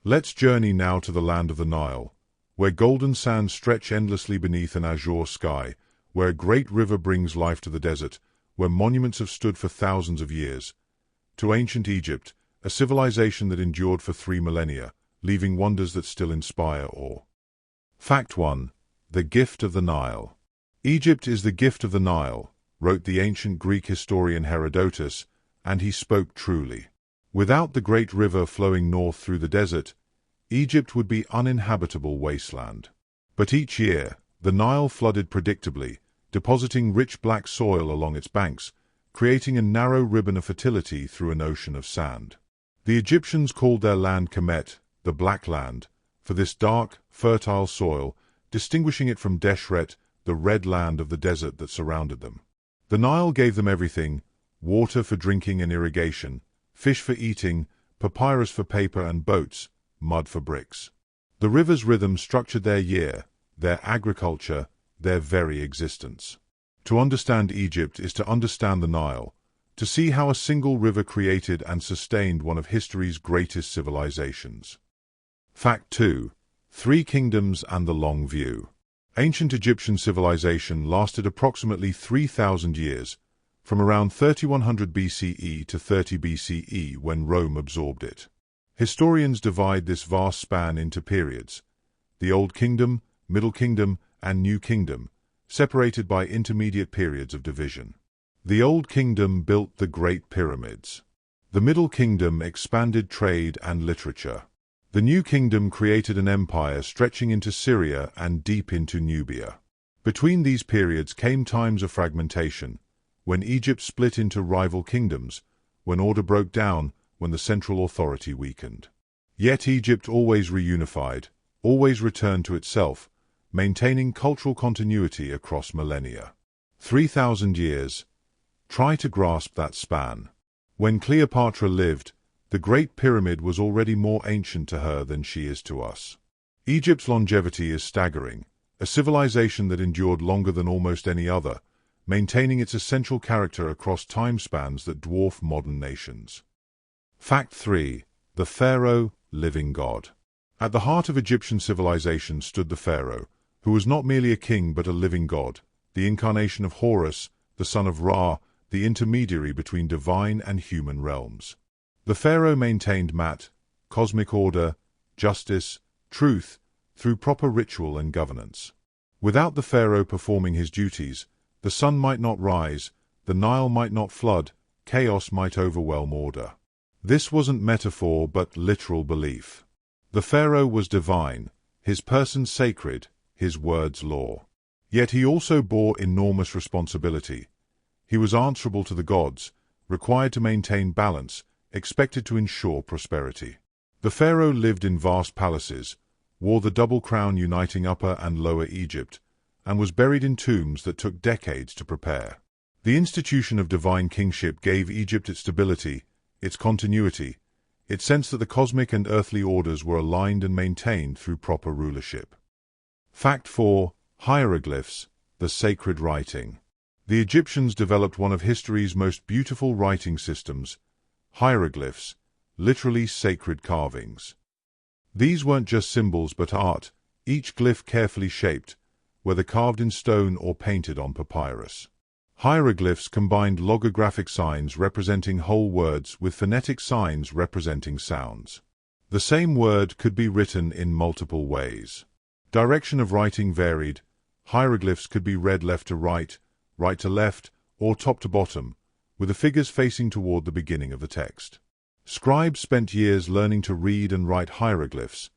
Let's journey now to the land of the Nile, where golden sands stretch endlessly beneath an azure sky, where a great river brings life to the desert, where monuments have stood for thousands of years. To ancient Egypt, a civilization that endured for 3 millennia, leaving wonders that still inspire awe. Fact 1. The gift of the Nile. Egypt is the gift of the Nile, wrote the ancient Greek historian Herodotus, and he spoke truly. Without the great river flowing north through the desert, Egypt would be uninhabitable wasteland. But each year, the Nile flooded predictably, depositing rich black soil along its banks, creating a narrow ribbon of fertility through an ocean of sand. The Egyptians called their land Kemet, the Black Land, for this dark, fertile soil, distinguishing it from Deshret, the red land of the desert that surrounded them. The Nile gave them everything: water for drinking and irrigation, fish for eating, papyrus for paper and boats, mud for bricks. The river's rhythm structured their year, their agriculture, their very existence. To understand Egypt is to understand the Nile, to see how a single river created and sustained one of history's greatest civilizations. Fact 2. 3 Kingdoms and the Long View. Ancient Egyptian civilization lasted approximately 3,000 years, from around 3100 BCE to 30 BCE when Rome absorbed it. Historians divide this vast span into periods: the Old Kingdom, Middle Kingdom, and New Kingdom, separated by intermediate periods of division. The Old Kingdom built the Great Pyramids. The Middle Kingdom expanded trade and literature. The New Kingdom created an empire stretching into Syria and deep into Nubia. Between these periods came times of fragmentation, when Egypt split into rival kingdoms, when order broke down, when the central authority weakened. Yet Egypt always reunified, always returned to itself, maintaining cultural continuity across millennia. 3,000 years. Try to grasp that span. When Cleopatra lived, the Great Pyramid was already more ancient to her than she is to us. Egypt's longevity is staggering, a civilization that endured longer than almost any other, maintaining its essential character across time spans that dwarf modern nations. Fact 3. The Pharaoh, living God. At the heart of Egyptian civilization stood the Pharaoh, who was not merely a king but a living god, the incarnation of Horus, the son of Ra, the intermediary between divine and human realms. The Pharaoh maintained cosmic order, justice, truth, through proper ritual and governance. Without the Pharaoh performing his duties, the sun might not rise, the Nile might not flood, chaos might overwhelm order. This wasn't metaphor but literal belief. The Pharaoh was divine, his person sacred, his words law. Yet he also bore enormous responsibility. He was answerable to the gods, required to maintain balance, expected to ensure prosperity. The Pharaoh lived in vast palaces, wore the double crown uniting Upper and Lower Egypt, and was buried in tombs that took decades to prepare. The institution of divine kingship gave Egypt its stability, its continuity, its sense that the cosmic and earthly orders were aligned and maintained through proper rulership. Fact 4. Hieroglyphs, the sacred writing. The Egyptians developed one of history's most beautiful writing systems: hieroglyphs, literally sacred carvings. These weren't just symbols but art, each glyph carefully shaped, whether carved in stone or painted on papyrus. Hieroglyphs combined logographic signs representing whole words with phonetic signs representing sounds. The same word could be written in multiple ways. Direction of writing varied. Hieroglyphs could be read left to right to left, or top to bottom, with the figures facing toward the beginning of the text. Scribes spent years learning to read and write hieroglyphs,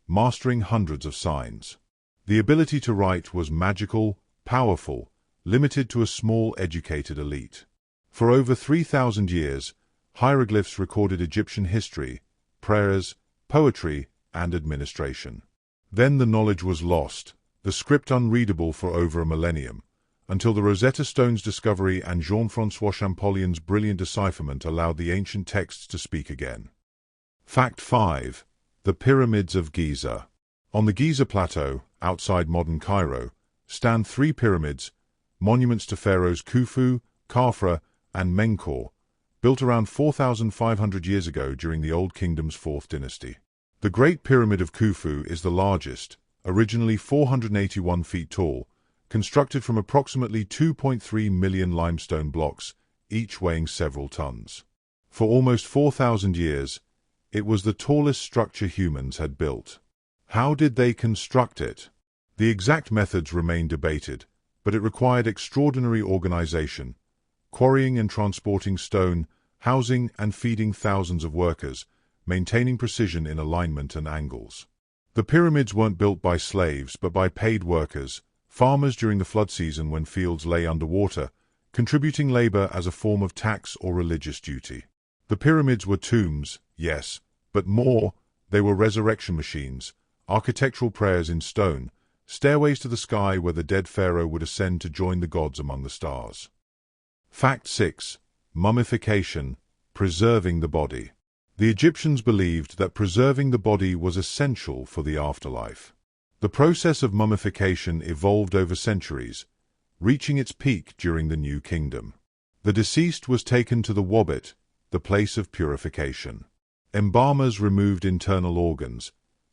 mastering hundreds of signs. The ability to write was magical, powerful, limited to a small educated elite. For over 3,000 years, hieroglyphs recorded Egyptian history, prayers, poetry, and administration. Then the knowledge was lost, the script unreadable for over a millennium, until the Rosetta Stone's discovery and Jean-François Champollion's brilliant decipherment allowed the ancient texts to speak again. Fact 5. The Pyramids of Giza. On the Giza Plateau, outside modern Cairo, stand 3 pyramids, monuments to pharaohs Khufu, Khafra, and Menkaure, built around 4,500 years ago during the Old Kingdom's 4th dynasty. The Great Pyramid of Khufu is the largest, originally 481 feet tall, constructed from approximately 2.3 million limestone blocks, each weighing several tons. For almost 4,000 years, it was the tallest structure humans had built. How did they construct it? The exact methods remain debated, but it required extraordinary organization, quarrying and transporting stone, housing and feeding thousands of workers, maintaining precision in alignment and angles. The pyramids weren't built by slaves, but by paid workers, farmers during the flood season when fields lay underwater, contributing labor as a form of tax or religious duty. The pyramids were tombs, yes, but more, they were resurrection machines, architectural prayers in stone, stairways to the sky where the dead pharaoh would ascend to join the gods among the stars. Fact 6. Mummification, preserving the body. The Egyptians believed that preserving the body was essential for the afterlife. The process of mummification evolved over centuries, reaching its peak during the New Kingdom. The deceased was taken to the Wabbit, the place of purification. Embalmers removed internal organs,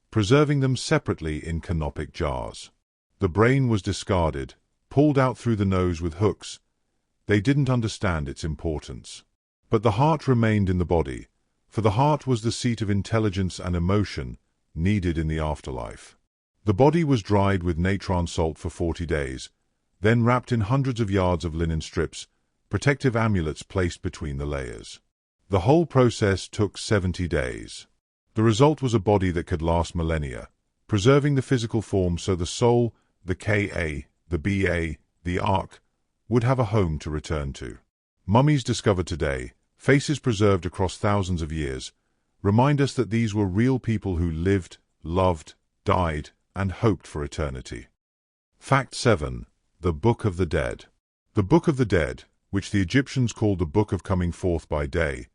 preserving them separately in canopic jars. The brain was discarded, pulled out through the nose with hooks. They didn't understand its importance. But the heart remained in the body, for the heart was the seat of intelligence and emotion needed in the afterlife. The body was dried with natron salt for 40 days, then wrapped in hundreds of yards of linen strips, protective amulets placed between the layers. The whole process took 70 days. The result was a body that could last millennia, preserving the physical form so the soul, the Ka, the Ba, the Ark, would have a home to return to. Mummies discovered today, faces preserved across thousands of years, remind us that these were real people who lived, loved, died, and hoped for eternity. Fact 7. The Book of the Dead. The Book of the Dead, which the Egyptians called the Book of Coming Forth by Day,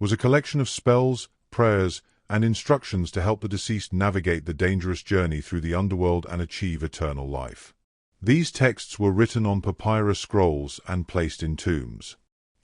was a collection of spells, prayers, and instructions to help the deceased navigate the dangerous journey through the underworld and achieve eternal life. These texts were written on papyrus scrolls and placed in tombs.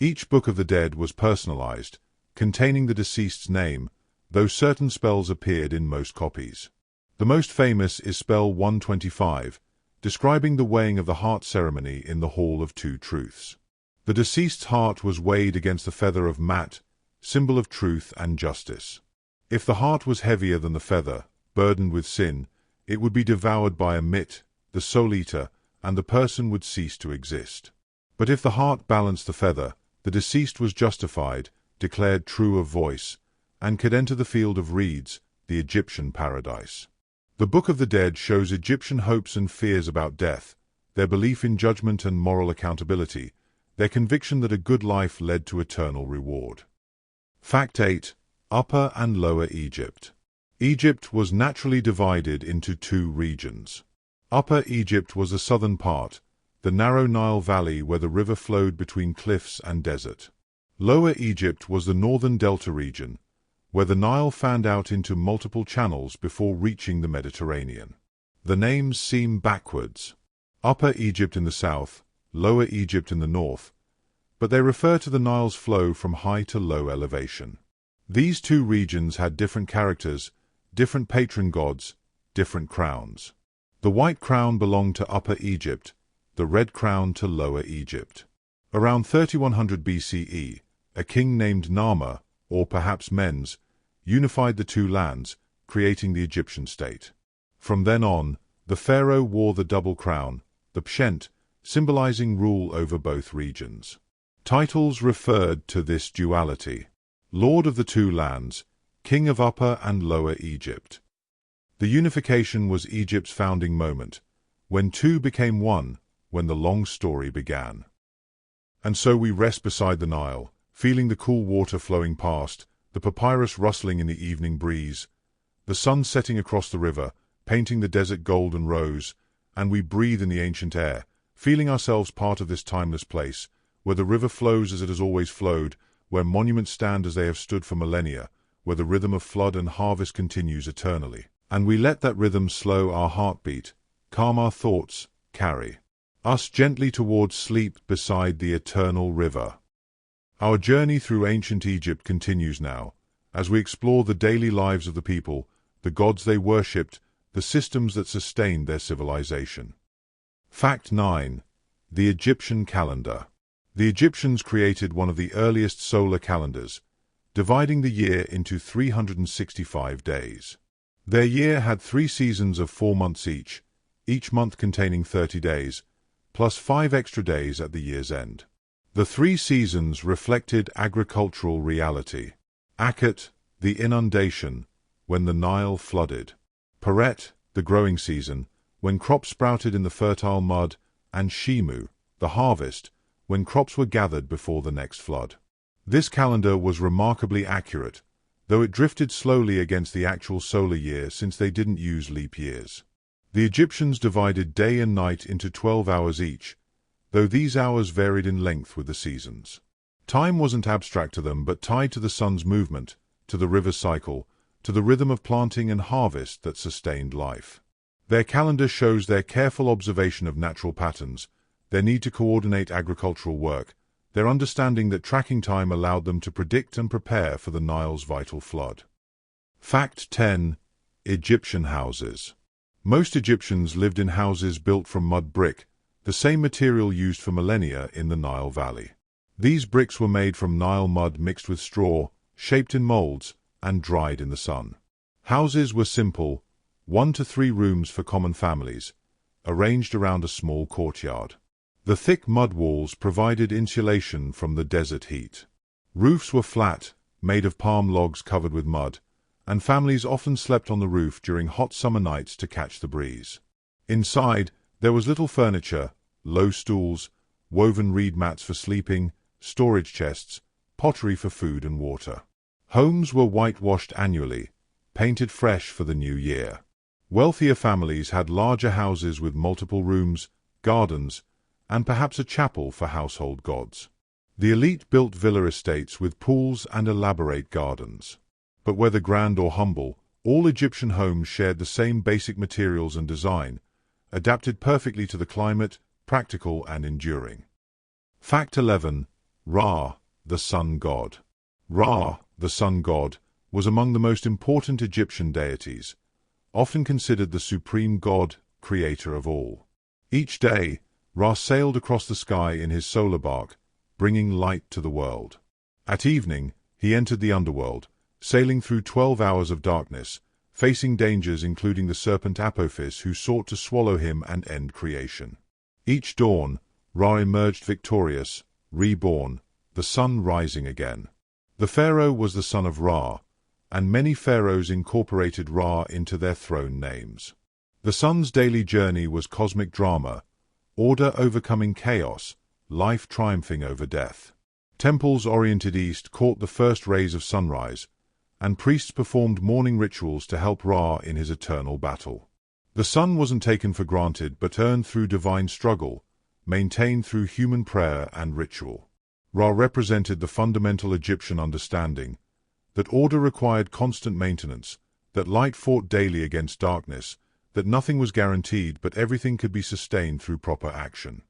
Each Book of the Dead was personalized, containing the deceased's name, though certain spells appeared in most copies. The most famous is spell 125, describing the weighing of the heart ceremony in the Hall of Two Truths. The deceased's heart was weighed against the feather of Mat, symbol of truth and justice. If the heart was heavier than the feather, burdened with sin, it would be devoured by a Mit, the soul eater, and the person would cease to exist. But if the heart balanced the feather, the deceased was justified, declared true of voice, and could enter the field of reeds, the Egyptian paradise. The Book of the Dead shows Egyptian hopes and fears about death, their belief in judgment and moral accountability, their conviction that a good life led to eternal reward. Fact 8. Upper and Lower Egypt. Egypt was naturally divided into two regions. Upper Egypt was the southern part, the narrow Nile Valley where the river flowed between cliffs and desert. Lower Egypt was the northern delta region, where the Nile fanned out into multiple channels before reaching the Mediterranean. The names seem backwards. Upper Egypt in the south, Lower Egypt in the north, but they refer to the Nile's flow from high to low elevation. These two regions had different characters, different patron gods, different crowns. The white crown belonged to Upper Egypt, the red crown to Lower Egypt. Around 3100 BCE, a king named Nama, or perhaps Mens, unified the two lands, creating the Egyptian state. From then on, the pharaoh wore the double crown, the pshent, symbolizing rule over both regions. Titles referred to this duality: Lord of the Two Lands, King of Upper and Lower Egypt. The unification was Egypt's founding moment, when two became one, when the long story began. And so we rest beside the Nile, feeling the cool water flowing past, the papyrus rustling in the evening breeze, the sun setting across the river, painting the desert gold and rose, and we breathe in the ancient air, feeling ourselves part of this timeless place, where the river flows as it has always flowed, where monuments stand as they have stood for millennia, where the rhythm of flood and harvest continues eternally. And we let that rhythm slow our heartbeat, calm our thoughts, carry us gently towards sleep beside the eternal river. Our journey through ancient Egypt continues now, as we explore the daily lives of the people, the gods they worshipped, the systems that sustained their civilization. Fact 9. The Egyptian calendar. The Egyptians created one of the earliest solar calendars, dividing the year into 365 days. Their year had 3 seasons of 4 months each month containing 30 days, plus 5 extra days at the year's end. The 3 seasons reflected agricultural reality. Akhet, the inundation, when the Nile flooded. Peret, the growing season, when crops sprouted in the fertile mud, and Shimu, the harvest, when crops were gathered before the next flood. This calendar was remarkably accurate, though it drifted slowly against the actual solar year since they didn't use leap years. The Egyptians divided day and night into 12 hours each, though these hours varied in length with the seasons. Time wasn't abstract to them but tied to the sun's movement, to the river's cycle, to the rhythm of planting and harvest that sustained life. Their calendar shows their careful observation of natural patterns, their need to coordinate agricultural work, their understanding that tracking time allowed them to predict and prepare for the Nile's vital flood. Fact 10. Egyptian houses. Most Egyptians lived in houses built from mud brick, the same material used for millennia in the Nile Valley. These bricks were made from Nile mud mixed with straw, shaped in molds, and dried in the sun. Houses were simple, 1 to 3 rooms for common families, arranged around a small courtyard. The thick mud walls provided insulation from the desert heat. Roofs were flat, made of palm logs covered with mud, and families often slept on the roof during hot summer nights to catch the breeze. Inside, there was little furniture, low stools, woven reed mats for sleeping, storage chests, pottery for food and water. Homes were whitewashed annually, painted fresh for the new year. Wealthier families had larger houses with multiple rooms, gardens, and perhaps a chapel for household gods. The elite built villa estates with pools and elaborate gardens. But whether grand or humble, all Egyptian homes shared the same basic materials and design, adapted perfectly to the climate, practical and enduring. Fact 11. Ra, the sun god. Ra, the sun god, was among the most important Egyptian deities, often considered the supreme god, creator of all. Each day, Ra sailed across the sky in his solar bark, bringing light to the world. At evening, he entered the underworld, sailing through 12 hours of darkness, facing dangers including the serpent Apophis who sought to swallow him and end creation. Each dawn, Ra emerged victorious, reborn, the sun rising again. The pharaoh was the son of Ra, and many pharaohs incorporated Ra into their throne names. The sun's daily journey was cosmic drama, order overcoming chaos, life triumphing over death. Temples oriented east caught the first rays of sunrise, and priests performed morning rituals to help Ra in his eternal battle. The sun wasn't taken for granted but earned through divine struggle, maintained through human prayer and ritual. Ra represented the fundamental Egyptian understanding that order required constant maintenance, that light fought daily against darkness, that nothing was guaranteed but everything could be sustained through proper action.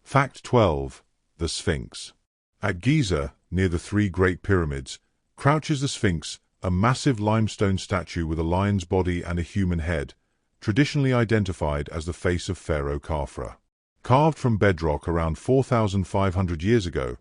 Fact 12. The Sphinx. At Giza, near the 3 Great Pyramids, crouches the Sphinx, a massive limestone statue with a lion's body and a human head, traditionally identified as the face of Pharaoh Khafra. Carved from bedrock around 4,500 years ago,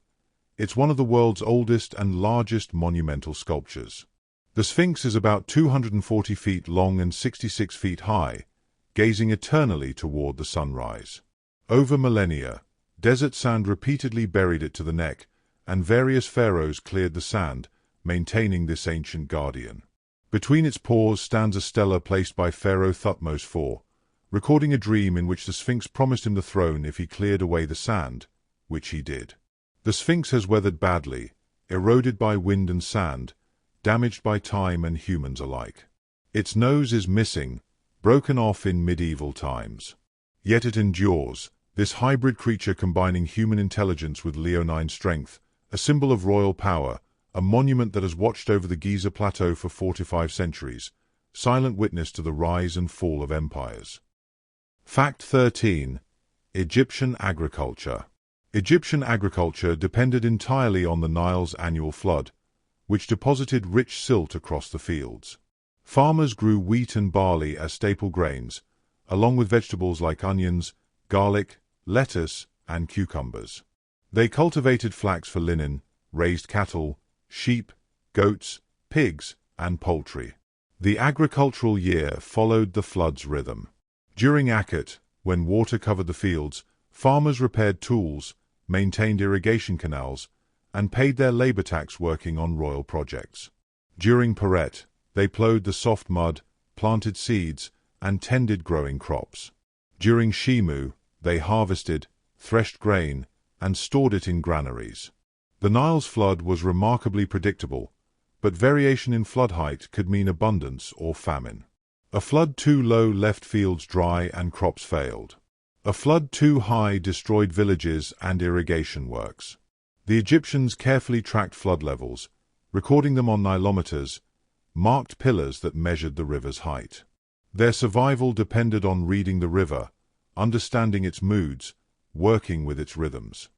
it's one of the world's oldest and largest monumental sculptures. The Sphinx is about 240 feet long and 66 feet high, gazing eternally toward the sunrise. Over millennia, desert sand repeatedly buried it to the neck, and various pharaohs cleared the sand, maintaining this ancient guardian. Between its paws stands a stela placed by Pharaoh Thutmose IV, recording a dream in which the Sphinx promised him the throne if he cleared away the sand, which he did. The Sphinx has weathered badly, eroded by wind and sand, damaged by time and humans alike. Its nose is missing, broken off in medieval times. Yet it endures, this hybrid creature combining human intelligence with leonine strength, a symbol of royal power, a monument that has watched over the Giza Plateau for 45 centuries, silent witness to the rise and fall of empires. Fact 13. Egyptian agriculture. Egyptian agriculture depended entirely on the Nile's annual flood, which deposited rich silt across the fields. Farmers grew wheat and barley as staple grains, along with vegetables like onions, garlic, lettuce, and cucumbers. They cultivated flax for linen, raised cattle, sheep, goats, pigs, and poultry. The agricultural year followed the flood's rhythm. During Akut, when water covered the fields, farmers repaired tools, maintained irrigation canals, and paid their labor tax working on royal projects. During Peret, they plowed the soft mud, planted seeds, and tended growing crops. During Shimu, they harvested, threshed grain, and stored it in granaries. The Nile's flood was remarkably predictable, but variation in flood height could mean abundance or famine. A flood too low left fields dry and crops failed. A flood too high destroyed villages and irrigation works. The Egyptians carefully tracked flood levels, recording them on nilometers, marked pillars that measured the river's height. Their survival depended on reading the river, understanding its moods, working with its rhythms.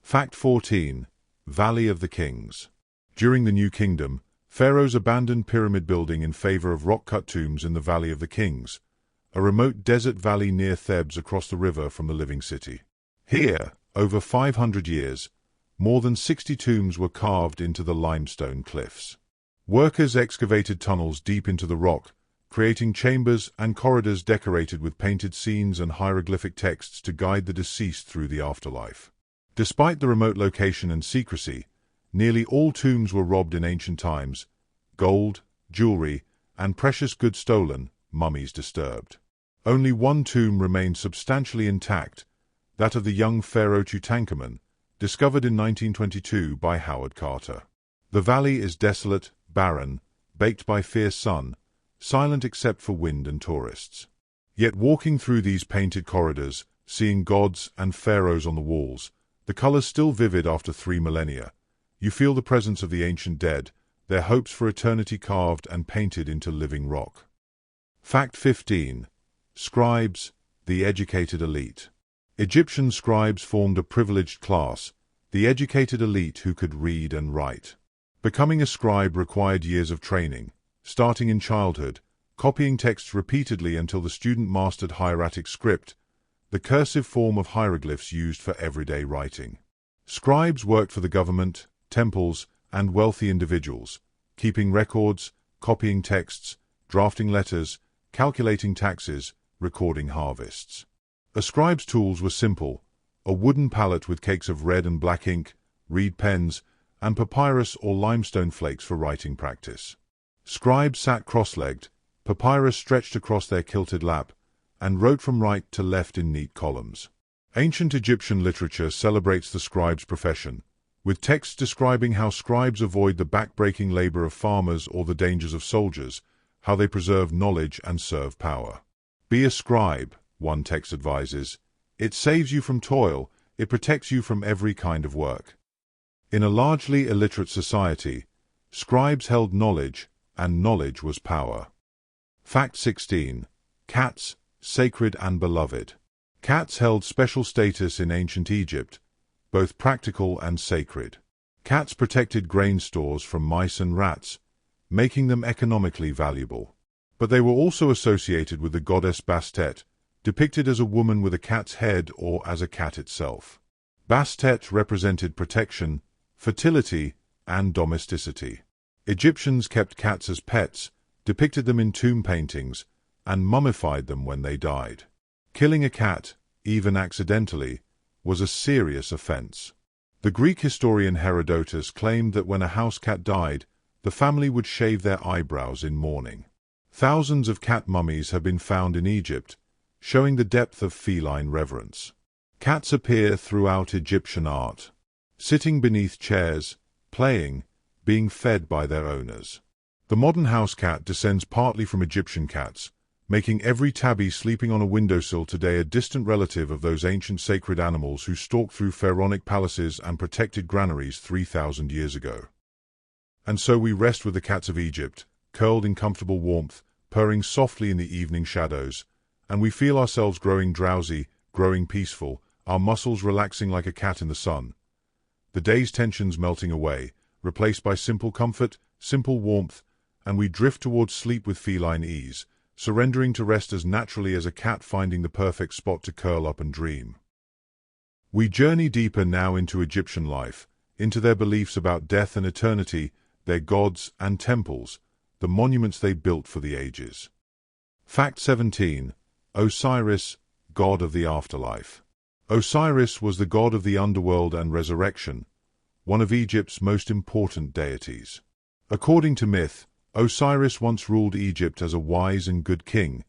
Fact 14. Valley of the Kings. During the New Kingdom, pharaohs abandoned pyramid building in favor of rock-cut tombs in the Valley of the Kings, a remote desert valley near Thebes across the river from the living city. Here, over 500 years, more than 60 tombs were carved into the limestone cliffs. Workers excavated tunnels deep into the rock, creating chambers and corridors decorated with painted scenes and hieroglyphic texts to guide the deceased through the afterlife. Despite the remote location and secrecy, nearly all tombs were robbed in ancient times, gold, jewelry, and precious goods stolen, mummies disturbed. Only one tomb remained substantially intact, that of the young pharaoh Tutankhamun, discovered in 1922 by Howard Carter. The valley is desolate, barren, baked by fierce sun, silent except for wind and tourists. Yet walking through these painted corridors, seeing gods and pharaohs on the walls, the colors still vivid after 3 millennia, you feel the presence of the ancient dead, their hopes for eternity carved and painted into living rock. Fact 15. Scribes, the educated elite. Egyptian scribes formed a privileged class, the educated elite who could read and write. Becoming a scribe required years of training, starting in childhood, copying texts repeatedly until the student mastered hieratic script, the cursive form of hieroglyphs used for everyday writing. Scribes worked for the government, temples, and wealthy individuals, keeping records, copying texts, drafting letters, calculating taxes, recording harvests. A scribe's tools were simple: a wooden palette with cakes of red and black ink, reed pens, and papyrus or limestone flakes for writing practice. Scribes sat cross-legged, papyrus stretched across their kilted lap, and wrote from right to left in neat columns. Ancient Egyptian literature celebrates the scribe's profession, with texts describing how scribes avoid the back-breaking labor of farmers or the dangers of soldiers, how they preserve knowledge and serve power. Be a scribe, one text advises. It saves you from toil, it protects you from every kind of work. In a largely illiterate society, scribes held knowledge, and knowledge was power. Fact 16. Cats, sacred and beloved. Cats held special status in ancient Egypt, both practical and sacred. Cats protected grain stores from mice and rats, making them economically valuable. But they were also associated with the goddess Bastet, depicted as a woman with a cat's head or as a cat itself. Bastet represented protection, fertility, and domesticity. Egyptians kept cats as pets, depicted them in tomb paintings, and mummified them when they died. Killing a cat, even accidentally, was a serious offense. The Greek historian Herodotus claimed that when a house cat died, the family would shave their eyebrows in mourning. Thousands of cat mummies have been found in Egypt, showing the depth of feline reverence. Cats appear throughout Egyptian art, sitting beneath chairs, playing, being fed by their owners. The modern house cat descends partly from Egyptian cats, making every tabby sleeping on a windowsill today a distant relative of those ancient sacred animals who stalked through pharaonic palaces and protected granaries 3,000 years ago. And so we rest with the cats of Egypt, curled in comfortable warmth, purring softly in the evening shadows, and we feel ourselves growing drowsy, growing peaceful, our muscles relaxing like a cat in the sun. The day's tensions melting away, replaced by simple comfort, simple warmth, and we drift towards sleep with feline ease, surrendering to rest as naturally as a cat finding the perfect spot to curl up and dream. We journey deeper now into Egyptian life, into their beliefs about death and eternity, their gods and temples, the monuments they built for the ages. Fact 17. Osiris, god of the afterlife. Osiris was the god of the underworld and resurrection, one of Egypt's most important deities. According to myth, Osiris once ruled Egypt as a wise and good king,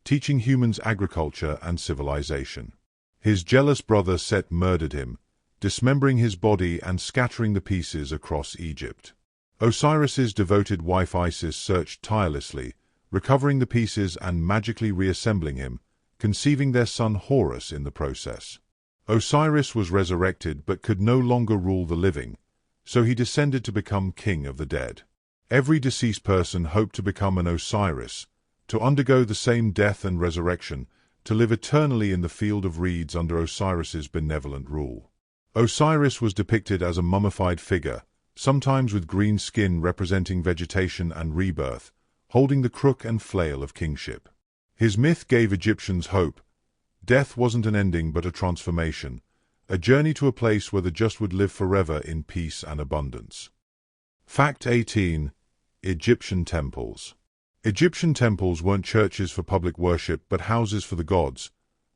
teaching humans agriculture and civilization. His jealous brother Set murdered him, dismembering his body and scattering the pieces across Egypt. Osiris's devoted wife Isis searched tirelessly, recovering the pieces and magically reassembling him, conceiving their son Horus in the process. Osiris was resurrected but could no longer rule the living, so he descended to become king of the dead. Every deceased person hoped to become an Osiris, to undergo the same death and resurrection, to live eternally in the field of reeds under Osiris's benevolent rule. Osiris was depicted as a mummified figure, sometimes with green skin representing vegetation and rebirth, holding the crook and flail of kingship. His myth gave Egyptians hope. Death wasn't an ending but a transformation, a journey to a place where the just would live forever in peace and abundance. Fact 18. Egyptian temples. Egyptian temples weren't churches for public worship but houses for the gods,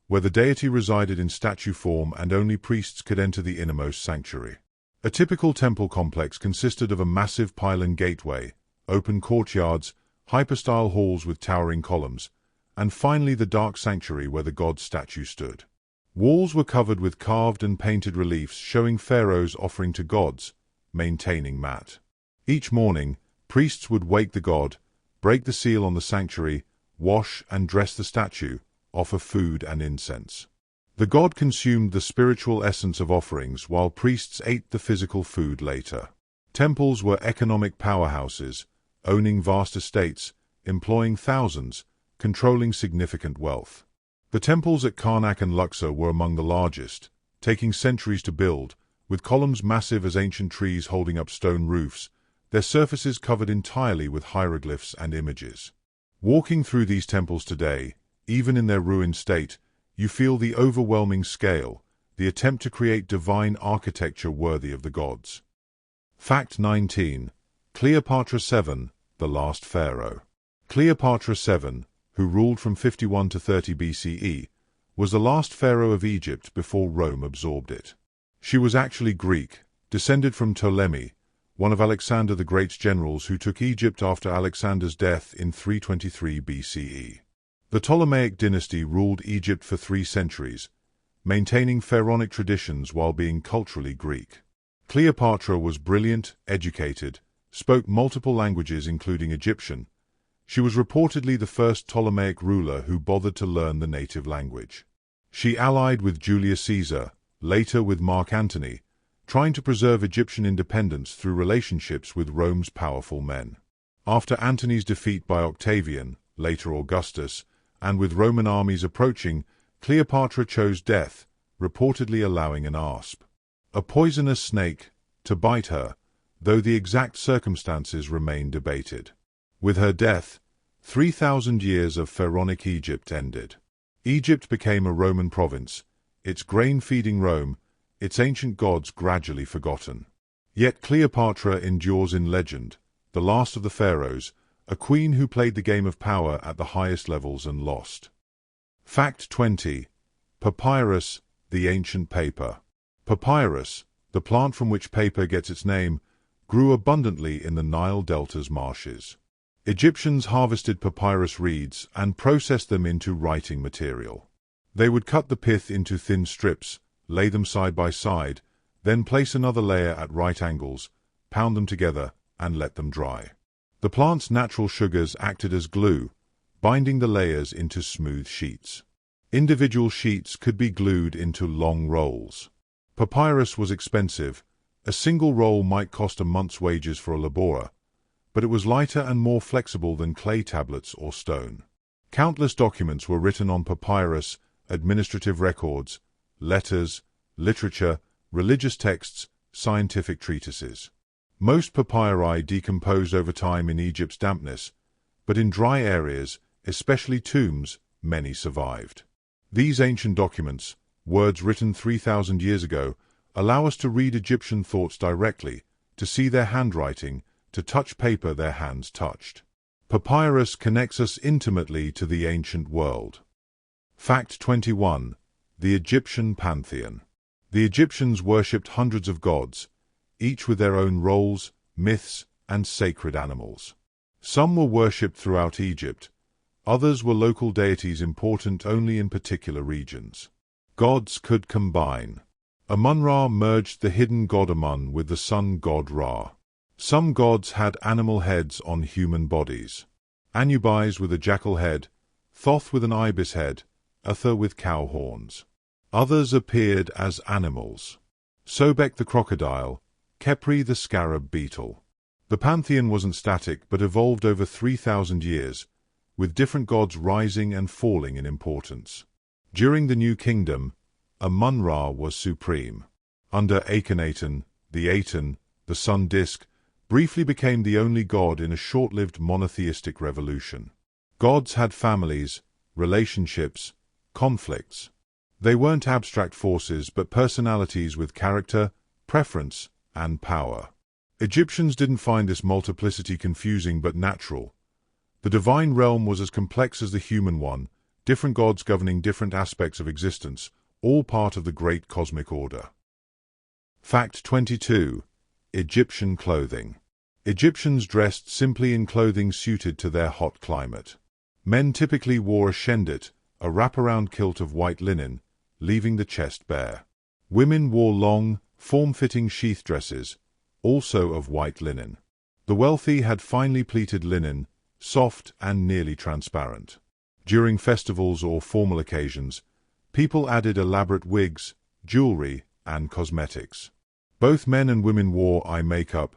where the deity resided in statue form and only priests could enter the innermost sanctuary. A typical temple complex consisted of a massive pylon gateway, open courtyards, hypostyle halls with towering columns, and finally the dark sanctuary where the god's statue stood. Walls were covered with carved and painted reliefs showing pharaohs offering to gods, maintaining Mat. Each morning, priests would wake the god, break the seal on the sanctuary, wash and dress the statue, offer food and incense. The god consumed the spiritual essence of offerings while priests ate the physical food later. Temples were economic powerhouses, owning vast estates, employing thousands, controlling significant wealth. The temples at Karnak and Luxor were among the largest, taking centuries to build, with columns massive as ancient trees holding up stone roofs, their surfaces covered entirely with hieroglyphs and images. Walking through these temples today, even in their ruined state, you feel the overwhelming scale, the attempt to create divine architecture worthy of the gods. Fact 19. Cleopatra VII, the last pharaoh. Cleopatra VII, who ruled from 51 to 30 BCE, was the last pharaoh of Egypt before Rome absorbed it. She was actually Greek, descended from Ptolemy, one of Alexander the Great's generals who took Egypt after Alexander's death in 323 BCE. The Ptolemaic dynasty ruled Egypt for 3 centuries, maintaining pharaonic traditions while being culturally Greek. Cleopatra was brilliant, educated, spoke multiple languages including Egyptian. She was reportedly the first Ptolemaic ruler who bothered to learn the native language. She allied with Julius Caesar, later with Mark Antony, trying to preserve Egyptian independence through relationships with Rome's powerful men. After Antony's defeat by Octavian, later Augustus, and with Roman armies approaching, Cleopatra chose death, reportedly allowing an asp, a poisonous snake, to bite her, though the exact circumstances remain debated. With her death, 3,000 years of pharaonic Egypt ended. Egypt became a Roman province, its grain-feeding Rome, its ancient gods gradually forgotten. Yet Cleopatra endures in legend, the last of the pharaohs, a queen who played the game of power at the highest levels and lost. Fact 20. Papyrus, the ancient paper. Papyrus, the plant from which paper gets its name, grew abundantly in the Nile delta's marshes. Egyptians harvested papyrus reeds and processed them into writing material. They would cut the pith into thin strips, lay them side by side, then place another layer at right angles, pound them together, and let them dry. The plant's natural sugars acted as glue, binding the layers into smooth sheets. Individual sheets could be glued into long rolls. Papyrus was expensive. A single roll might cost a month's wages for a laborer, but it was lighter and more flexible than clay tablets or stone. Countless documents were written on papyrus, administrative records, letters, literature, religious texts, scientific treatises. Most papyri decomposed over time in Egypt's dampness, but in dry areas, especially tombs, many survived. These ancient documents, words written 3,000 years ago, allow us to read Egyptian thoughts directly, to see their handwriting, to touch paper their hands touched. Papyrus connects us intimately to the ancient world. Fact 21. The Egyptian Pantheon. The Egyptians worshipped hundreds of gods, each with their own roles, myths, and sacred animals. Some were worshipped throughout Egypt, others were local deities important only in particular regions. Gods could combine. Amun-Ra merged the hidden god Amun with the sun god Ra. Some gods had animal heads on human bodies. Anubis with a jackal head, Thoth with an ibis head, Atha with cow horns. Others appeared as animals. Sobek the crocodile, Khepri the scarab beetle. The pantheon wasn't static but evolved over 3,000 years, with different gods rising and falling in importance. During the New Kingdom, Amun-Ra was supreme. Under Akhenaten, the Aten, the sun disk, briefly became the only god in a short-lived monotheistic revolution. Gods had families, relationships, conflicts. They weren't abstract forces but personalities with character, preference, and power. Egyptians didn't find this multiplicity confusing but natural. The divine realm was as complex as the human one, different gods governing different aspects of existence, all part of the great cosmic order. Fact 22. Egyptian clothing. Egyptians dressed simply in clothing suited to their hot climate. Men typically wore a shendet, a wraparound kilt of white linen, leaving the chest bare. Women wore long, form-fitting sheath dresses, also of white linen. The wealthy had finely pleated linen, soft and nearly transparent. During festivals or formal occasions, people added elaborate wigs, jewelry, and cosmetics. Both men and women wore eye makeup,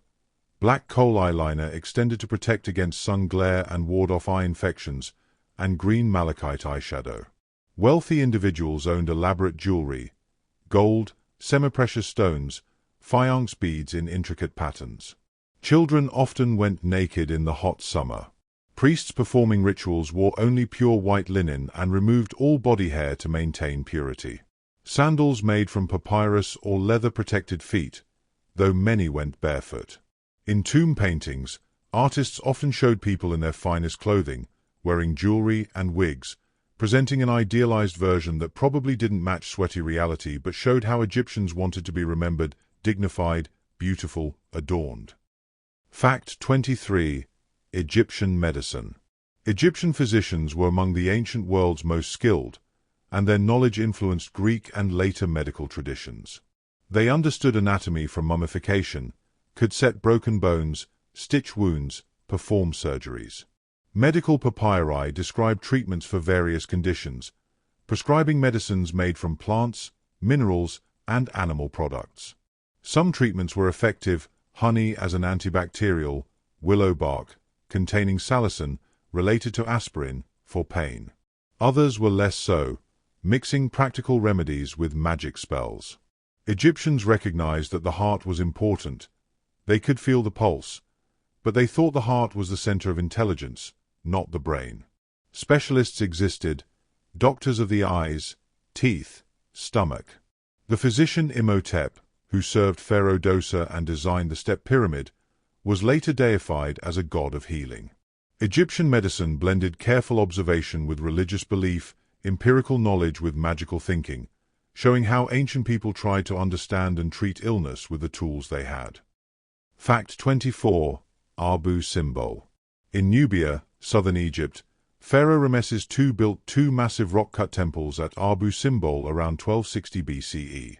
black kohl eyeliner extended to protect against sun glare and ward off eye infections, and green malachite eyeshadow. Wealthy individuals owned elaborate jewelry, gold, semi-precious stones, faience beads in intricate patterns. Children often went naked in the hot summer. Priests performing rituals wore only pure white linen and removed all body hair to maintain purity. Sandals made from papyrus or leather protected feet, though many went barefoot. In tomb paintings, artists often showed people in their finest clothing, wearing jewelry and wigs, presenting an idealized version that probably didn't match sweaty reality but showed how Egyptians wanted to be remembered, dignified, beautiful, adorned. Fact 23. Egyptian medicine. Egyptian physicians were among the ancient world's most skilled, and their knowledge influenced Greek and later medical traditions. They understood anatomy from mummification, could set broken bones, stitch wounds, perform surgeries. Medical papyri describe treatments for various conditions, prescribing medicines made from plants, minerals, and animal products. Some treatments were effective, honey as an antibacterial, willow bark, containing salicin, related to aspirin, for pain. Others were less so, mixing practical remedies with magic spells. Egyptians recognized that the heart was important. They could feel the pulse, but they thought the heart was the center of intelligence, not the brain. Specialists existed, doctors of the eyes, teeth, stomach. The physician Imhotep, who served Pharaoh Djoser and designed the step pyramid, was later deified as a god of healing. Egyptian medicine blended careful observation with religious belief, empirical knowledge with magical thinking, showing how ancient people tried to understand and treat illness with the tools they had. Fact 24. Abu Simbel. In Nubia, southern Egypt, Pharaoh Ramesses II built two massive rock-cut temples at Abu Simbel around 1260 BCE.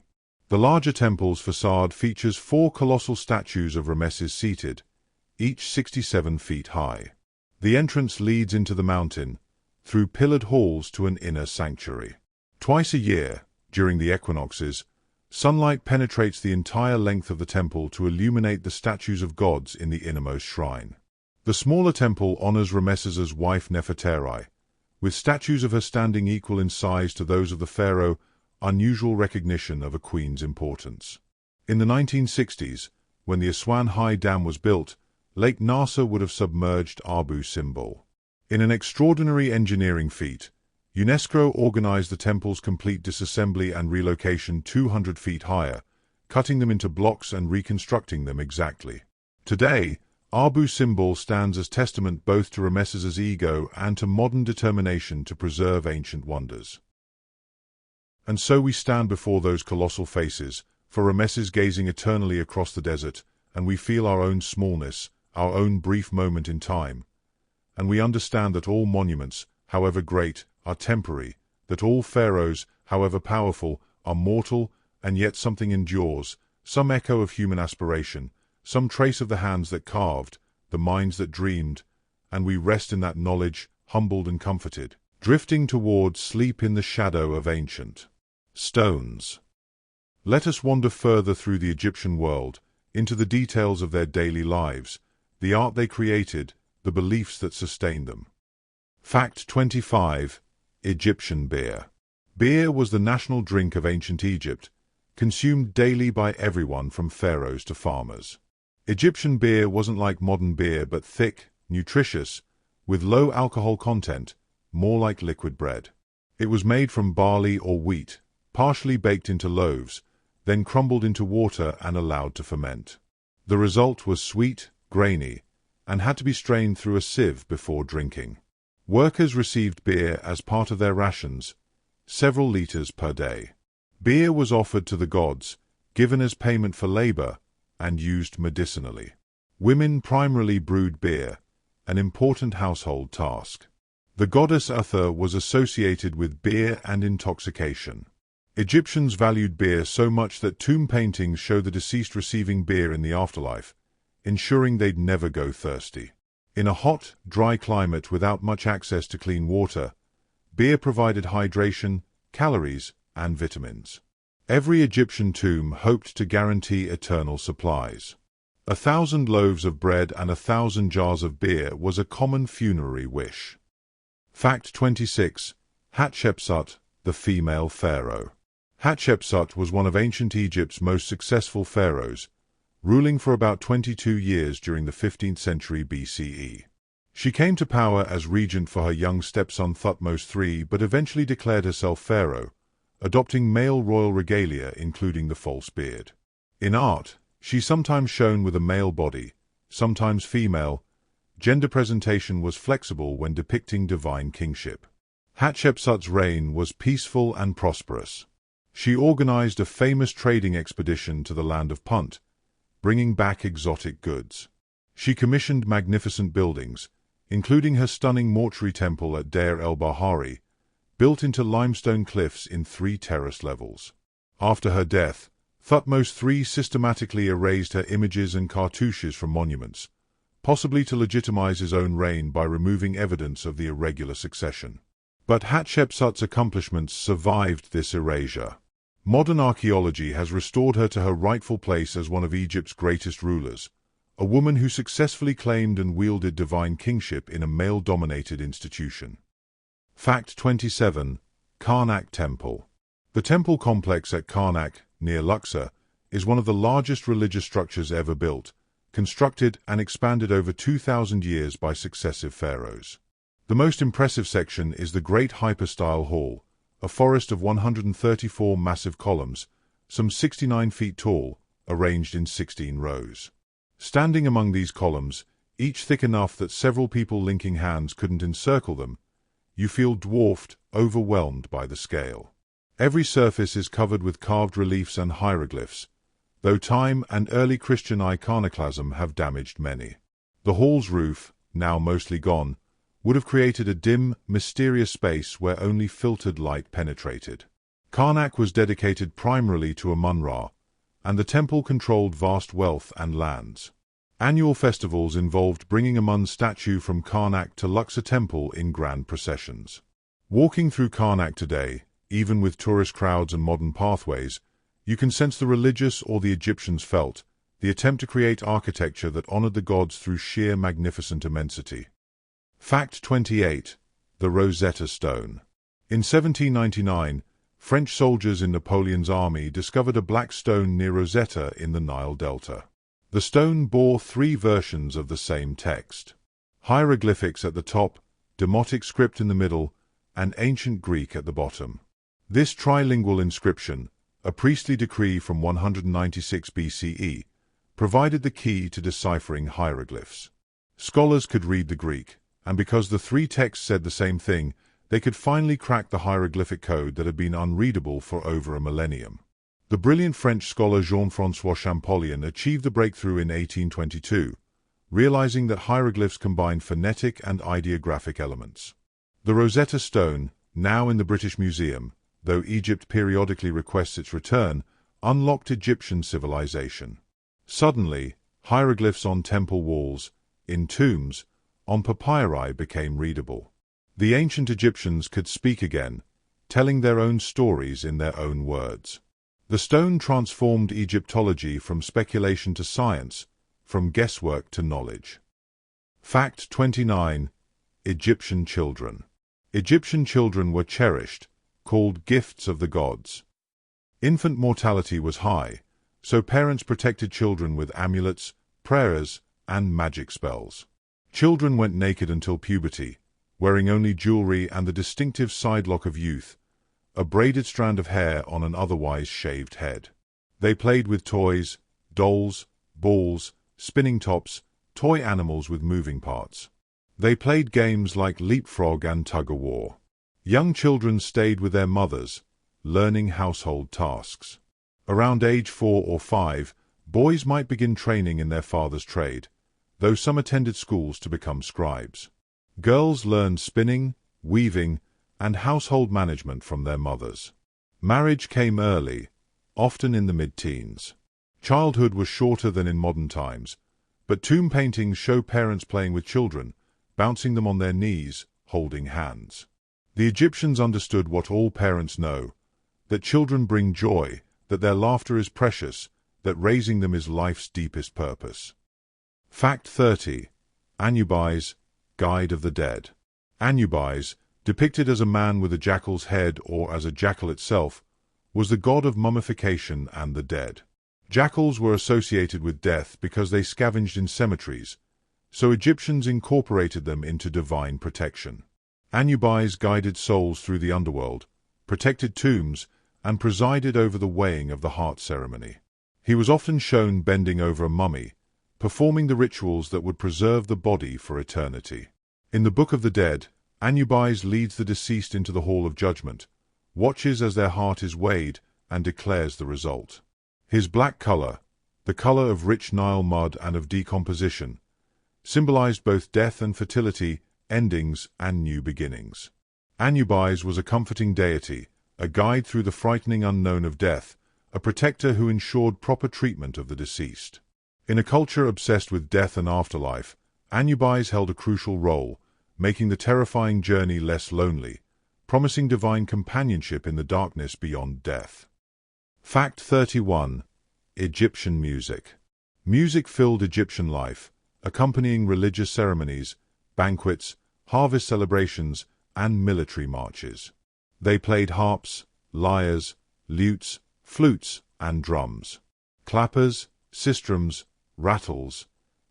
The larger temple's facade features four colossal statues of Ramesses seated, each 67 feet high. The entrance leads into the mountain, through pillared halls to an inner sanctuary. Twice a year, during the equinoxes, sunlight penetrates the entire length of the temple to illuminate the statues of gods in the innermost shrine. The smaller temple honors Ramesses's wife Nefertari, with statues of her standing equal in size to those of the pharaoh, unusual recognition of a queen's importance. In the 1960s, when the Aswan High Dam was built, Lake Nasser would have submerged Abu Simbel. In an extraordinary engineering feat, UNESCO organized the temple's complete disassembly and relocation 200 feet higher, cutting them into blocks and reconstructing them exactly. Today, Abu Simbel stands as testament both to Rameses's ego and to modern determination to preserve ancient wonders. And so we stand before those colossal faces, for Rameses gazing eternally across the desert, and we feel our own smallness, our own brief moment in time. And we understand that all monuments, however great, are temporary, that all pharaohs, however powerful, are mortal, and yet something endures, some echo of human aspiration, some trace of the hands that carved, the minds that dreamed, and we rest in that knowledge, humbled and comforted, drifting towards sleep in the shadow of ancient stones. Let us wander further through the Egyptian world, into the details of their daily lives, the art they created, the beliefs that sustained them. Fact 25. Egyptian beer. Beer was the national drink of ancient Egypt, consumed daily by everyone from pharaohs to farmers. Egyptian beer wasn't like modern beer but thick, nutritious, with low alcohol content, more like liquid bread. It was made from barley or wheat, partially baked into loaves, then crumbled into water and allowed to ferment. The result was sweet, grainy, and had to be strained through a sieve before drinking. Workers received beer as part of their rations, several liters per day. Beer was offered to the gods, given as payment for labor, and used medicinally. Women primarily brewed beer, an important household task. The goddess Uther was associated with beer and intoxication. Egyptians valued beer so much that tomb paintings show the deceased receiving beer in the afterlife, ensuring they'd never go thirsty. In a hot, dry climate without much access to clean water, beer provided hydration, calories, and vitamins. Every Egyptian tomb hoped to guarantee eternal supplies. 1,000 loaves of bread and 1,000 jars of beer was a common funerary wish. Fact 26. Hatshepsut, the female pharaoh. Hatshepsut was one of ancient Egypt's most successful pharaohs, ruling for about 22 years during the 15th century BCE. She came to power as regent for her young stepson Thutmose III but eventually declared herself pharaoh, adopting male royal regalia including the false beard. In art, she's sometimes shown with a male body, sometimes female. Gender presentation was flexible when depicting divine kingship. Hatshepsut's reign was peaceful and prosperous. She organized a famous trading expedition to the land of Punt, bringing back exotic goods. She commissioned magnificent buildings, including her stunning mortuary temple at Deir el-Bahari, built into limestone cliffs in 3 terrace levels. After her death, Thutmose III systematically erased her images and cartouches from monuments, possibly to legitimize his own reign by removing evidence of the irregular succession. But Hatshepsut's accomplishments survived this erasure. Modern archaeology has restored her to her rightful place as one of Egypt's greatest rulers, a woman who successfully claimed and wielded divine kingship in a male-dominated institution. Fact 27. Karnak Temple. The temple complex at Karnak, near Luxor, is one of the largest religious structures ever built, constructed and expanded over 2,000 years by successive pharaohs. The most impressive section is the Great Hypostyle Hall, a forest of 134 massive columns, some 69 feet tall, arranged in 16 rows. Standing among these columns, each thick enough that several people linking hands couldn't encircle them, you feel dwarfed, overwhelmed by the scale. Every surface is covered with carved reliefs and hieroglyphs, though time and early Christian iconoclasm have damaged many. The hall's roof, now mostly gone, would have created a dim, mysterious space where only filtered light penetrated. Karnak was dedicated primarily to Amun-Ra, and the temple controlled vast wealth and lands. Annual festivals involved bringing Amun's statue from Karnak to Luxor Temple in grand processions. Walking through Karnak today, even with tourist crowds and modern pathways, you can sense the religious or the Egyptians felt, the attempt to create architecture that honored the gods through sheer magnificent immensity. Fact 28. The Rosetta Stone. In 1799, French soldiers in Napoleon's army discovered a black stone near Rosetta in the Nile Delta. The stone bore three versions of the same text. Hieroglyphics at the top, Demotic script in the middle, and ancient Greek at the bottom. This trilingual inscription, a priestly decree from 196 BCE, provided the key to deciphering hieroglyphs. Scholars could read the Greek, and because the three texts said the same thing, they could finally crack the hieroglyphic code that had been unreadable for over a millennium. The brilliant French scholar Jean-François Champollion achieved the breakthrough in 1822, realizing that hieroglyphs combined phonetic and ideographic elements. The Rosetta Stone, now in the British Museum, though Egypt periodically requests its return, unlocked Egyptian civilization. Suddenly, hieroglyphs on temple walls, in tombs, on papyri became readable. The ancient Egyptians could speak again, telling their own stories in their own words. The stone transformed Egyptology from speculation to science, from guesswork to knowledge. Fact 29. Egyptian children. Egyptian children were cherished, called gifts of the gods. Infant mortality was high, so parents protected children with amulets, prayers, and magic spells. Children went naked until puberty, wearing only jewelry and the distinctive sidelock of youth, a braided strand of hair on an otherwise shaved head. They played with toys, dolls, balls, spinning tops, toy animals with moving parts. They played games like leapfrog and tug-of-war. Young children stayed with their mothers, learning household tasks. Around age 4 or 5, boys might begin training in their father's trade, though some attended schools to become scribes. Girls learned spinning, weaving, and household management from their mothers. Marriage came early, often in the mid-teens. Childhood was shorter than in modern times, but tomb paintings show parents playing with children, bouncing them on their knees, holding hands. The Egyptians understood what all parents know, that children bring joy, that their laughter is precious, that raising them is life's deepest purpose. Fact 30. Anubis, Guide of the Dead. Anubis, depicted as a man with a jackal's head or as a jackal itself, was the god of mummification and the dead. Jackals were associated with death because they scavenged in cemeteries, so Egyptians incorporated them into divine protection. Anubis guided souls through the underworld, protected tombs, and presided over the weighing of the heart ceremony. He was often shown bending over a mummy, performing the rituals that would preserve the body for eternity. In the Book of the Dead, Anubis leads the deceased into the Hall of Judgment, watches as their heart is weighed, and declares the result. His black color, the color of rich Nile mud and of decomposition, symbolized both death and fertility, endings and new beginnings. Anubis was a comforting deity, a guide through the frightening unknown of death, a protector who ensured proper treatment of the deceased. In a culture obsessed with death and afterlife, Anubis held a crucial role, making the terrifying journey less lonely, promising divine companionship in the darkness beyond death. Fact 31. Egyptian music. Music filled Egyptian life, accompanying religious ceremonies, banquets, harvest celebrations, and military marches. They played harps, lyres, lutes, flutes, and drums. Clappers, sistrums, rattles,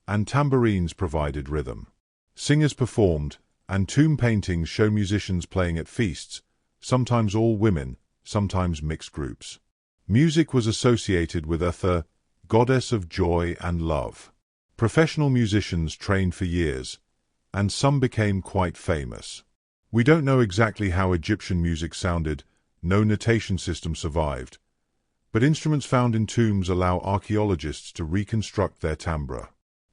and tambourines provided rhythm. Singers performed, and tomb paintings show musicians playing at feasts, sometimes all women, sometimes mixed groups. Music was associated with Atha, goddess of joy and love. Professional musicians trained for years, and some became quite famous. We don't know exactly how Egyptian music sounded, no notation system survived, but instruments found in tombs allow archaeologists to reconstruct their timbre.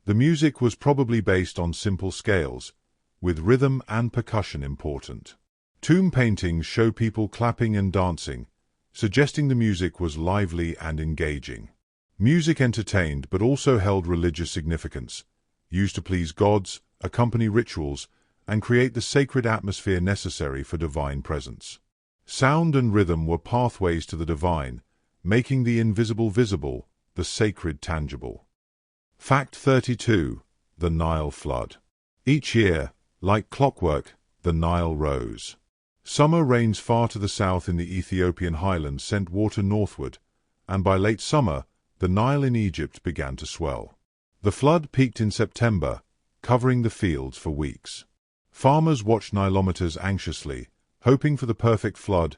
The music was probably based on simple scales, with rhythm and percussion important. Tomb paintings show people clapping and dancing, suggesting the music was lively and engaging. Music entertained but also held religious significance, used to please gods, accompany rituals, and create the sacred atmosphere necessary for divine presence. Sound and rhythm were pathways to the divine, making the invisible visible, the sacred tangible. Fact 32. The Nile flood. Each year, like clockwork, the Nile rose. Summer rains far to the south in the Ethiopian highlands sent water northward, and by late summer, the Nile in Egypt began to swell. The flood peaked in September, covering the fields for weeks. Farmers watched Nilometers anxiously, hoping for the perfect flood,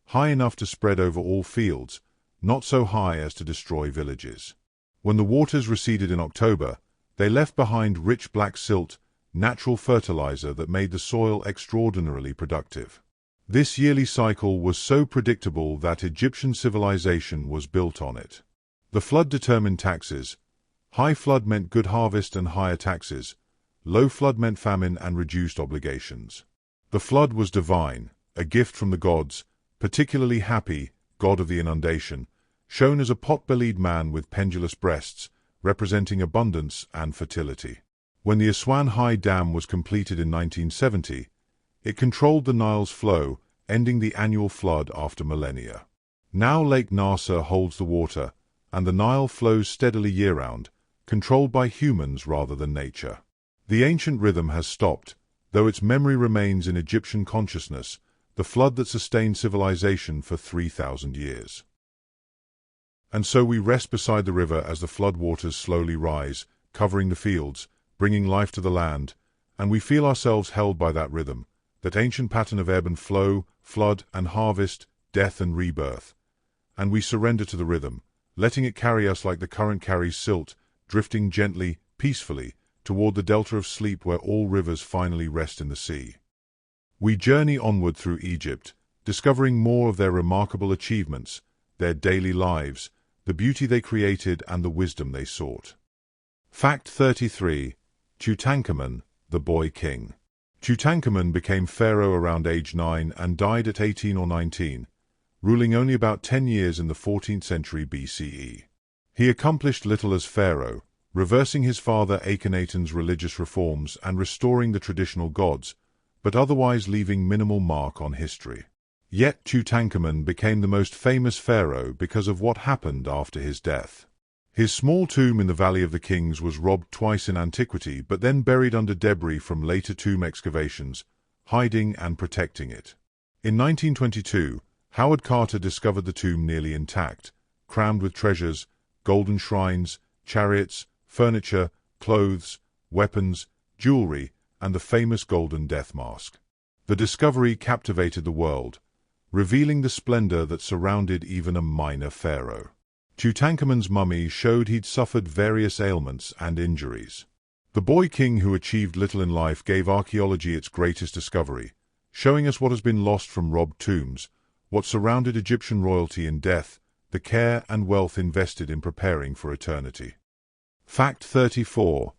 high enough to spread over all fields, not so high as to destroy villages. When the waters receded in October, they left behind rich black silt, natural fertilizer that made the soil extraordinarily productive. This yearly cycle was so predictable that Egyptian civilization was built on it. The flood determined taxes. High flood meant good harvest and higher taxes. Low flood meant famine and reduced obligations. The flood was divine, a gift from the gods, particularly Hapi, god of the inundation, shown as a pot-bellied man with pendulous breasts, representing abundance and fertility. When the Aswan High Dam was completed in 1970, it controlled the Nile's flow, ending the annual flood after millennia. Now Lake Nasser holds the water, and the Nile flows steadily year-round, controlled by humans rather than nature. The ancient rhythm has stopped, though its memory remains in Egyptian consciousness, the flood that sustained civilization for 3,000 years. And so we rest beside the river as the flood waters slowly rise, covering the fields, bringing life to the land, and we feel ourselves held by that rhythm, that ancient pattern of ebb and flow, flood and harvest, death and rebirth. And we surrender to the rhythm, letting it carry us like the current carries silt, drifting gently, peacefully, toward the delta of sleep where all rivers finally rest in the sea. We journey onward through Egypt, discovering more of their remarkable achievements, their daily lives, the beauty they created and the wisdom they sought. Fact 33. Tutankhamun, the Boy King. Tutankhamun became pharaoh around age 9 and died at 18 or 19, ruling only about 10 years in the 14th century BCE. He accomplished little as pharaoh, reversing his father Akhenaten's religious reforms and restoring the traditional gods, but otherwise leaving minimal mark on history. Yet Tutankhamun became the most famous pharaoh because of what happened after his death. His small tomb in the Valley of the Kings was robbed twice in antiquity but then buried under debris from later tomb excavations, hiding and protecting it. In 1922, Howard Carter discovered the tomb nearly intact, crammed with treasures, golden shrines, chariots, furniture, clothes, weapons, jewelry, and the famous golden death mask. The discovery captivated the world, revealing the splendor that surrounded even a minor pharaoh. Tutankhamun's mummy showed he'd suffered various ailments and injuries. The boy king who achieved little in life gave archaeology its greatest discovery, showing us what has been lost from robbed tombs, what surrounded Egyptian royalty in death, the care and wealth invested in preparing for eternity. Fact 34.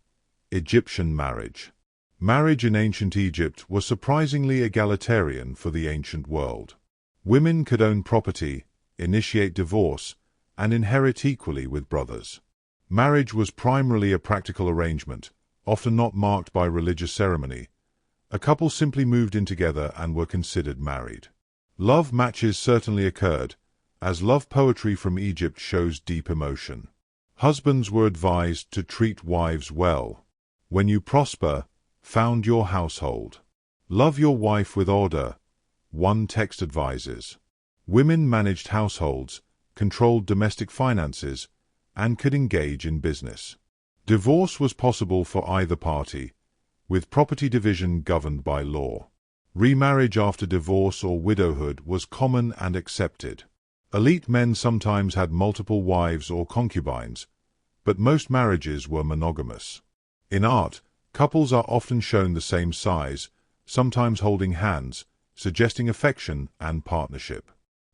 Egyptian marriage. Marriage in ancient Egypt was surprisingly egalitarian for the ancient world. Women could own property, initiate divorce, and inherit equally with brothers. Marriage was primarily a practical arrangement, often not marked by religious ceremony. A couple simply moved in together and were considered married. Love matches certainly occurred, as love poetry from Egypt shows deep emotion. Husbands were advised to treat wives well. When you prosper, found your household. Love your wife with order, one text advises. Women managed households, controlled domestic finances, and could engage in business. Divorce was possible for either party, with property division governed by law. Remarriage after divorce or widowhood was common and accepted. Elite men sometimes had multiple wives or concubines, but most marriages were monogamous. In art, couples are often shown the same size, sometimes holding hands, suggesting affection and partnership.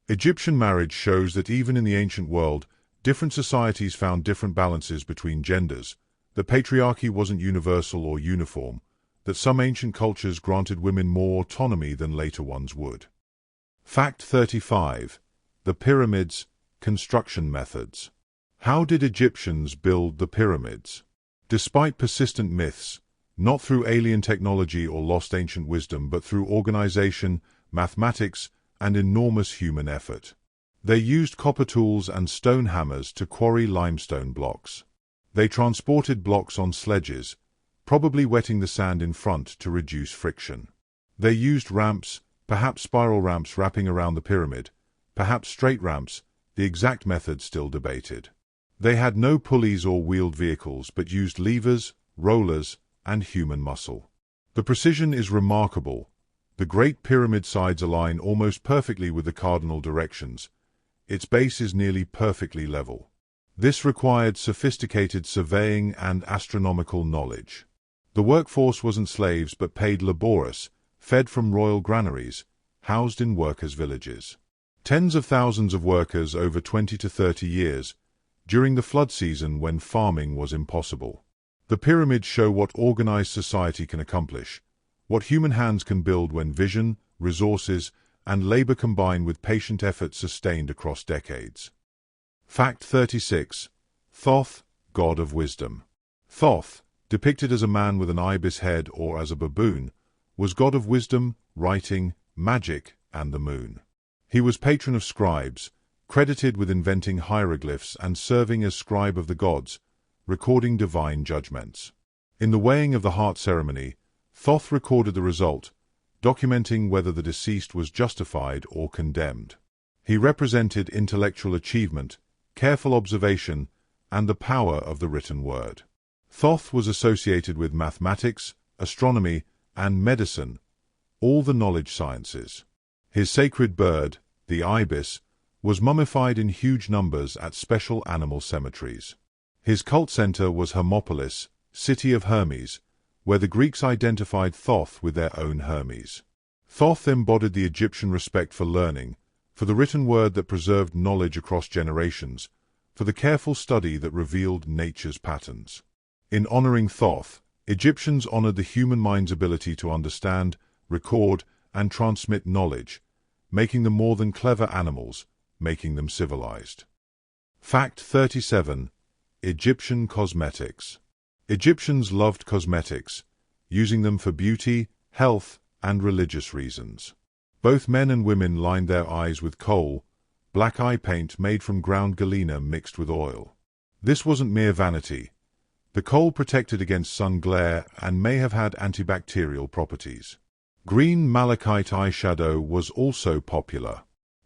Egyptian marriage shows that even in the ancient world, different societies found different balances between genders, that patriarchy wasn't universal or uniform, that some ancient cultures granted women more autonomy than later ones would. Fact 35. The Pyramids, construction methods. How did Egyptians build the pyramids? Despite persistent myths, not through alien technology or lost ancient wisdom, but through organization, mathematics, and enormous human effort. They used copper tools and stone hammers to quarry limestone blocks. They transported blocks on sledges, probably wetting the sand in front to reduce friction. They used ramps, perhaps spiral ramps wrapping around the pyramid, perhaps straight ramps, the exact method still debated. They had no pulleys or wheeled vehicles but used levers, rollers, and human muscle. The precision is remarkable. The Great Pyramid sides align almost perfectly with the cardinal directions. Its base is nearly perfectly level. This required sophisticated surveying and astronomical knowledge. The workforce wasn't slaves but paid laborious, fed from royal granaries, housed in workers' villages. Tens of thousands of workers over 20 to 30 years, during the flood season when farming was impossible. The pyramids show what organized society can accomplish, what human hands can build when vision, resources, and labor combine with patient effort sustained across decades. Fact 36. Thoth, god of wisdom. Thoth, depicted as a man with an ibis head or as a baboon, was god of wisdom, writing, magic, and the moon. He was patron of scribes, credited with inventing hieroglyphs and serving as scribe of the gods, recording divine judgments. In the weighing of the heart ceremony, Thoth recorded the result, documenting whether the deceased was justified or condemned. He represented intellectual achievement, careful observation, and the power of the written word. Thoth was associated with mathematics, astronomy, and medicine, all the knowledge sciences. His sacred bird, the ibis, was mummified in huge numbers at special animal cemeteries. His cult center was Hermopolis, city of Hermes, where the Greeks identified Thoth with their own Hermes. Thoth embodied the Egyptian respect for learning, for the written word that preserved knowledge across generations, for the careful study that revealed nature's patterns. In honoring Thoth, Egyptians honored the human mind's ability to understand, record, and transmit knowledge, making them more than clever animals, making them civilized. Fact 37. Egyptian cosmetics. Egyptians loved cosmetics, using them for beauty, health, and religious reasons. Both men and women lined their eyes with kohl, black eye paint made from ground galena mixed with oil. This wasn't mere vanity. The kohl protected against sun glare and may have had antibacterial properties. Green malachite eyeshadow was also popular.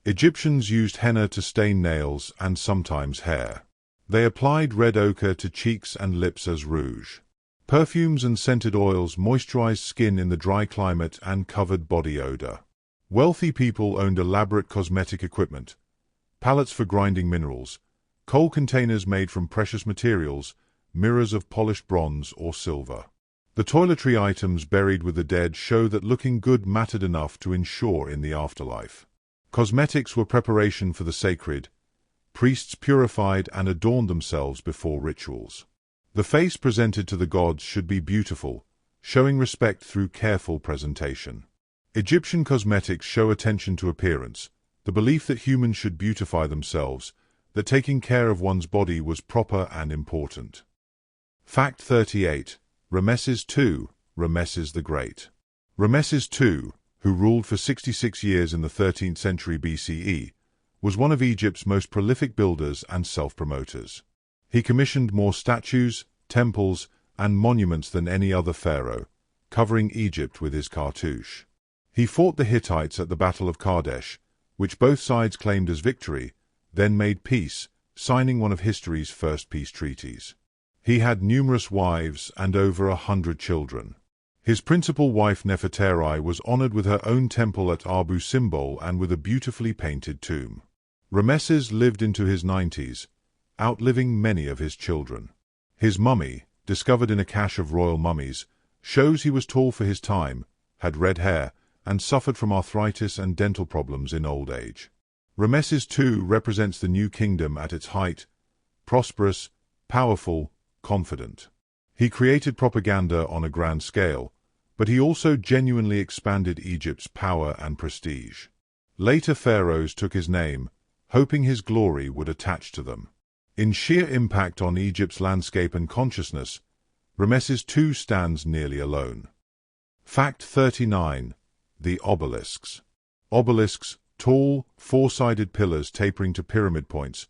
Egyptians used henna to stain nails and sometimes hair. They applied red ochre to cheeks and lips as rouge. Perfumes and scented oils moisturized skin in the dry climate and covered body odor. Wealthy people owned elaborate cosmetic equipment, pallets for grinding minerals, coal containers made from precious materials, mirrors of polished bronze or silver. The toiletry items buried with the dead show that looking good mattered enough to ensure in the afterlife. Cosmetics were preparation for the sacred. Priests purified and adorned themselves before rituals. The face presented to the gods should be beautiful, showing respect through careful presentation. Egyptian cosmetics show attention to appearance, the belief that humans should beautify themselves, that taking care of one's body was proper and important. Fact 38. Rameses II, Rameses the Great. Rameses II, who ruled for 66 years in the 13th century BCE, was one of Egypt's most prolific builders and self-promoters. He commissioned more statues, temples, and monuments than any other pharaoh, covering Egypt with his cartouche. He fought the Hittites at the Battle of Kadesh, which both sides claimed as victory, then made peace, signing one of history's first peace treaties. He had numerous wives and over 100 children. His principal wife Nefertari was honored with her own temple at Abu Simbel and with a beautifully painted tomb. Rameses lived into his 90s, outliving many of his children. His mummy, discovered in a cache of royal mummies, shows he was tall for his time, had red hair, and suffered from arthritis and dental problems in old age. Rameses II represents the new kingdom at its height, prosperous, powerful, confident. He created propaganda on a grand scale, but he also genuinely expanded Egypt's power and prestige. Later pharaohs took his name, hoping his glory would attach to them. In sheer impact on Egypt's landscape and consciousness, Rameses II stands nearly alone. Fact 39. The obelisks. Obelisks, tall, four-sided pillars tapering to pyramid points,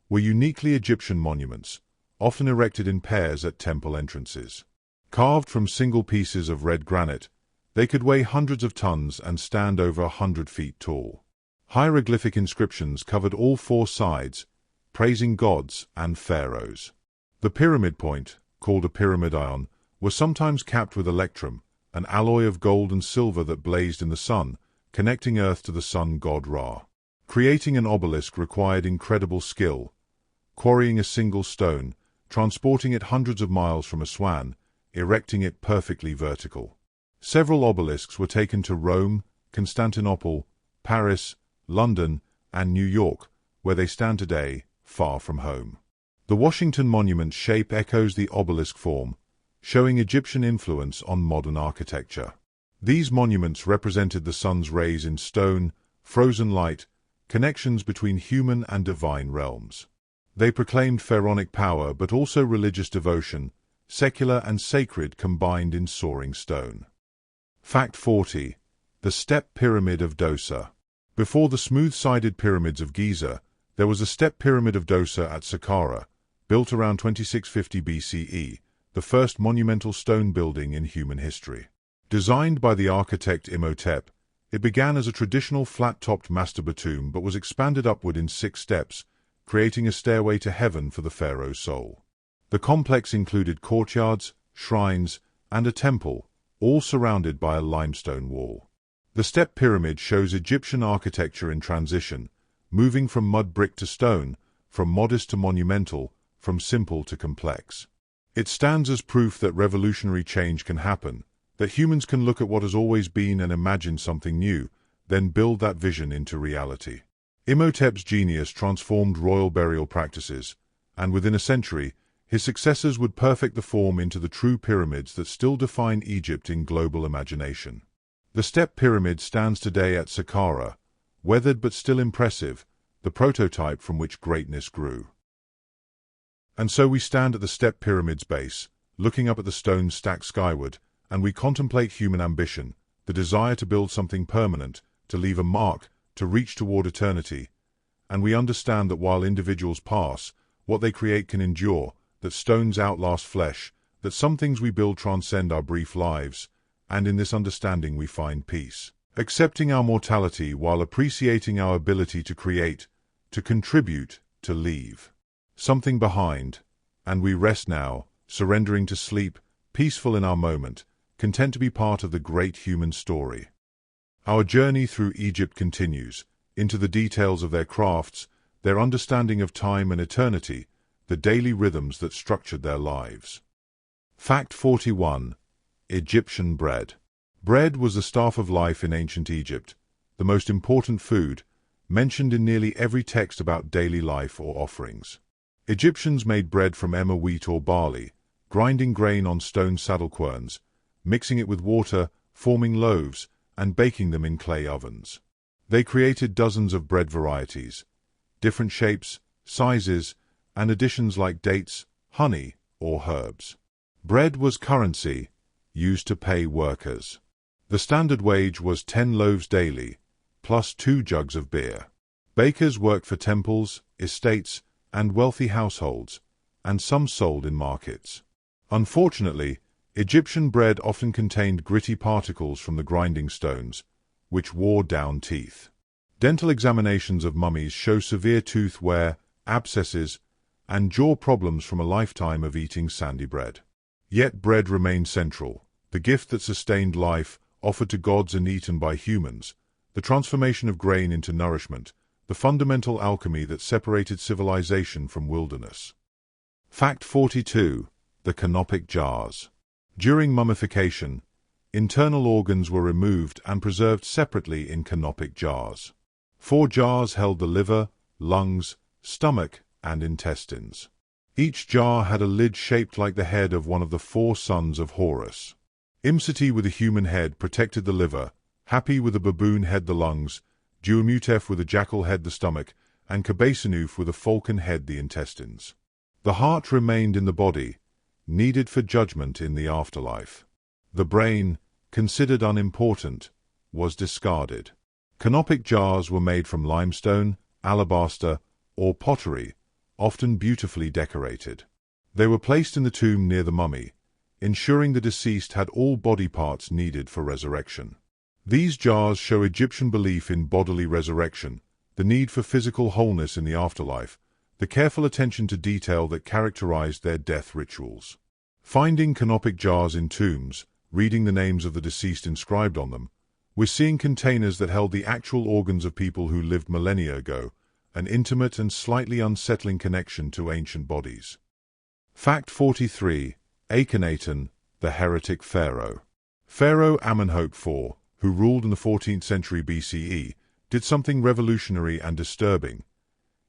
were uniquely Egyptian monuments, often erected in pairs at temple entrances. Carved from single pieces of red granite, they could weigh hundreds of tons and stand over 100 feet tall. Hieroglyphic inscriptions covered all four sides, praising gods and pharaohs. The pyramid point, called a pyramidion, was sometimes capped with electrum, an alloy of gold and silver that blazed in the sun, connecting Earth to the sun god Ra. Creating an obelisk required incredible skill. Quarrying a single stone, transporting it hundreds of miles from Aswan, erecting it perfectly vertical. Several obelisks were taken to Rome, Constantinople, Paris, London, and New York, where they stand today, far from home. The Washington Monument shape echoes the obelisk form, showing Egyptian influence on modern architecture. These monuments represented the sun's rays in stone, frozen light, connections between human and divine realms. They proclaimed pharaonic power but also religious devotion, secular and sacred combined in soaring stone. Fact 40. The Step Pyramid of Djoser. Before the smooth-sided pyramids of Giza, there was a step pyramid of Djoser at Saqqara, built around 2650 BCE, the first monumental stone building in human history. Designed by the architect Imhotep, it began as a traditional flat-topped mastaba but was expanded upward in 6 steps, creating a stairway to heaven for the pharaoh's soul. The complex included courtyards, shrines, and a temple, all surrounded by a limestone wall. The step pyramid shows Egyptian architecture in transition, moving from mud brick to stone, from modest to monumental, from simple to complex. It stands as proof that revolutionary change can happen, that humans can look at what has always been and imagine something new, then build that vision into reality. Imhotep's genius transformed royal burial practices, and within a century, his successors would perfect the form into the true pyramids that still define Egypt in global imagination. The step pyramid stands today at Saqqara, weathered but still impressive, the prototype from which greatness grew. And so we stand at the step pyramid's base, looking up at the stones stacked skyward, and we contemplate human ambition, the desire to build something permanent, to leave a mark, to reach toward eternity. And we understand that while individuals pass, what they create can endure, that stones outlast flesh, that some things we build transcend our brief lives, and in this understanding we find peace. Accepting our mortality while appreciating our ability to create, to contribute, to leave something behind, and we rest now, surrendering to sleep, peaceful in our moment, content to be part of the great human story. Our journey through Egypt continues, into the details of their crafts, their understanding of time and eternity, the daily rhythms that structured their lives. Fact 41. Egyptian bread. Bread was the staff of life in ancient Egypt, the most important food, mentioned in nearly every text about daily life or offerings. Egyptians made bread from emmer wheat or barley, grinding grain on stone saddle querns, mixing it with water, forming loaves, and baking them in clay ovens. They created dozens of bread varieties, different shapes, sizes, and additions like dates, honey, or herbs. Bread was currency, used to pay workers. The standard wage was 10 loaves daily, plus 2 jugs of beer. Bakers worked for temples, estates, and wealthy households, and some sold in markets. Unfortunately, Egyptian bread often contained gritty particles from the grinding stones, which wore down teeth. Dental examinations of mummies show severe tooth wear, abscesses, and jaw problems from a lifetime of eating sandy bread. Yet bread remained central, the gift that sustained life, offered to gods and eaten by humans, the transformation of grain into nourishment, the fundamental alchemy that separated civilization from wilderness. Fact 42. The canopic jars. During mummification, internal organs were removed and preserved separately in canopic jars. 4 jars held the liver, lungs, stomach, and intestines. Each jar had a lid shaped like the head of one of the 4 sons of Horus. Imseti with a human head protected the liver, Hapi with a baboon head the lungs, Duamutef with a jackal head the stomach, and Kabesanuf with a falcon head the intestines. The heart remained in the body, needed for judgment in the afterlife. The brain, considered unimportant, was discarded. Canopic jars were made from limestone, alabaster, or pottery, often beautifully decorated. They were placed in the tomb near the mummy, ensuring the deceased had all body parts needed for resurrection. These jars show Egyptian belief in bodily resurrection, the need for physical wholeness in the afterlife, the careful attention to detail that characterized their death rituals. Finding canopic jars in tombs, reading the names of the deceased inscribed on them, we're seeing containers that held the actual organs of people who lived millennia ago, an intimate and slightly unsettling connection to ancient bodies. Fact 43. Akhenaten, the heretic pharaoh. Pharaoh Amenhotep IV, who ruled in the 14th century BCE, did something revolutionary and disturbing.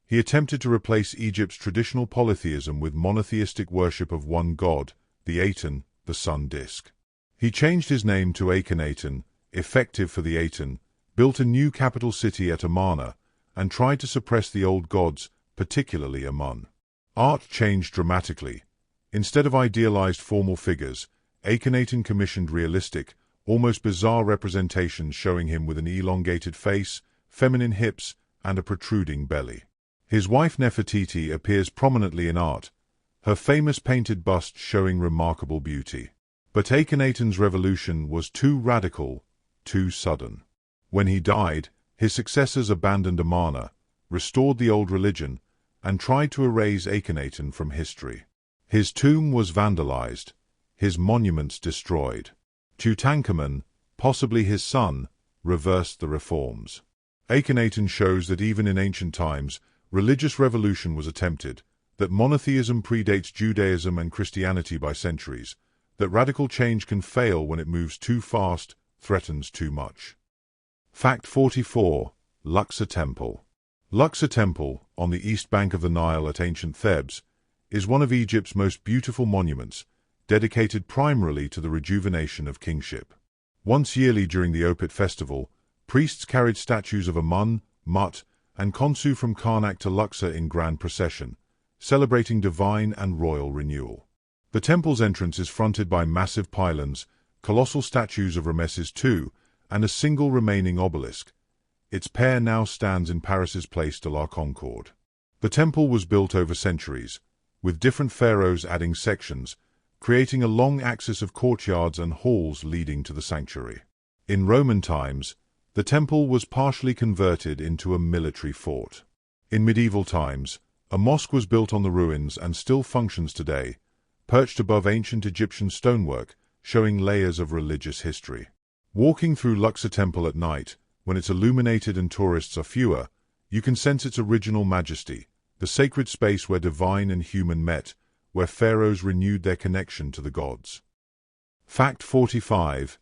He attempted to replace Egypt's traditional polytheism with monotheistic worship of one god, the Aten, the sun disk. He changed his name to Akhenaten, effective for the Aten, built a new capital city at Amarna, and tried to suppress the old gods, particularly Amun. Art changed dramatically. Instead of idealized formal figures, Akhenaten commissioned realistic, almost bizarre representations showing him with an elongated face, feminine hips, and a protruding belly. His wife Nefertiti appears prominently in art, her famous painted bust showing remarkable beauty. But Akhenaten's revolution was too radical, too sudden. When he died, his successors abandoned Amarna, restored the old religion, and tried to erase Akhenaten from history. His tomb was vandalized, his monuments destroyed. Tutankhamun, possibly his son, reversed the reforms. Akhenaten shows that even in ancient times, religious revolution was attempted, that monotheism predates Judaism and Christianity by centuries, that radical change can fail when it moves too fast, threatens too much. Fact 44. Luxor Temple. Luxor Temple, on the east bank of the Nile at ancient Thebes, is one of Egypt's most beautiful monuments, dedicated primarily to the rejuvenation of kingship. Once yearly during the Opet festival, priests carried statues of Amun, Mut, and Khonsu from Karnak to Luxor in grand procession, celebrating divine and royal renewal. The temple's entrance is fronted by massive pylons, colossal statues of Ramesses II, and a single remaining obelisk. Its pair now stands in Paris's Place de la Concorde. The temple was built over centuries, with different pharaohs adding sections, creating a long axis of courtyards and halls leading to the sanctuary. In Roman times, the temple was partially converted into a military fort. In medieval times, a mosque was built on the ruins and still functions today, perched above ancient Egyptian stonework, showing layers of religious history. Walking through Luxor Temple at night, when it's illuminated and tourists are fewer, you can sense its original majesty, the sacred space where divine and human met, where pharaohs renewed their connection to the gods. Fact 45.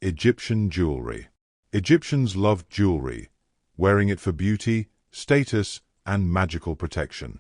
Egyptian jewelry. Egyptians loved jewelry, wearing it for beauty, status, and magical protection.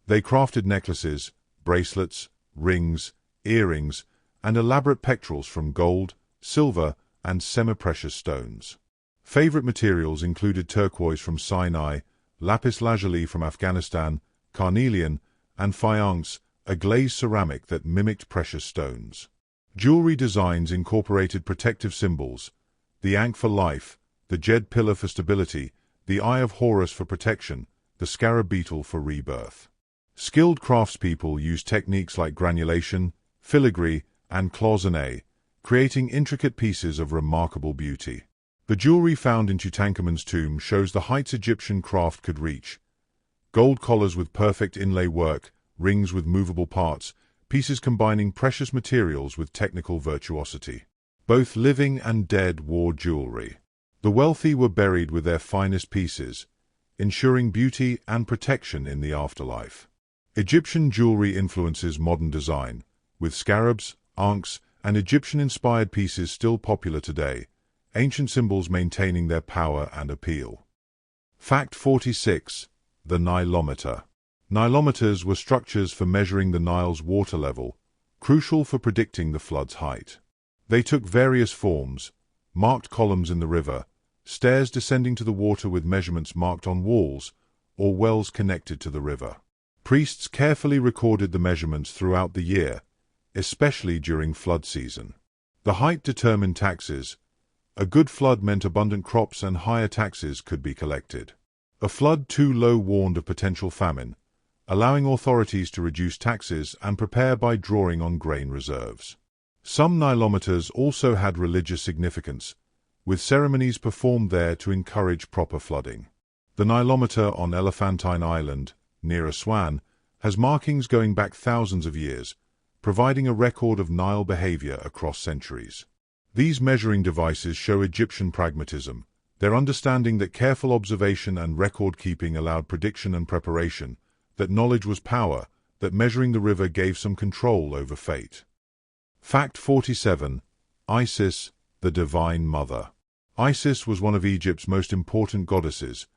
They crafted necklaces, bracelets, rings, earrings, and elaborate pectorals from gold, silver, and semi-precious stones. Favorite materials included turquoise from Sinai, lapis lazuli from Afghanistan, carnelian, and faience, a glazed ceramic that mimicked precious stones. Jewelry designs incorporated protective symbols, the Ankh for life, the Jed pillar for stability, the Eye of Horus for protection, the scarab beetle for rebirth. Skilled craftspeople used techniques like granulation, filigree, and cloisonné, creating intricate pieces of remarkable beauty. The jewelry found in Tutankhamun's tomb shows the heights Egyptian craft could reach. Gold collars with perfect inlay work, rings with movable parts, pieces combining precious materials with technical virtuosity. Both living and dead wore jewelry. The wealthy were buried with their finest pieces, ensuring beauty and protection in the afterlife. Egyptian jewelry influences modern design, with scarabs, ankhs, and Egyptian-inspired pieces still popular today, ancient symbols maintaining their power and appeal. Fact 46. The Nilometer. Nilometers were structures for measuring the Nile's water level, crucial for predicting the flood's height. They took various forms: marked columns in the river, stairs descending to the water with measurements marked on walls, or wells connected to the river. Priests carefully recorded the measurements throughout the year, especially during flood season. The height determined taxes. A good flood meant abundant crops and higher taxes could be collected. A flood too low warned of potential famine, allowing authorities to reduce taxes and prepare by drawing on grain reserves. Some Nilometers also had religious significance, with ceremonies performed there to encourage proper flooding. The Nilometer on Elephantine Island, near Aswan, has markings going back thousands of years, providing a record of Nile behavior across centuries. These measuring devices show Egyptian pragmatism, their understanding that careful observation and record-keeping allowed prediction and preparation, that knowledge was power, that measuring the river gave some control over fate. Fact 47. Isis, the Divine Mother. Isis was one of Egypt's most important goddesses,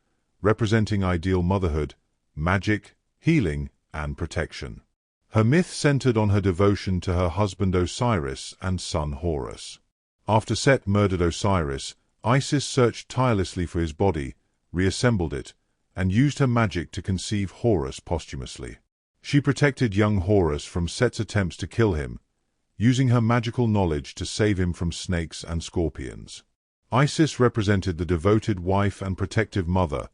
representing ideal motherhood, magic, healing, and protection. Her myth centered on her devotion to her husband Osiris and son Horus. After Set murdered Osiris, Isis searched tirelessly for his body, reassembled it, and used her magic to conceive Horus posthumously. She protected young Horus from Set's attempts to kill him, using her magical knowledge to save him from snakes and scorpions. Isis represented the devoted wife and protective mother,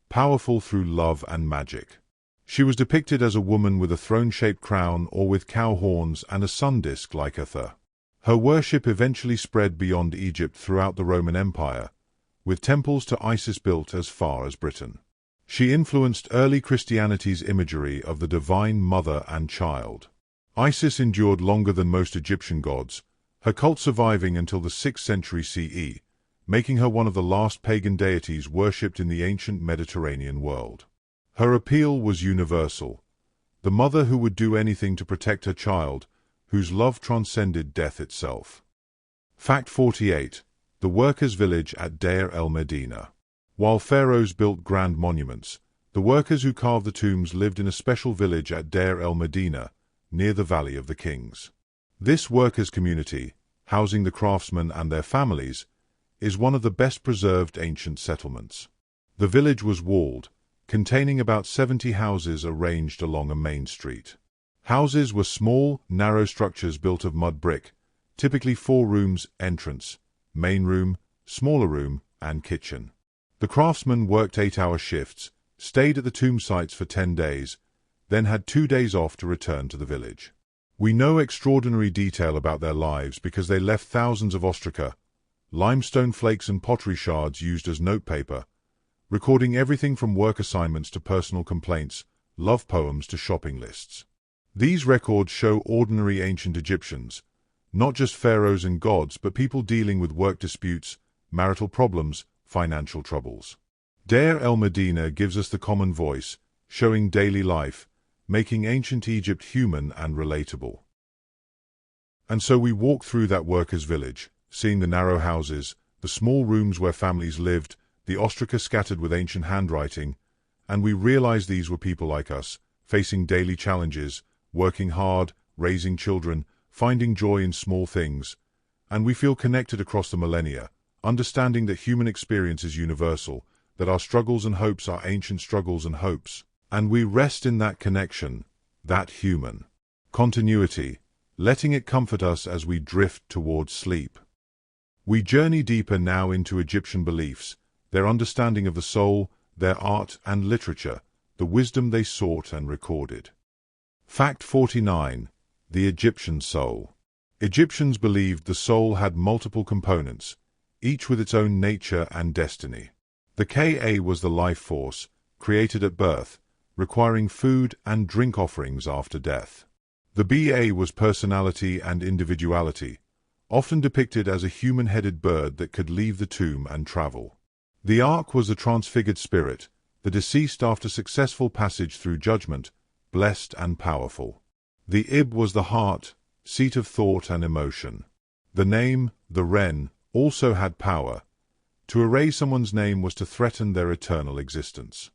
powerful through love and magic. She was depicted as a woman with a throne-shaped crown or with cow horns and a sun disk like Atha. Her worship eventually spread beyond Egypt throughout the Roman Empire, with temples to Isis built as far as Britain. She influenced early Christianity's imagery of the divine mother and child. Isis endured longer than most Egyptian gods, her cult surviving until the 6th century CE, making her one of the last pagan deities worshipped in the ancient Mediterranean world. Her appeal was universal, the mother who would do anything to protect her child, whose love transcended death itself. Fact 48. The workers' village at Deir el-Medina. While pharaohs built grand monuments, the workers who carved the tombs lived in a special village at Deir el-Medina, near the Valley of the Kings. This workers' community, housing the craftsmen and their families, is one of the best preserved ancient settlements. The village was walled, containing about 70 houses arranged along a main street. Houses were small, narrow structures built of mud brick, typically 4 rooms, entrance, main room, smaller room, and kitchen. The craftsmen worked 8-hour shifts, stayed at the tomb sites for 10 days, then had 2 days off to return to the village. We know extraordinary detail about their lives because they left thousands of ostraca, limestone flakes and pottery shards used as notepaper, recording everything from work assignments to personal complaints, love poems to shopping lists. These records show ordinary ancient Egyptians, not just pharaohs and gods, but people dealing with work disputes, marital problems, financial troubles. Deir el-Medina gives us the common voice, showing daily life, making ancient Egypt human and relatable. And so we walk through that workers' village, seeing the narrow houses, the small rooms where families lived, the ostraca scattered with ancient handwriting, and we realize these were people like us, facing daily challenges, working hard, raising children, finding joy in small things, and we feel connected across the millennia, understanding that human experience is universal, that our struggles and hopes are ancient struggles and hopes, and we rest in that connection, that human continuity, letting it comfort us as we drift towards sleep. We journey deeper now into Egyptian beliefs, their understanding of the soul, their art and literature, the wisdom they sought and recorded. Fact 49. The Egyptian soul. Egyptians believed the soul had multiple components, each with its own nature and destiny. The Ka was the life force, created at birth, requiring food and drink offerings after death. The Ba was personality and individuality, often depicted as a human-headed bird that could leave the tomb and travel. The Ark was the transfigured spirit, the deceased after successful passage through judgment, blessed and powerful. The Ib was the heart, seat of thought and emotion. The name, the Ren, also had power. To erase someone's name was to threaten their eternal existence.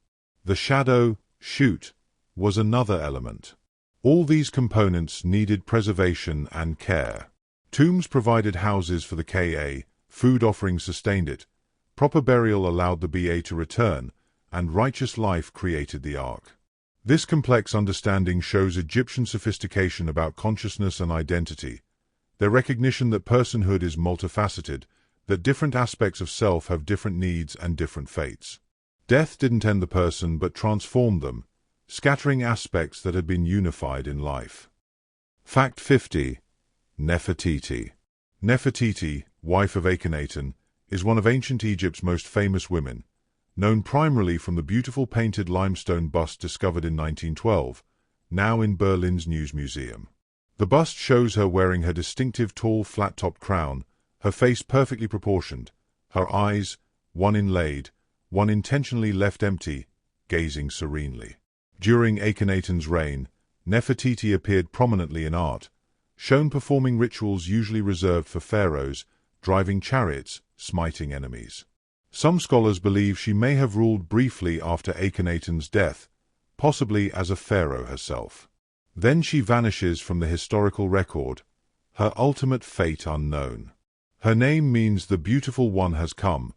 The shadow, Shut, was another element. All these components needed preservation and care. Tombs provided houses for the Ka, food offerings sustained it, proper burial allowed the Ba to return, and righteous life created the Ark. This complex understanding shows Egyptian sophistication about consciousness and identity, their recognition that personhood is multifaceted, that different aspects of self have different needs and different fates. Death didn't end the person but transformed them, scattering aspects that had been unified in life. Fact 50. Nefertiti. Nefertiti, wife of Akhenaten, is one of ancient Egypt's most famous women, known primarily from the beautiful painted limestone bust discovered in 1912, now in Berlin's News Museum. The bust shows her wearing her distinctive tall flat-topped crown, her face perfectly proportioned, her eyes, one inlaid, one intentionally left empty, gazing serenely. During Akhenaten's reign, Nefertiti appeared prominently in art, shown performing rituals usually reserved for pharaohs, driving chariots, smiting enemies. Some scholars believe she may have ruled briefly after Akhenaten's death, possibly as a pharaoh herself. Then she vanishes from the historical record, her ultimate fate unknown. Her name means the beautiful one has come,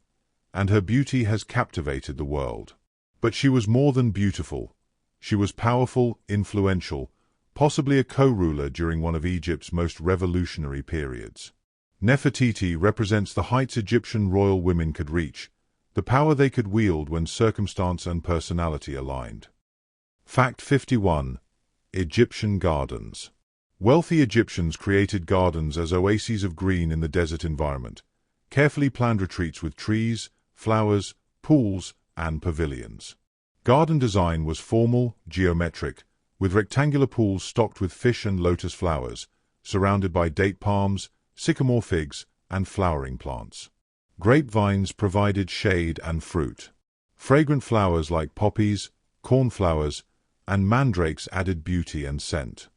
and her beauty has captivated the world. But she was more than beautiful. She was powerful, influential, possibly a co-ruler during one of Egypt's most revolutionary periods. Nefertiti represents the heights Egyptian royal women could reach, the power they could wield when circumstance and personality aligned. Fact 51. Egyptian Gardens. Wealthy Egyptians created gardens as oases of green in the desert environment, carefully planned retreats with trees, flowers, pools, and pavilions. Garden design was formal, geometric, with rectangular pools stocked with fish and lotus flowers, surrounded by date palms, sycamore figs, and flowering plants. Grapevines provided shade and fruit. Fragrant flowers like poppies, cornflowers, and mandrakes added beauty and scent.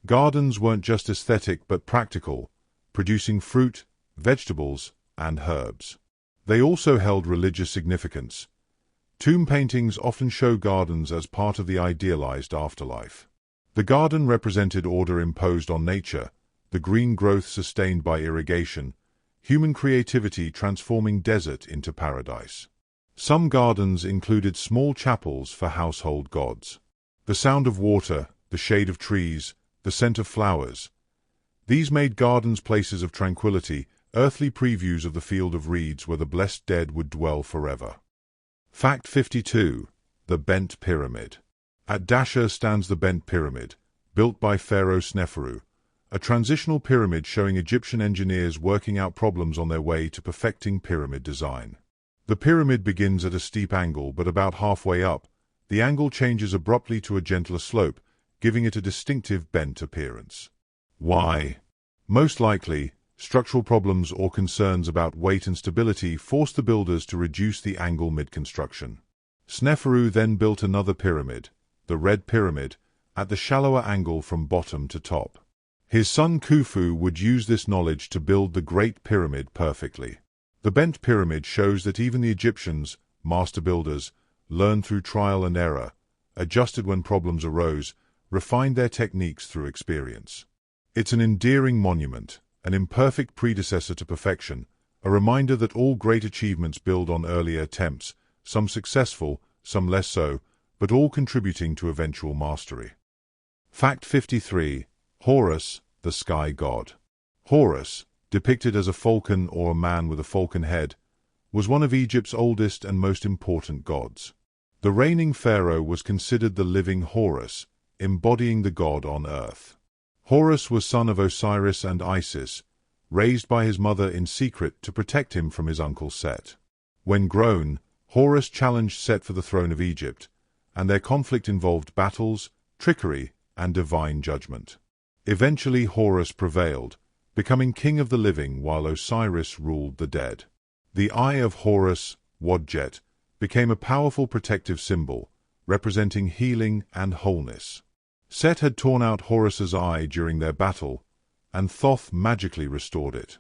Gardens weren't just aesthetic but practical, producing fruit, vegetables, and herbs. They also held religious significance. Tomb paintings often show gardens as part of the idealized afterlife. The garden represented order imposed on nature, the green growth sustained by irrigation, human creativity transforming desert into paradise. Some gardens included small chapels for household gods. The sound of water, the shade of trees, the scent of flowers. These made gardens places of tranquility, earthly previews of the field of reeds where the blessed dead would dwell forever. Fact 52. The Bent Pyramid. At Dashur stands the Bent Pyramid, built by Pharaoh Sneferu, a transitional pyramid showing Egyptian engineers working out problems on their way to perfecting pyramid design. The pyramid begins at a steep angle, but about halfway up, the angle changes abruptly to a gentler slope, giving it a distinctive bent appearance. Why? Most likely, structural problems or concerns about weight and stability forced the builders to reduce the angle mid-construction. Sneferu then built another pyramid, the Red Pyramid, at the shallower angle from bottom to top. His son Khufu would use this knowledge to build the Great Pyramid perfectly. The Bent Pyramid shows that even the Egyptians, master builders, learned through trial and error, adjusted when problems arose, refined their techniques through experience. It's an endearing monument, an imperfect predecessor to perfection, a reminder that all great achievements build on earlier attempts, some successful, some less so, but all contributing to eventual mastery. Fact 53. Horus, the sky god. Horus, depicted as a falcon or a man with a falcon head, was one of Egypt's oldest and most important gods. The reigning pharaoh was considered the living Horus, embodying the god on earth. Horus was son of Osiris and Isis, raised by his mother in secret to protect him from his uncle Set. When grown, Horus challenged Set for the throne of Egypt, and their conflict involved battles, trickery, and divine judgment. Eventually Horus prevailed, becoming king of the living while Osiris ruled the dead. The eye of Horus, Wadjet, became a powerful protective symbol, representing healing and wholeness. Set had torn out Horus's eye during their battle, and Thoth magically restored it.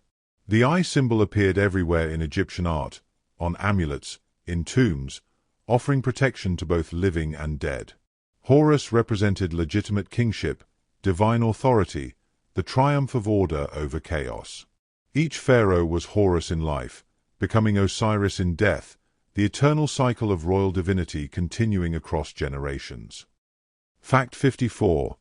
The eye symbol appeared everywhere in Egyptian art, on amulets, in tombs, offering protection to both living and dead. Horus represented legitimate kingship, divine authority, the triumph of order over chaos. Each pharaoh was Horus in life, becoming Osiris in death, the eternal cycle of royal divinity continuing across generations. Fact 54.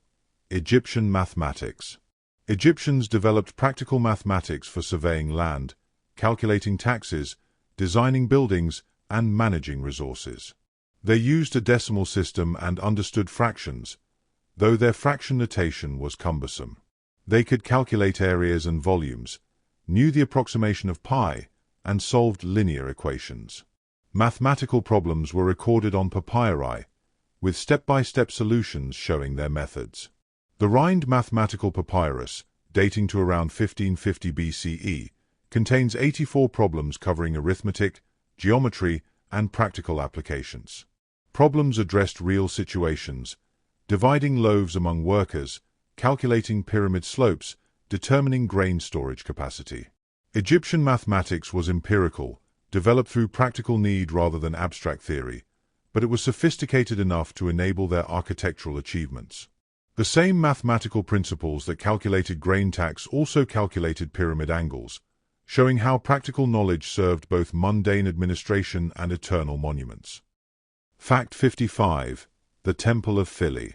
Egyptian Mathematics. Egyptians developed practical mathematics for surveying land, calculating taxes, designing buildings, and managing resources. They used a decimal system and understood fractions, though their fraction notation was cumbersome. They could calculate areas and volumes, knew the approximation of pi, and solved linear equations. Mathematical problems were recorded on papyri, with step-by-step solutions showing their methods. The Rind mathematical papyrus, dating to around 1550 BCE, contains 84 problems covering arithmetic, geometry, and practical applications. Problems addressed real situations, dividing loaves among workers, calculating pyramid slopes, determining grain storage capacity. Egyptian mathematics was empirical, developed through practical need rather than abstract theory, but it was sophisticated enough to enable their architectural achievements. The same mathematical principles that calculated grain tax also calculated pyramid angles, showing how practical knowledge served both mundane administration and eternal monuments. Fact 55. The Temple of Philae.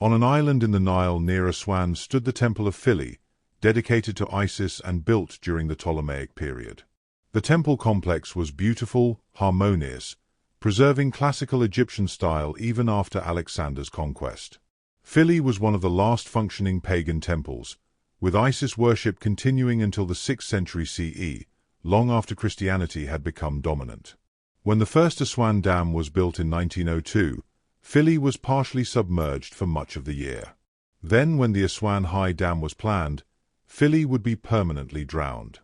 On an island in the Nile near Aswan stood the Temple of Philae, dedicated to Isis and built during the Ptolemaic period. The temple complex was beautiful, harmonious, preserving classical Egyptian style even after Alexander's conquest. Philae was one of the last functioning pagan temples, with Isis worship continuing until the 6th century CE, long after Christianity had become dominant. When the first Aswan Dam was built in 1902, Philae was partially submerged for much of the year. Then, when the Aswan High Dam was planned, Philae would be permanently drowned.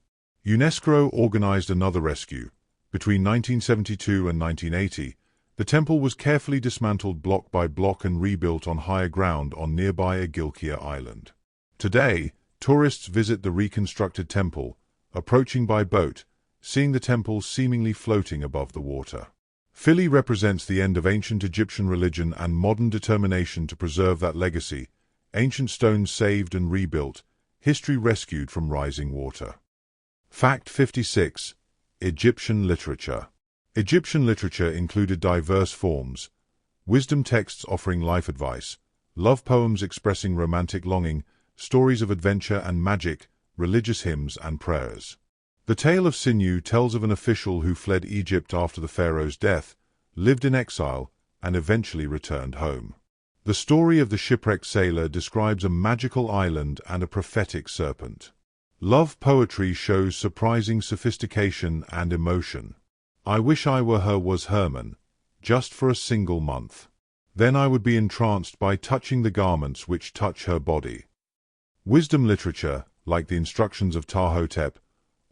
UNESCO organized another rescue. Between 1972 and 1980, the temple was carefully dismantled block by block and rebuilt on higher ground on nearby Agilkia Island. Today, tourists visit the reconstructed temple, approaching by boat, seeing the temple seemingly floating above the water. Philae represents the end of ancient Egyptian religion and modern determination to preserve that legacy, ancient stones saved and rebuilt, history rescued from rising water. Fact 56. Egyptian literature. Egyptian literature included diverse forms: wisdom texts offering life advice, love poems expressing romantic longing, stories of adventure and magic, religious hymns and prayers. The tale of Sinew tells of an official who fled Egypt after the pharaoh's death, lived in exile, and eventually returned home. The story of the shipwrecked sailor describes a magical island and a prophetic serpent. Love poetry shows surprising sophistication and emotion. I wish I were her was Herman, just for a single month. Then I would be entranced by touching the garments which touch her body. Wisdom literature, like the instructions of Ptah-hotep,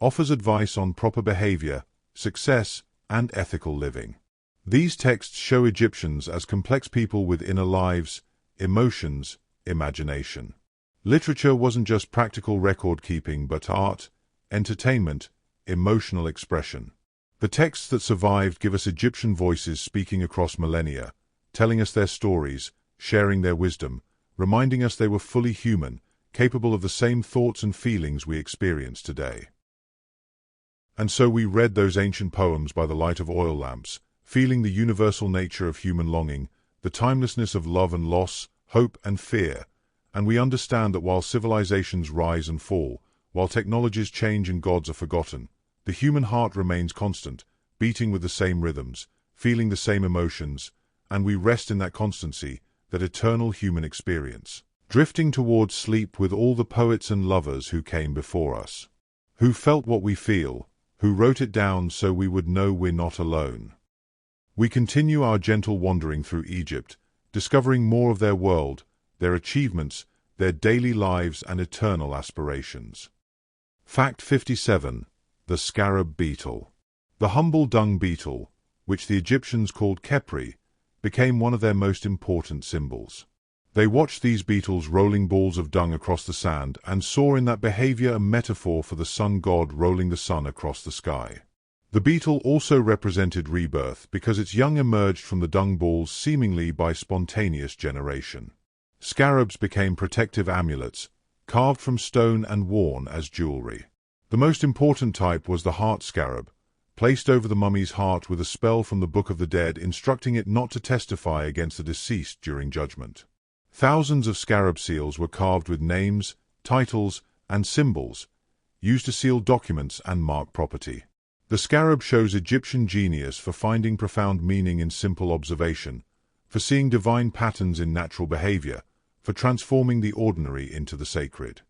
offers advice on proper behavior, success, and ethical living. These texts show Egyptians as complex people with inner lives, emotions, imagination. Literature wasn't just practical record-keeping but art, entertainment, emotional expression. The texts that survived give us Egyptian voices speaking across millennia, telling us their stories, sharing their wisdom, reminding us they were fully human, capable of the same thoughts and feelings we experience today. And so we read those ancient poems by the light of oil lamps, feeling the universal nature of human longing, the timelessness of love and loss, hope and fear, and we understand that while civilizations rise and fall, while technologies change and gods are forgotten, the human heart remains constant, beating with the same rhythms, feeling the same emotions, and we rest in that constancy, that eternal human experience, drifting towards sleep with all the poets and lovers who came before us, who felt what we feel, who wrote it down so we would know we're not alone. We continue our gentle wandering through Egypt, discovering more of their world, their achievements, their daily lives and eternal aspirations. Fact 57. The scarab beetle. The humble dung beetle, which the Egyptians called Khepri, became one of their most important symbols. They watched these beetles rolling balls of dung across the sand and saw in that behavior a metaphor for the sun god rolling the sun across the sky. The beetle also represented rebirth because its young emerged from the dung balls seemingly by spontaneous generation. Scarabs became protective amulets, carved from stone and worn as jewelry. The most important type was the heart scarab, placed over the mummy's heart with a spell from the Book of the Dead instructing it not to testify against the deceased during judgment. Thousands of scarab seals were carved with names, titles, and symbols, used to seal documents and mark property. The scarab shows Egyptian genius for finding profound meaning in simple observation, for seeing divine patterns in natural behavior, for transforming the ordinary into the sacred.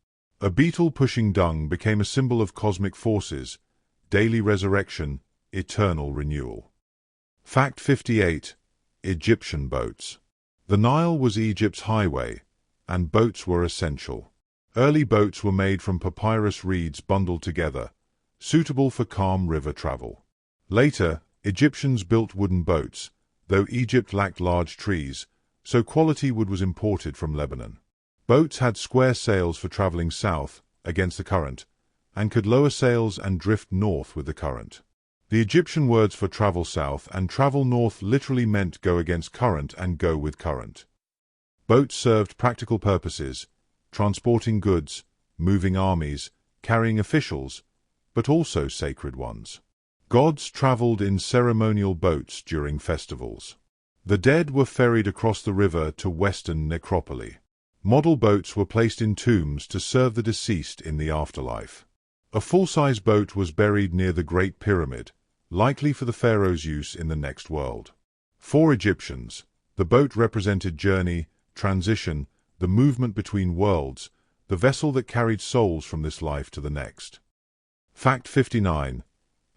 A beetle pushing dung became a symbol of cosmic forces, daily resurrection, eternal renewal. Fact 58. Egyptian boats. The Nile was Egypt's highway, and boats were essential. Early boats were made from papyrus reeds bundled together, suitable for calm river travel. Later, Egyptians built wooden boats, though Egypt lacked large trees, so quality wood was imported from Lebanon. Boats had square sails for traveling south, against the current, and could lower sails and drift north with the current. The Egyptian words for travel south and travel north literally meant go against current and go with current. Boats served practical purposes, transporting goods, moving armies, carrying officials, but also sacred ones. Gods traveled in ceremonial boats during festivals. The dead were ferried across the river to western necropoli. Model boats were placed in tombs to serve the deceased in the afterlife. A full-size boat was buried near the Great Pyramid, likely for the pharaoh's use in the next world. For Egyptians, the boat represented journey, transition, the movement between worlds, the vessel that carried souls from this life to the next. Fact 59.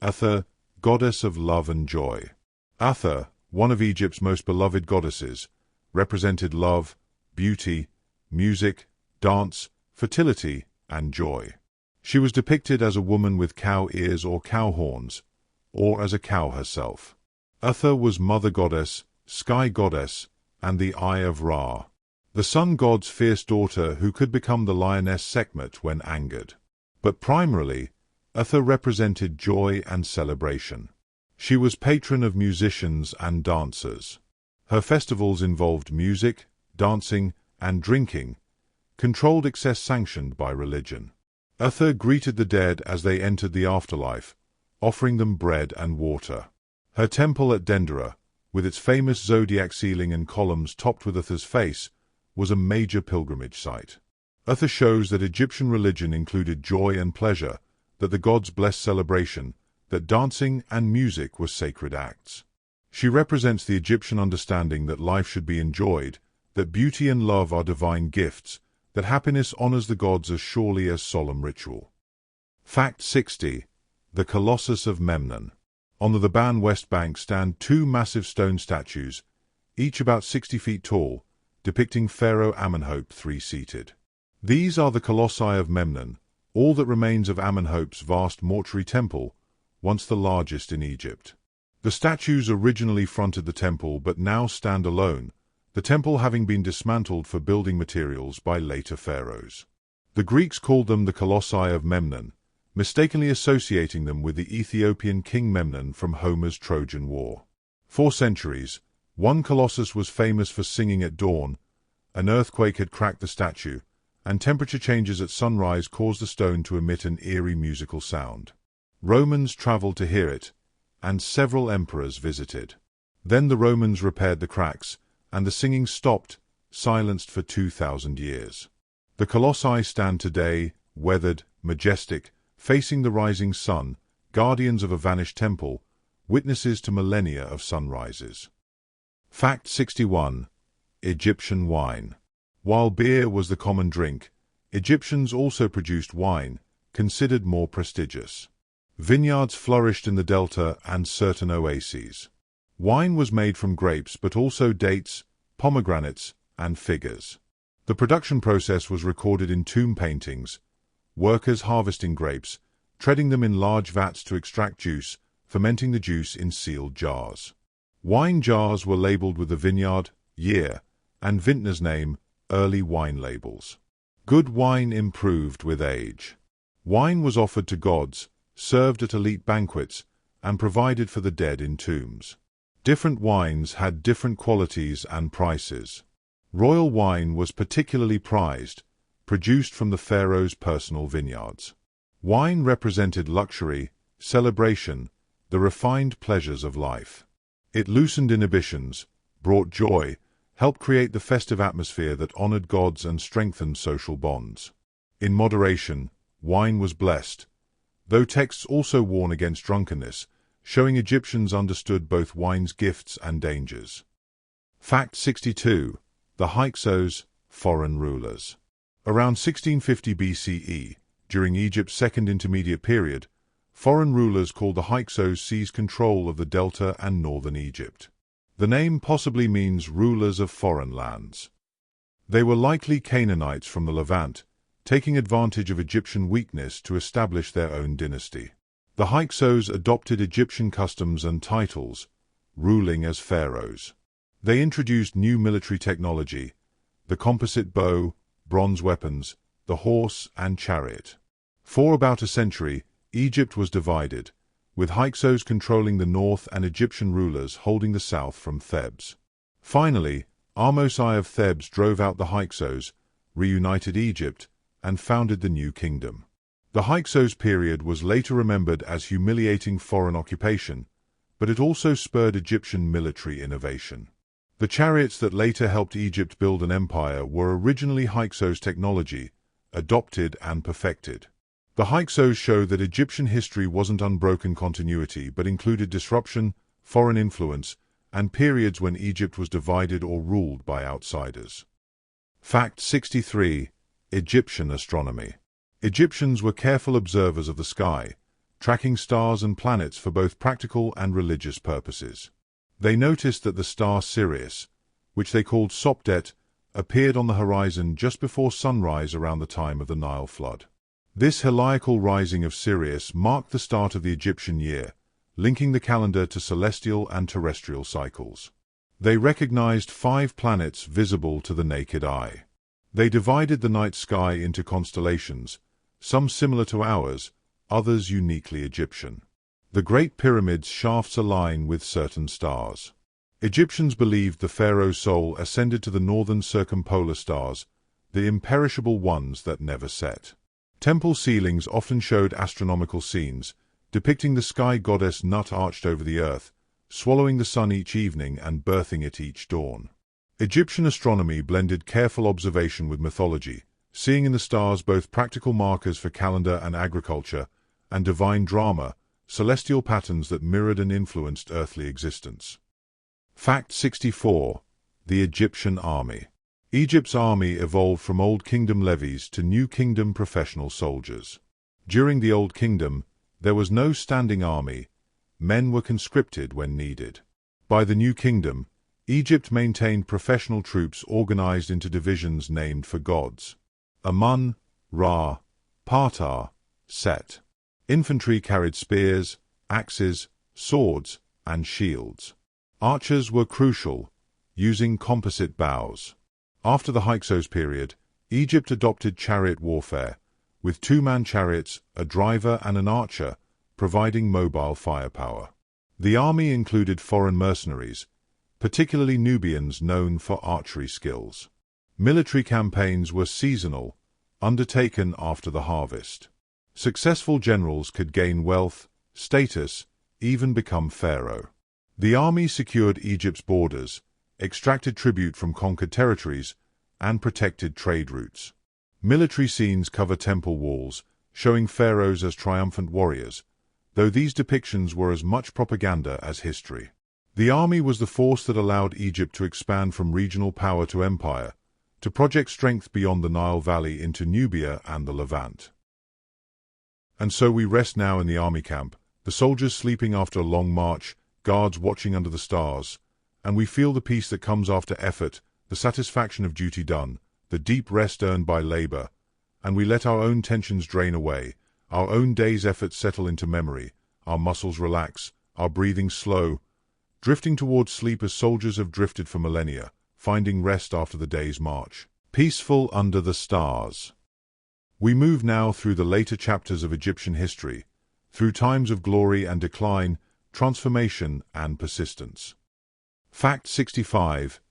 Atha, goddess of love and joy. Atha, one of Egypt's most beloved goddesses, represented love, beauty, music, dance, fertility, and joy. She was depicted as a woman with cow ears or cow horns, or as a cow herself. Atha was mother goddess, sky goddess, and the Eye of Ra, the sun god's fierce daughter who could become the lioness Sekhmet when angered. But primarily, Atha represented joy and celebration. She was patron of musicians and dancers. Her festivals involved music, dancing, and drinking, controlled excess sanctioned by religion. Atha greeted the dead as they entered the afterlife, offering them bread and water. Her temple at Dendera, with its famous zodiac ceiling and columns topped with Atha's face, was a major pilgrimage site. Atha shows that Egyptian religion included joy and pleasure, that the gods blessed celebration, that dancing and music were sacred acts. She represents the Egyptian understanding that life should be enjoyed, that beauty and love are divine gifts, that happiness honors the gods as surely as solemn ritual. Fact 60. The Colossus of Memnon. On the Theban West Bank stand two massive stone statues, each about 60 feet tall, depicting Pharaoh Amenhotep three-seated. These are the Colossi of Memnon, all that remains of Amenhotep's vast mortuary temple, once the largest in Egypt. The statues originally fronted the temple but now stand alone, the temple having been dismantled for building materials by later pharaohs. The Greeks called them the Colossi of Memnon, mistakenly associating them with the Ethiopian king Memnon from Homer's Trojan War. For centuries, one colossus was famous for singing at dawn, an earthquake had cracked the statue, and temperature changes at sunrise caused the stone to emit an eerie musical sound. Romans traveled to hear it, and several emperors visited. Then the Romans repaired the cracks, and the singing stopped, silenced for 2,000 years. The colossi stand today, weathered, majestic, facing the rising sun, guardians of a vanished temple, witnesses to millennia of sunrises. Fact 61. Egyptian wine. While beer was the common drink, Egyptians also produced wine, considered more prestigious. Vineyards flourished in the delta and certain oases. Wine was made from grapes but also dates, pomegranates, and figures. The production process was recorded in tomb paintings, workers harvesting grapes, treading them in large vats to extract juice, fermenting the juice in sealed jars. Wine jars were labeled with the vineyard, year, and vintner's name, early wine labels. Good wine improved with age. Wine was offered to gods, served at elite banquets, and provided for the dead in tombs. Different wines had different qualities and prices. Royal wine was particularly prized, produced from the pharaoh's personal vineyards. Wine represented luxury, celebration, the refined pleasures of life. It loosened inhibitions, brought joy, helped create the festive atmosphere that honored gods and strengthened social bonds. In moderation, wine was blessed, though texts also warn against drunkenness, showing Egyptians understood both wine's gifts and dangers. Fact 62. The Hyksos, foreign rulers. Around 1650 BCE, during Egypt's Second Intermediate Period, foreign rulers called the Hyksos seized control of the delta and northern Egypt. The name possibly means rulers of foreign lands. They were likely Canaanites from the Levant, taking advantage of Egyptian weakness to establish their own dynasty. The Hyksos adopted Egyptian customs and titles, ruling as pharaohs. They introduced new military technology, the composite bow, bronze weapons, the horse and chariot. For about a century, Egypt was divided, with Hyksos controlling the north and Egyptian rulers holding the south from Thebes. Finally, Ahmose I of Thebes drove out the Hyksos, reunited Egypt, and founded the new kingdom. The Hyksos period was later remembered as humiliating foreign occupation, but it also spurred Egyptian military innovation. The chariots that later helped Egypt build an empire were originally Hyksos technology, adopted and perfected. The Hyksos show that Egyptian history wasn't unbroken continuity but included disruption, foreign influence, and periods when Egypt was divided or ruled by outsiders. Fact 63. Egyptian astronomy. Egyptians were careful observers of the sky, tracking stars and planets for both practical and religious purposes. They noticed that the star Sirius, which they called Sopdet, appeared on the horizon just before sunrise around the time of the Nile flood. This heliacal rising of Sirius marked the start of the Egyptian year, linking the calendar to celestial and terrestrial cycles. They recognized 5 planets visible to the naked eye. They divided the night sky into constellations, some similar to ours, others uniquely Egyptian. The Great Pyramid's shafts align with certain stars. Egyptians believed the pharaoh's soul ascended to the northern circumpolar stars, the imperishable ones that never set. Temple ceilings often showed astronomical scenes, depicting the sky goddess Nut arched over the earth, swallowing the sun each evening and birthing it each dawn. Egyptian astronomy blended careful observation with mythology, seeing in the stars both practical markers for calendar and agriculture, and divine drama, celestial patterns that mirrored and influenced earthly existence. Fact 64. The Egyptian Army. Egypt's army evolved from Old Kingdom levies to New Kingdom professional soldiers. During the Old Kingdom, there was no standing army. Men were conscripted when needed. By the New Kingdom, Egypt maintained professional troops organized into divisions named for gods: Amun, Ra, Ptah, Set. Infantry carried spears, axes, swords, and shields. Archers were crucial, using composite bows. After the Hyksos period, Egypt adopted chariot warfare, with 2-man chariots, a driver and an archer, providing mobile firepower. The army included foreign mercenaries, particularly Nubians known for archery skills. Military campaigns were seasonal, undertaken after the harvest. Successful generals could gain wealth, status, even become pharaoh. The army secured Egypt's borders, extracted tribute from conquered territories, and protected trade routes. Military scenes cover temple walls, showing pharaohs as triumphant warriors, though these depictions were as much propaganda as history. The army was the force that allowed Egypt to expand from regional power to empire, to project strength beyond the Nile Valley into Nubia and the Levant. And so we rest now in the army camp, the soldiers sleeping after a long march, guards watching under the stars, and we feel the peace that comes after effort, the satisfaction of duty done, the deep rest earned by labor, and we let our own tensions drain away, our own day's efforts settle into memory, our muscles relax, our breathing slow, drifting towards sleep as soldiers have drifted for millennia, finding rest after the day's march. Peaceful under the stars. We move now through the later chapters of Egyptian history, through times of glory and decline, transformation and persistence. Fact 65.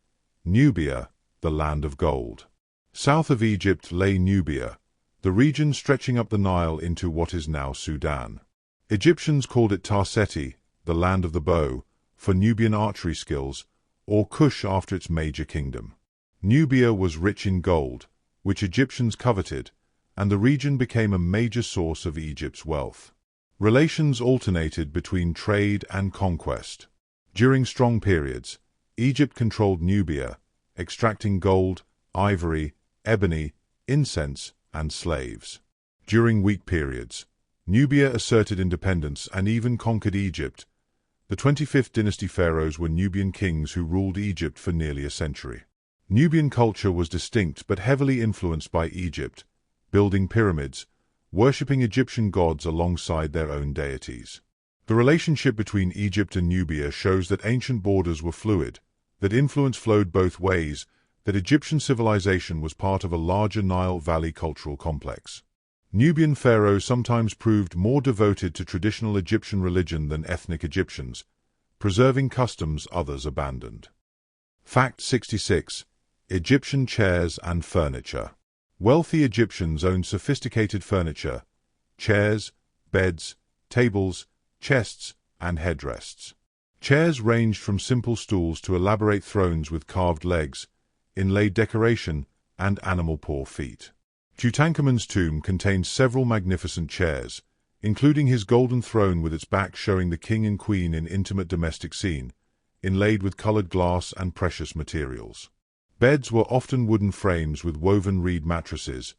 Nubia, the land of gold. South of Egypt lay Nubia, the region stretching up the Nile into what is now Sudan. Egyptians called it Tarseti, the land of the bow, for Nubian archery skills, or Kush after its major kingdom. Nubia was rich in gold, which Egyptians coveted, and the region became a major source of Egypt's wealth. Relations alternated between trade and conquest. During strong periods, Egypt controlled Nubia, extracting gold, ivory, ebony, incense, and slaves. During weak periods, Nubia asserted independence and even conquered Egypt. The 25th dynasty pharaohs were Nubian kings who ruled Egypt for nearly a century. Nubian culture was distinct but heavily influenced by Egypt, building pyramids, worshipping Egyptian gods alongside their own deities. The relationship between Egypt and Nubia shows that ancient borders were fluid, that influence flowed both ways, that Egyptian civilization was part of a larger Nile Valley cultural complex. Nubian pharaohs sometimes proved more devoted to traditional Egyptian religion than ethnic Egyptians, preserving customs others abandoned. Fact 66. Egyptian chairs and furniture. Wealthy Egyptians owned sophisticated furniture, chairs, beds, tables, chests, and headrests. Chairs ranged from simple stools to elaborate thrones with carved legs, inlaid decoration, and animal paw feet. Tutankhamun's tomb contains several magnificent chairs, including his golden throne with its back showing the king and queen in intimate domestic scene, inlaid with colored glass and precious materials. Beds were often wooden frames with woven reed mattresses,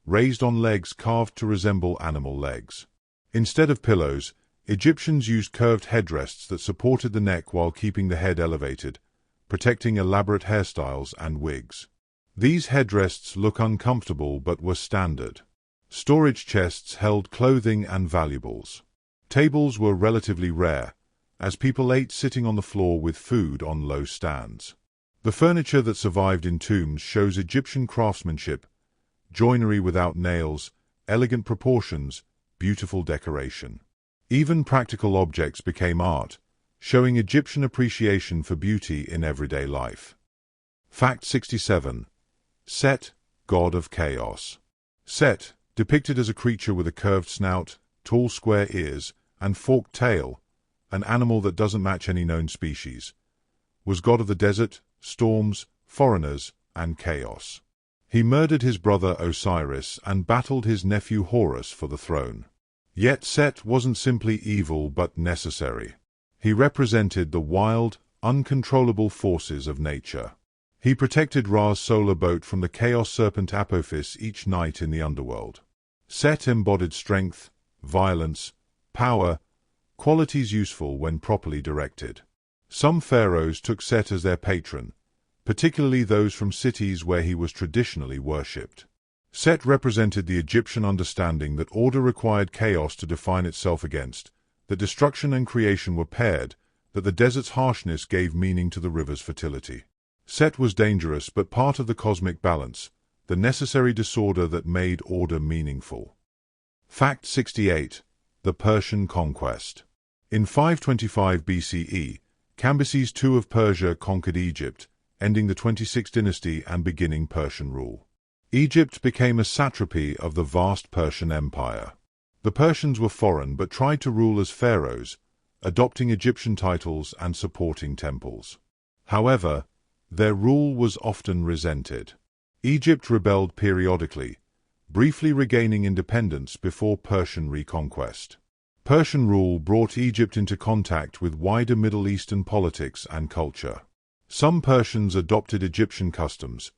raised on legs carved to resemble animal legs. Instead of pillows, Egyptians used curved headrests that supported the neck while keeping the head elevated, protecting elaborate hairstyles and wigs. These headrests look uncomfortable but were standard. Storage chests held clothing and valuables. Tables were relatively rare, as people ate sitting on the floor with food on low stands. The furniture that survived in tombs shows Egyptian craftsmanship, joinery without nails, elegant proportions, beautiful decoration. Even practical objects became art, showing Egyptian appreciation for beauty in everyday life. Fact 67. Set, god of chaos. Set, depicted as a creature with a curved snout, tall square ears, and forked tail, an animal that doesn't match any known species, was god of the desert, storms, foreigners, and chaos. He murdered his brother Osiris and battled his nephew Horus for the throne. Yet Set wasn't simply evil but necessary. He represented the wild, uncontrollable forces of nature. He protected Ra's solar boat from the chaos serpent Apophis each night in the underworld. Set embodied strength, violence, power, qualities useful when properly directed. Some pharaohs took Set as their patron, particularly those from cities where he was traditionally worshipped. Set represented the Egyptian understanding that order required chaos to define itself against, that destruction and creation were paired, that the desert's harshness gave meaning to the river's fertility. Set was dangerous but part of the cosmic balance, the necessary disorder that made order meaningful. Fact 68. The Persian Conquest. In 525 BCE, Cambyses II of Persia conquered Egypt, ending the 26th dynasty and beginning Persian rule. Egypt became a satrapy of the vast Persian Empire. The Persians were foreign but tried to rule as pharaohs, adopting Egyptian titles and supporting temples. However, their rule was often resented. Egypt rebelled periodically, briefly regaining independence before Persian reconquest. Persian rule brought Egypt into contact with wider Middle Eastern politics and culture. Some Persians adopted Egyptian customs,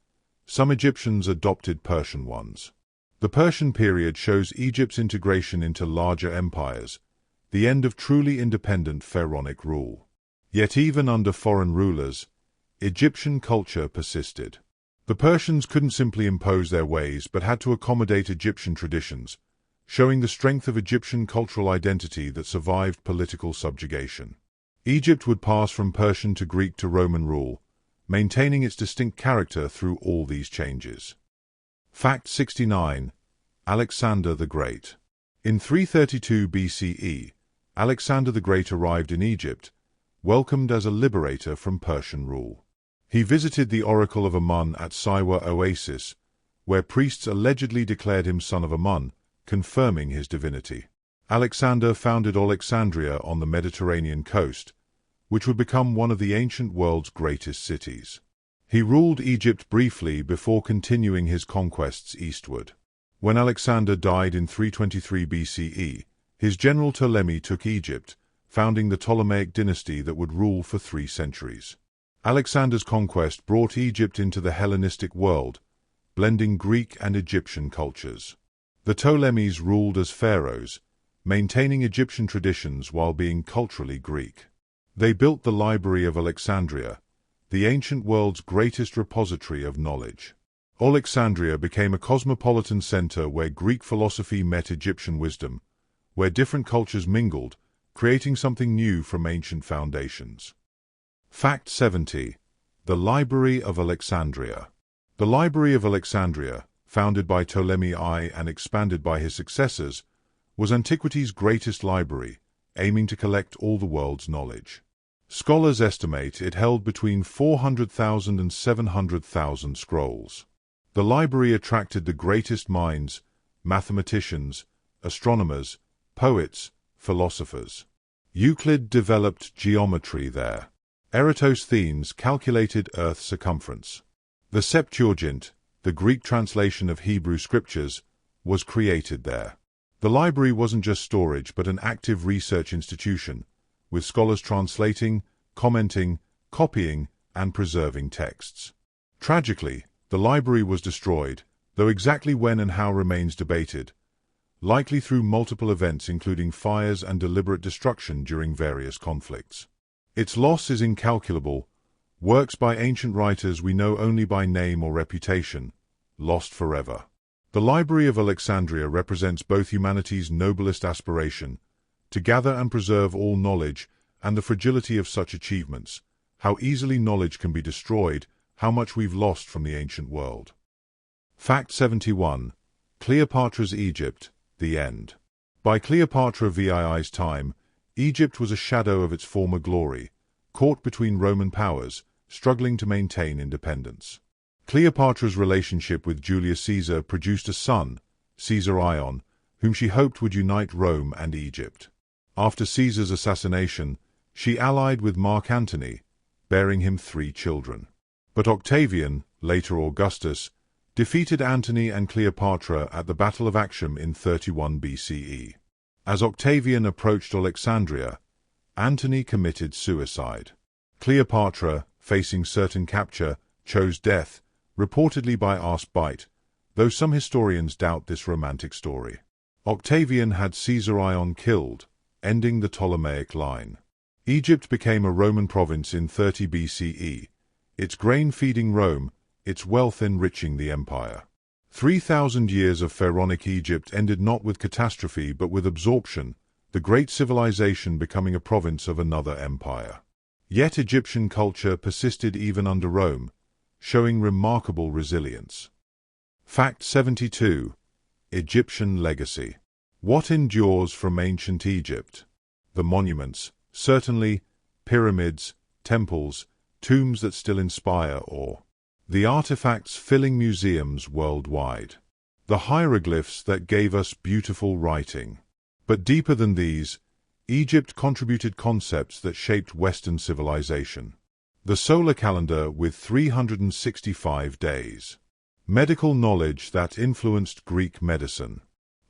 some Egyptians adopted Persian ones. The Persian period shows Egypt's integration into larger empires, the end of truly independent pharaonic rule. Yet even under foreign rulers, Egyptian culture persisted. The Persians couldn't simply impose their ways but had to accommodate Egyptian traditions, showing the strength of Egyptian cultural identity that survived political subjugation. Egypt would pass from Persian to Greek to Roman rule, maintaining its distinct character through all these changes. Fact 69. Alexander the Great. In 332 BCE, Alexander the Great arrived in Egypt, welcomed as a liberator from Persian rule. He visited the oracle of Amun at Siwa Oasis, where priests allegedly declared him son of Amun, confirming his divinity. Alexander founded Alexandria on the Mediterranean coast, which would become one of the ancient world's greatest cities. He ruled Egypt briefly before continuing his conquests eastward. When Alexander died in 323 BCE, his general Ptolemy took Egypt, founding the Ptolemaic dynasty that would rule for 3 centuries. Alexander's conquest brought Egypt into the Hellenistic world, blending Greek and Egyptian cultures. The Ptolemies ruled as pharaohs, maintaining Egyptian traditions while being culturally Greek. They built the Library of Alexandria, the ancient world's greatest repository of knowledge. Alexandria became a cosmopolitan center where Greek philosophy met Egyptian wisdom, where different cultures mingled, creating something new from ancient foundations. Fact 70. The Library of Alexandria. The Library of Alexandria, founded by Ptolemy I and expanded by his successors, was antiquity's greatest library, aiming to collect all the world's knowledge. Scholars estimate it held between 400,000 and 700,000 scrolls. The library attracted the greatest minds, mathematicians, astronomers, poets, philosophers. Euclid developed geometry there. Eratosthenes calculated Earth's circumference. The Septuagint, the Greek translation of Hebrew scriptures, was created there. The library wasn't just storage but an active research institution, with scholars translating, commenting, copying, and preserving texts. Tragically, the library was destroyed, though exactly when and how remains debated, likely through multiple events including fires and deliberate destruction during various conflicts. Its loss is incalculable. Works by ancient writers we know only by name or reputation, lost forever. The Library of Alexandria represents both humanity's noblest aspiration, to gather and preserve all knowledge, and the fragility of such achievements, how easily knowledge can be destroyed, how much we've lost from the ancient world. Fact 71. Cleopatra's Egypt, the end. By Cleopatra VII's time, Egypt was a shadow of its former glory, caught between Roman powers, struggling to maintain independence. Cleopatra's relationship with Julius Caesar produced a son, Caesar Ion, whom she hoped would unite Rome and Egypt. After Caesar's assassination, she allied with Mark Antony, bearing him 3 children. But Octavian, later Augustus, defeated Antony and Cleopatra at the Battle of Actium in 31 BCE. As Octavian approached Alexandria, Antony committed suicide. Cleopatra, facing certain capture, chose death, reportedly by arse-bite, though some historians doubt this romantic story. Octavian had Caesar Ion killed, ending the Ptolemaic line. Egypt became a Roman province in 30 BCE, its grain feeding Rome, its wealth enriching the empire. 3,000 years of pharaonic Egypt ended not with catastrophe but with absorption, the great civilization becoming a province of another empire. Yet Egyptian culture persisted even under Rome, showing remarkable resilience. Fact 72. Egyptian legacy. What endures from ancient Egypt? The monuments, certainly, pyramids, temples, tombs that still inspire awe. The artifacts filling museums worldwide. The hieroglyphs that gave us beautiful writing. But deeper than these, Egypt contributed concepts that shaped Western civilization. The solar calendar with 365 days. Medical knowledge that influenced Greek medicine.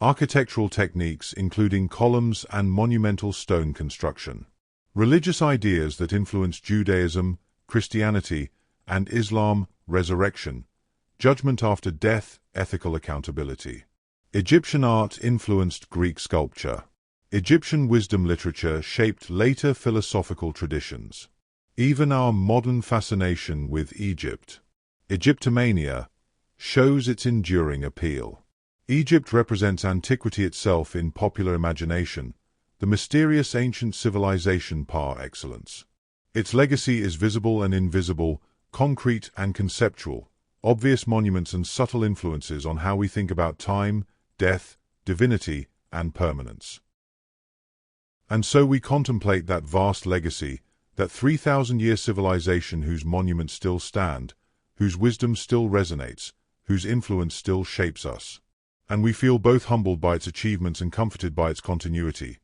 Architectural techniques including columns and monumental stone construction. Religious ideas that influenced Judaism, Christianity, and Islam, resurrection, judgment after death, ethical accountability. Egyptian art influenced Greek sculpture. Egyptian wisdom literature shaped later philosophical traditions. Even our modern fascination with Egypt, Egyptomania, shows its enduring appeal. Egypt represents antiquity itself in popular imagination, the mysterious ancient civilization par excellence. Its legacy is visible and invisible, concrete and conceptual, obvious monuments and subtle influences on how we think about time, death, divinity, and permanence. And so we contemplate that vast legacy, that 3,000-year civilization whose monuments still stand, whose wisdom still resonates, whose influence still shapes us. And we feel both humbled by its achievements and comforted by its continuity,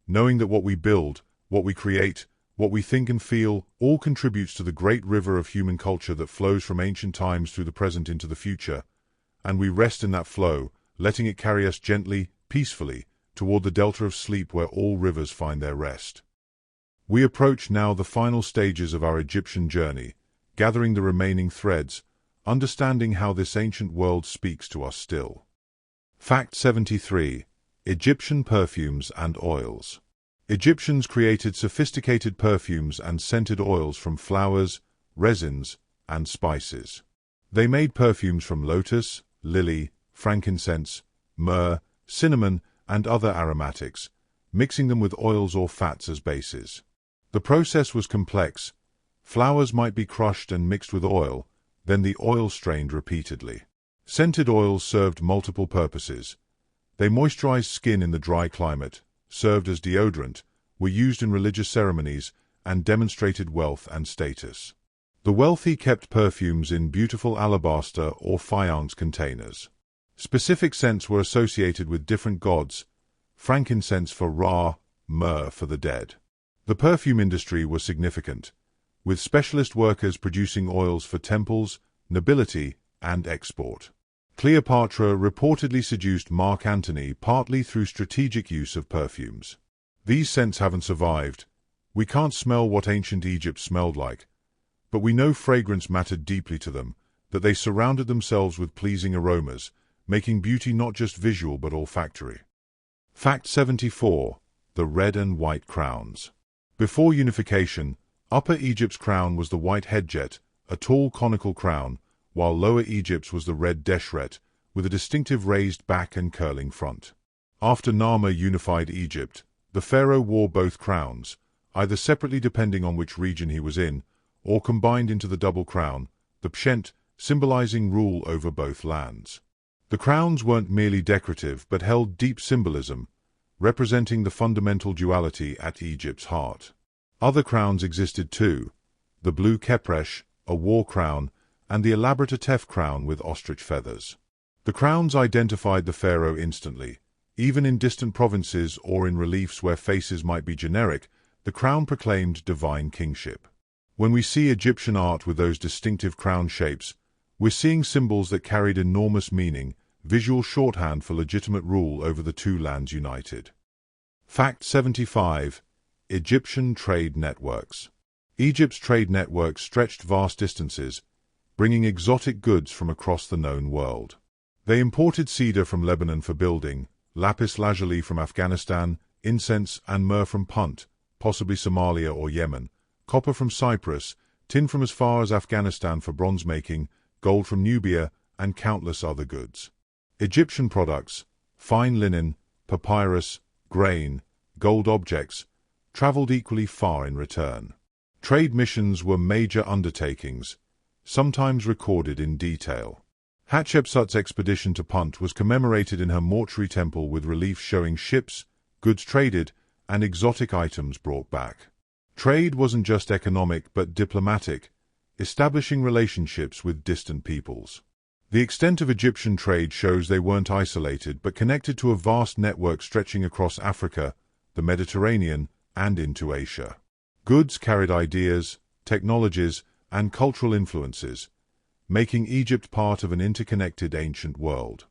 knowing that what we build, what we create, what we think and feel, all contributes to the great river of human culture that flows from ancient times through the present into the future, and we rest in that flow, letting it carry us gently, peacefully, toward the delta of sleep where all rivers find their rest. We approach now the final stages of our Egyptian journey, gathering the remaining threads, understanding how this ancient world speaks to us still. Fact 73. Egyptian perfumes and oils. Egyptians created sophisticated perfumes and scented oils from flowers, resins, and spices. They made perfumes from lotus, lily, frankincense, myrrh, cinnamon, and other aromatics, mixing them with oils or fats as bases. The process was complex. Flowers might be crushed and mixed with oil, then the oil strained repeatedly. Scented oils served multiple purposes. They moisturized skin in the dry climate, served as deodorant, were used in religious ceremonies, and demonstrated wealth and status. The wealthy kept perfumes in beautiful alabaster or faience containers. Specific scents were associated with different gods, frankincense for Ra, myrrh for the dead. The perfume industry was significant, with specialist workers producing oils for temples, nobility, and export. Cleopatra reportedly seduced Mark Antony partly through strategic use of perfumes. These scents haven't survived. We can't smell what ancient Egypt smelled like, but we know fragrance mattered deeply to them, that they surrounded themselves with pleasing aromas, making beauty not just visual but olfactory. Fact 74. The red and white crowns. Before unification, Upper Egypt's crown was the white headjet, a tall conical crown, while Lower Egypt's was the red deshret, with a distinctive raised back and curling front. After Narmer unified Egypt, the pharaoh wore both crowns, either separately depending on which region he was in, or combined into the double crown, the pshent, symbolizing rule over both lands. The crowns weren't merely decorative but held deep symbolism, representing the fundamental duality at Egypt's heart. Other crowns existed too: the blue kepresh, a war crown, and the elaborate atef crown with ostrich feathers. The crowns identified the pharaoh instantly. Even in distant provinces or in reliefs where faces might be generic, the crown proclaimed divine kingship. When we see Egyptian art with those distinctive crown shapes, we're seeing symbols that carried enormous meaning, visual shorthand for legitimate rule over the two lands united. Fact 75. Egyptian trade networks. Egypt's trade networks stretched vast distances, bringing exotic goods from across the known world. They imported cedar from Lebanon for building, lapis lazuli from Afghanistan, incense and myrrh from Punt, possibly Somalia or Yemen, copper from Cyprus, tin from as far as Afghanistan for bronze making, gold from Nubia, and countless other goods. Egyptian products, fine linen, papyrus, grain, gold objects, traveled equally far in return. Trade missions were major undertakings, sometimes recorded in detail. Hatshepsut's expedition to Punt was commemorated in her mortuary temple with reliefs showing ships, goods traded, and exotic items brought back. Trade wasn't just economic but diplomatic, establishing relationships with distant peoples. The extent of Egyptian trade shows they weren't isolated but connected to a vast network stretching across Africa, the Mediterranean, and into Asia. Goods carried ideas, technologies, and cultural influences, making Egypt part of an interconnected ancient world.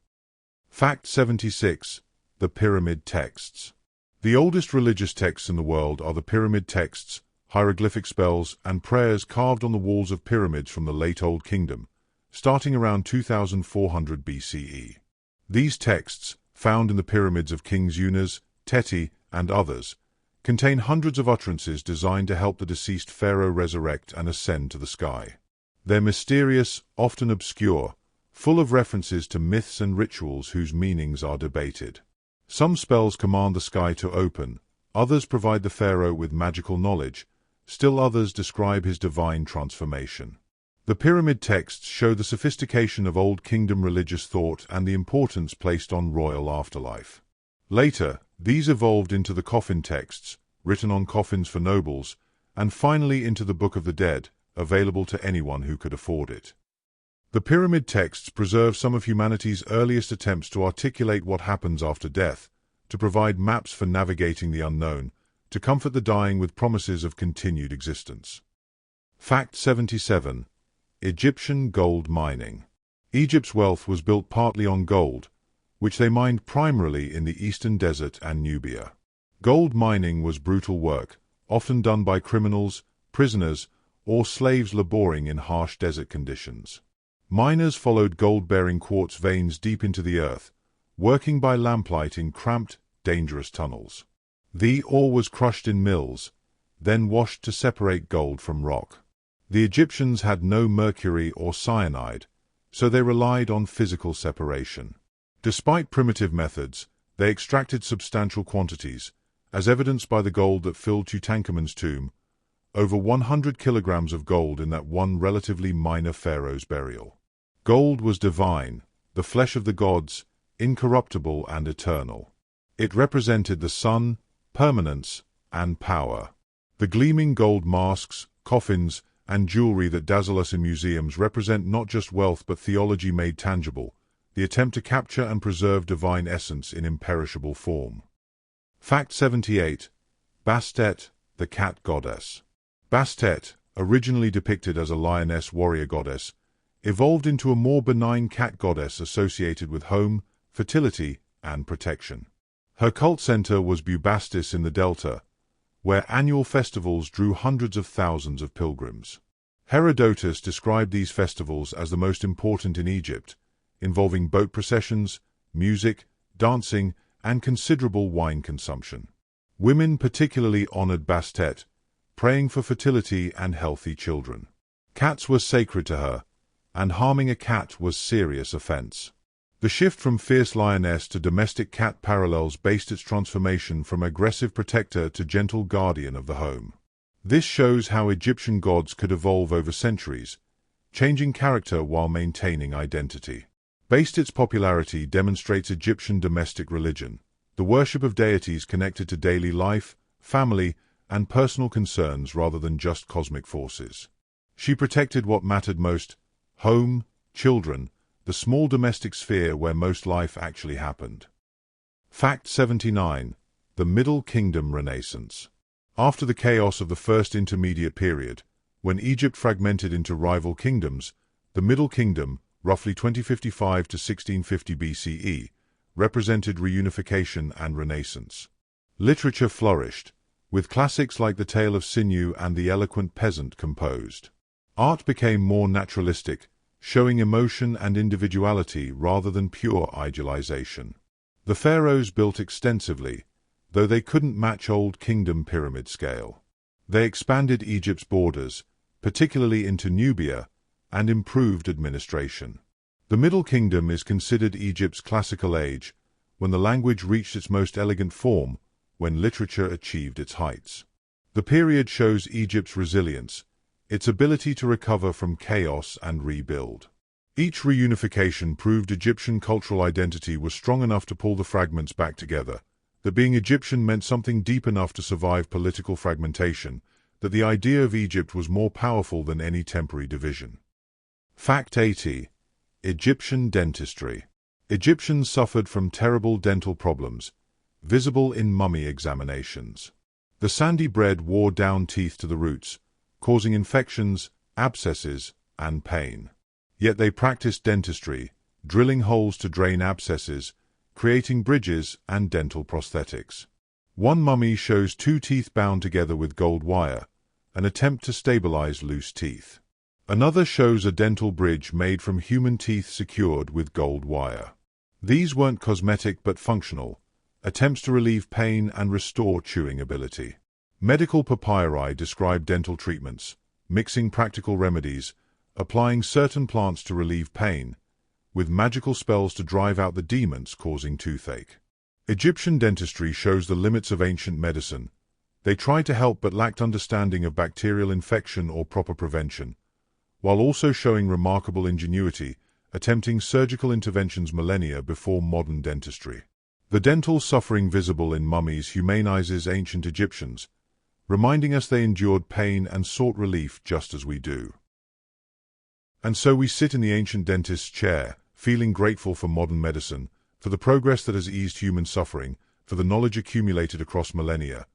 Fact 76. The Pyramid Texts. The oldest religious texts in the world are the pyramid texts, hieroglyphic spells, and prayers carved on the walls of pyramids from the late Old Kingdom, starting around 2400 BCE. These texts, found in the pyramids of Kings Unas, Teti, and others, contain hundreds of utterances designed to help the deceased pharaoh resurrect and ascend to the sky. They're mysterious, often obscure, full of references to myths and rituals whose meanings are debated. Some spells command the sky to open, others provide the pharaoh with magical knowledge, still others describe his divine transformation. The pyramid texts show the sophistication of Old Kingdom religious thought and the importance placed on royal afterlife. Later, these evolved into the coffin texts, written on coffins for nobles, and finally into the Book of the Dead, available to anyone who could afford it. The pyramid texts preserve some of humanity's earliest attempts to articulate what happens after death, to provide maps for navigating the unknown, to comfort the dying with promises of continued existence. Fact 77. Egyptian gold mining. Egypt's wealth was built partly on gold, which they mined primarily in the eastern desert and Nubia. Gold mining was brutal work, often done by criminals, prisoners, or slaves laboring in harsh desert conditions. Miners followed gold-bearing quartz veins deep into the earth, working by lamplight in cramped, dangerous tunnels. The ore was crushed in mills, then washed to separate gold from rock. The Egyptians had no mercury or cyanide, so they relied on physical separation. Despite primitive methods, they extracted substantial quantities, as evidenced by the gold that filled Tutankhamun's tomb, over 100 kilograms of gold in that one relatively minor pharaoh's burial. Gold was divine, the flesh of the gods, incorruptible and eternal. It represented the sun, permanence, and power. The gleaming gold masks, coffins, and jewelry that dazzle us in museums represent not just wealth but theology made tangible, the attempt to capture and preserve divine essence in imperishable form. Fact 78. Bastet, the cat goddess. Bastet, originally depicted as a lioness warrior goddess, evolved into a more benign cat goddess associated with home, fertility, and protection. Her cult center was Bubastis in the Delta, where annual festivals drew hundreds of thousands of pilgrims. Herodotus described these festivals as the most important in Egypt, involving boat processions, music, dancing, and considerable wine consumption. Women particularly honored Bastet, praying for fertility and healthy children. Cats were sacred to her, and harming a cat was serious offense. The shift from fierce lioness to domestic cat parallels based its transformation from aggressive protector to gentle guardian of the home. This shows how Egyptian gods could evolve over centuries, changing character while maintaining identity. Based its popularity demonstrates Egyptian domestic religion, the worship of deities connected to daily life, family, and personal concerns rather than just cosmic forces. She protected what mattered most: home, children, the small domestic sphere where most life actually happened. Fact 79. The Middle Kingdom Renaissance. After the chaos of the First Intermediate Period, when Egypt fragmented into rival kingdoms, the Middle Kingdom, roughly 2055 to 1650 BCE, represented reunification and renaissance. Literature flourished, with classics like The Tale of Sinew and The Eloquent Peasant composed. Art became more naturalistic, showing emotion and individuality rather than pure idealization. The pharaohs built extensively, though they couldn't match Old Kingdom pyramid scale. They expanded Egypt's borders, particularly into Nubia, and improved administration. The Middle Kingdom is considered Egypt's classical age, when the language reached its most elegant form, when literature achieved its heights. The period shows Egypt's resilience, its ability to recover from chaos and rebuild. Each reunification proved Egyptian cultural identity was strong enough to pull the fragments back together, that being Egyptian meant something deep enough to survive political fragmentation, that the idea of Egypt was more powerful than any temporary division. Fact 80. Egyptian dentistry. Egyptians suffered from terrible dental problems, visible in mummy examinations. The sandy bread wore down teeth to the roots, causing infections, abscesses, and pain. Yet they practiced dentistry, drilling holes to drain abscesses, creating bridges and dental prosthetics. One mummy shows two teeth bound together with gold wire, an attempt to stabilize loose teeth. Another shows a dental bridge made from human teeth secured with gold wire. These weren't cosmetic but functional, attempts to relieve pain and restore chewing ability. Medical papyri describe dental treatments, mixing practical remedies, applying certain plants to relieve pain, with magical spells to drive out the demons causing toothache. Egyptian dentistry shows the limits of ancient medicine. They tried to help but lacked understanding of bacterial infection or proper prevention, while also showing remarkable ingenuity, attempting surgical interventions millennia before modern dentistry. The dental suffering visible in mummies humanizes ancient Egyptians, reminding us they endured pain and sought relief just as we do. And so we sit in the ancient dentist's chair, feeling grateful for modern medicine, for the progress that has eased human suffering, for the knowledge accumulated across millennia,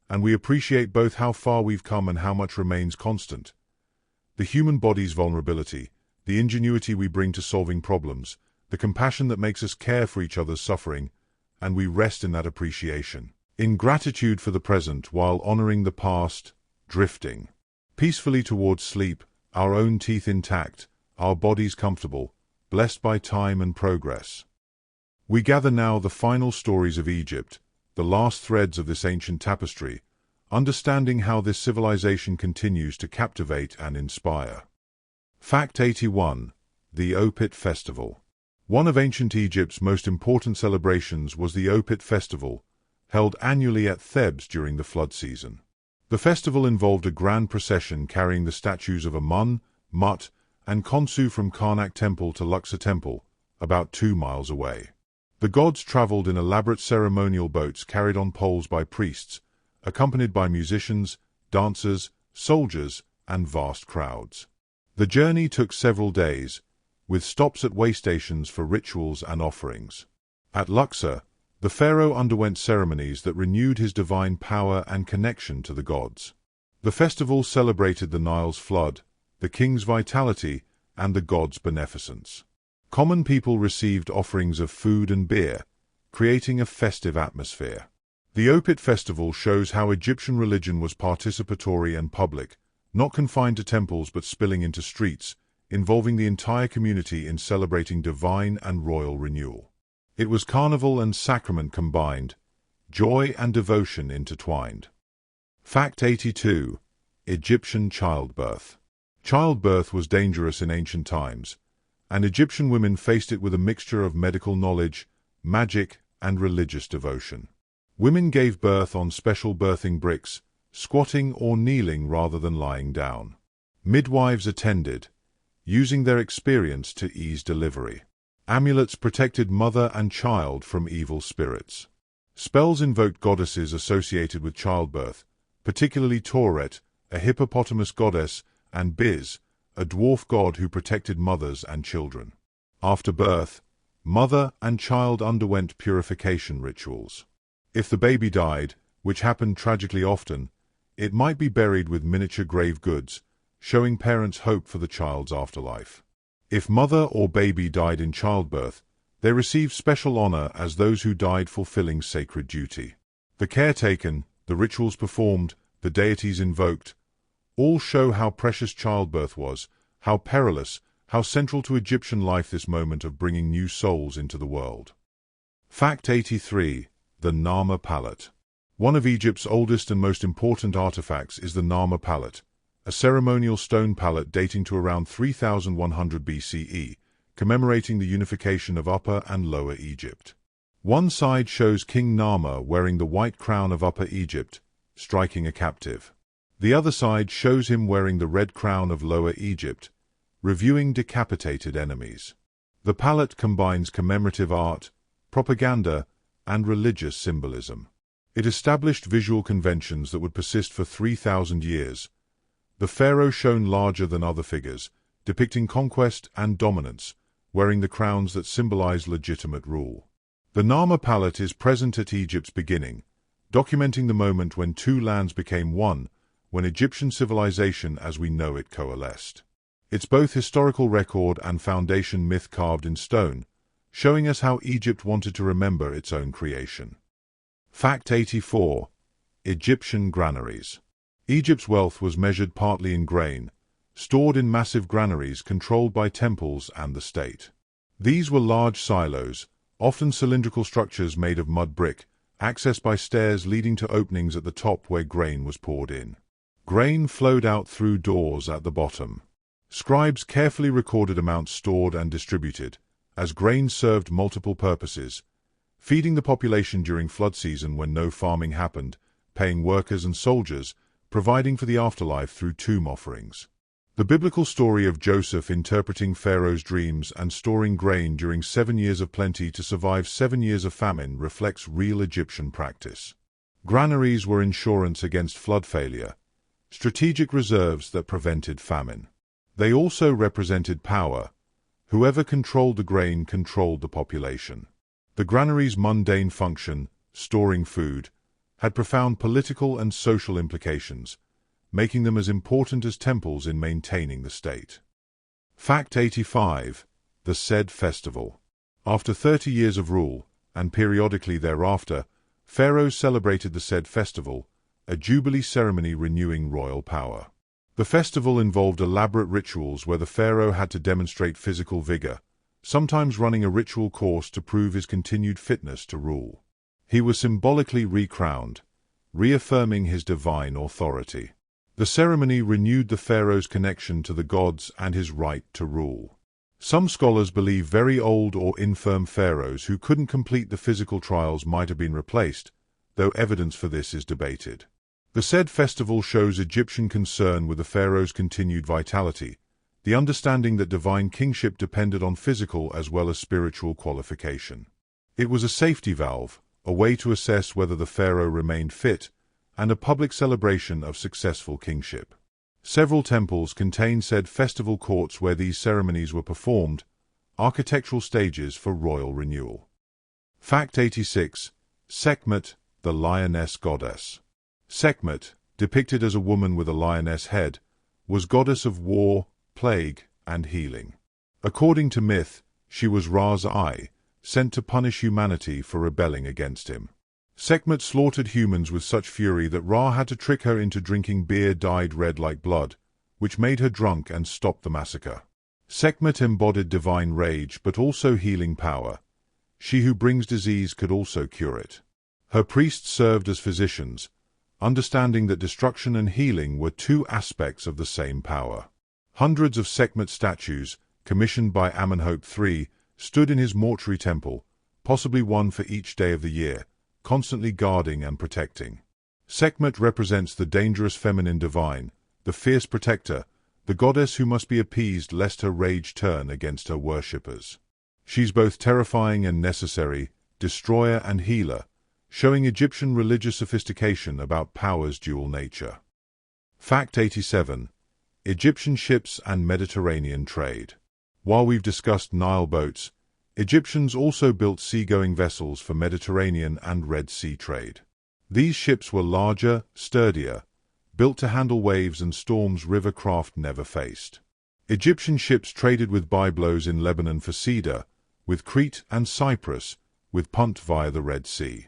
and we appreciate both how far we've come and how much remains constant. The human body's vulnerability, the ingenuity we bring to solving problems, the compassion that makes us care for each other's suffering, and we rest in that appreciation. In gratitude for the present while honoring the past, drifting peacefully towards sleep, our own teeth intact, our bodies comfortable, blessed by time and progress. We gather now the final stories of Egypt, the last threads of this ancient tapestry, understanding how this civilization continues to captivate and inspire. Fact 81. The Opit Festival. One of ancient Egypt's most important celebrations was the Opit Festival, held annually at Thebes during the flood season. The festival involved a grand procession carrying the statues of Amun, Mut, and Khonsu from Karnak Temple to Luxor Temple, about 2 miles away. The gods traveled in elaborate ceremonial boats carried on poles by priests, accompanied by musicians, dancers, soldiers, and vast crowds. The journey took several days, with stops at way stations for rituals and offerings. At Luxor, the pharaoh underwent ceremonies that renewed his divine power and connection to the gods. The festival celebrated the Nile's flood, the king's vitality, and the gods' beneficence. Common people received offerings of food and beer, creating a festive atmosphere. The Opit Festival shows how Egyptian religion was participatory and public, not confined to temples but spilling into streets, involving the entire community in celebrating divine and royal renewal. It was carnival and sacrament combined, joy and devotion intertwined. Fact 82. Egyptian childbirth. Childbirth was dangerous in ancient times, and Egyptian women faced it with a mixture of medical knowledge, magic, and religious devotion. Women gave birth on special birthing bricks, squatting or kneeling rather than lying down. Midwives attended, using their experience to ease delivery. Amulets protected mother and child from evil spirits. Spells invoked goddesses associated with childbirth, particularly Tauret, a hippopotamus goddess, and Biz, a dwarf god who protected mothers and children. After birth, mother and child underwent purification rituals. If the baby died, which happened tragically often, it might be buried with miniature grave goods, showing parents hope for the child's afterlife. If mother or baby died in childbirth, they received special honor as those who died fulfilling sacred duty. The care taken, the rituals performed, the deities invoked, all show how precious childbirth was, how perilous, how central to Egyptian life this moment of bringing new souls into the world. Fact 83. The Narmer Palette. One of Egypt's oldest and most important artifacts is the Narmer Palette, a ceremonial stone palette dating to around 3100 BCE, commemorating the unification of Upper and Lower Egypt. One side shows King Narmer wearing the white crown of Upper Egypt, striking a captive. The other side shows him wearing the red crown of Lower Egypt, reviewing decapitated enemies. The palette combines commemorative art, propaganda, and religious symbolism. It established visual conventions that would persist for 3,000 years. The pharaoh shone larger than other figures, depicting conquest and dominance, wearing the crowns that symbolized legitimate rule. The Narmer palette is present at Egypt's beginning, documenting the moment when two lands became one, when Egyptian civilization as we know it coalesced. It's both historical record and foundation myth carved in stone, showing us how Egypt wanted to remember its own creation. Fact 84. Egyptian granaries. Egypt's wealth was measured partly in grain, stored in massive granaries controlled by temples and the state. These were large silos, often cylindrical structures made of mud brick, accessed by stairs leading to openings at the top where grain was poured in. Grain flowed out through doors at the bottom. Scribes carefully recorded amounts stored and distributed, as grain served multiple purposes, feeding the population during flood season when no farming happened, paying workers and soldiers, providing for the afterlife through tomb offerings. The biblical story of Joseph interpreting Pharaoh's dreams and storing grain during 7 years of plenty to survive 7 years of famine reflects real Egyptian practice. Granaries were insurance against flood failure, strategic reserves that prevented famine. They also represented power. Whoever controlled the grain controlled the population. The granary's mundane function, storing food, had profound political and social implications, making them as important as temples in maintaining the state. Fact 85. The Soothe Festival. After 30 years of rule, and periodically thereafter, pharaohs celebrated the Soothe Festival, a jubilee ceremony renewing royal power. The festival involved elaborate rituals where the pharaoh had to demonstrate physical vigor, sometimes running a ritual course to prove his continued fitness to rule. He was symbolically recrowned, reaffirming his divine authority. The ceremony renewed the pharaoh's connection to the gods and his right to rule. Some scholars believe very old or infirm pharaohs who couldn't complete the physical trials might have been replaced, though evidence for this is debated. The said festival shows Egyptian concern with the pharaoh's continued vitality, the understanding that divine kingship depended on physical as well as spiritual qualification. It was a safety valve, a way to assess whether the pharaoh remained fit, and a public celebration of successful kingship. Several temples contain said festival courts where these ceremonies were performed, architectural stages for royal renewal. Fact 86. Sekhmet, the lioness goddess. Sekhmet, depicted as a woman with a lioness head, was goddess of war, plague, and healing. According to myth, she was Ra's eye, sent to punish humanity for rebelling against him. Sekhmet slaughtered humans with such fury that Ra had to trick her into drinking beer dyed red like blood, which made her drunk and stopped the massacre. Sekhmet embodied divine rage but also healing power. She who brings disease could also cure it. Her priests served as physicians, understanding that destruction and healing were two aspects of the same power. Hundreds of Sekhmet statues, commissioned by Amenhotep III, stood in his mortuary temple, possibly one for each day of the year, constantly guarding and protecting. Sekhmet represents the dangerous feminine divine, the fierce protector, the goddess who must be appeased lest her rage turn against her worshippers. She's both terrifying and necessary, destroyer and healer, showing Egyptian religious sophistication about power's dual nature. Fact 87. Egyptian ships and Mediterranean trade. While we've discussed Nile boats, Egyptians also built seagoing vessels for Mediterranean and Red Sea trade. These ships were larger, sturdier, built to handle waves and storms river craft never faced. Egyptian ships traded with Byblos in Lebanon for cedar, with Crete and Cyprus, with Punt via the Red Sea.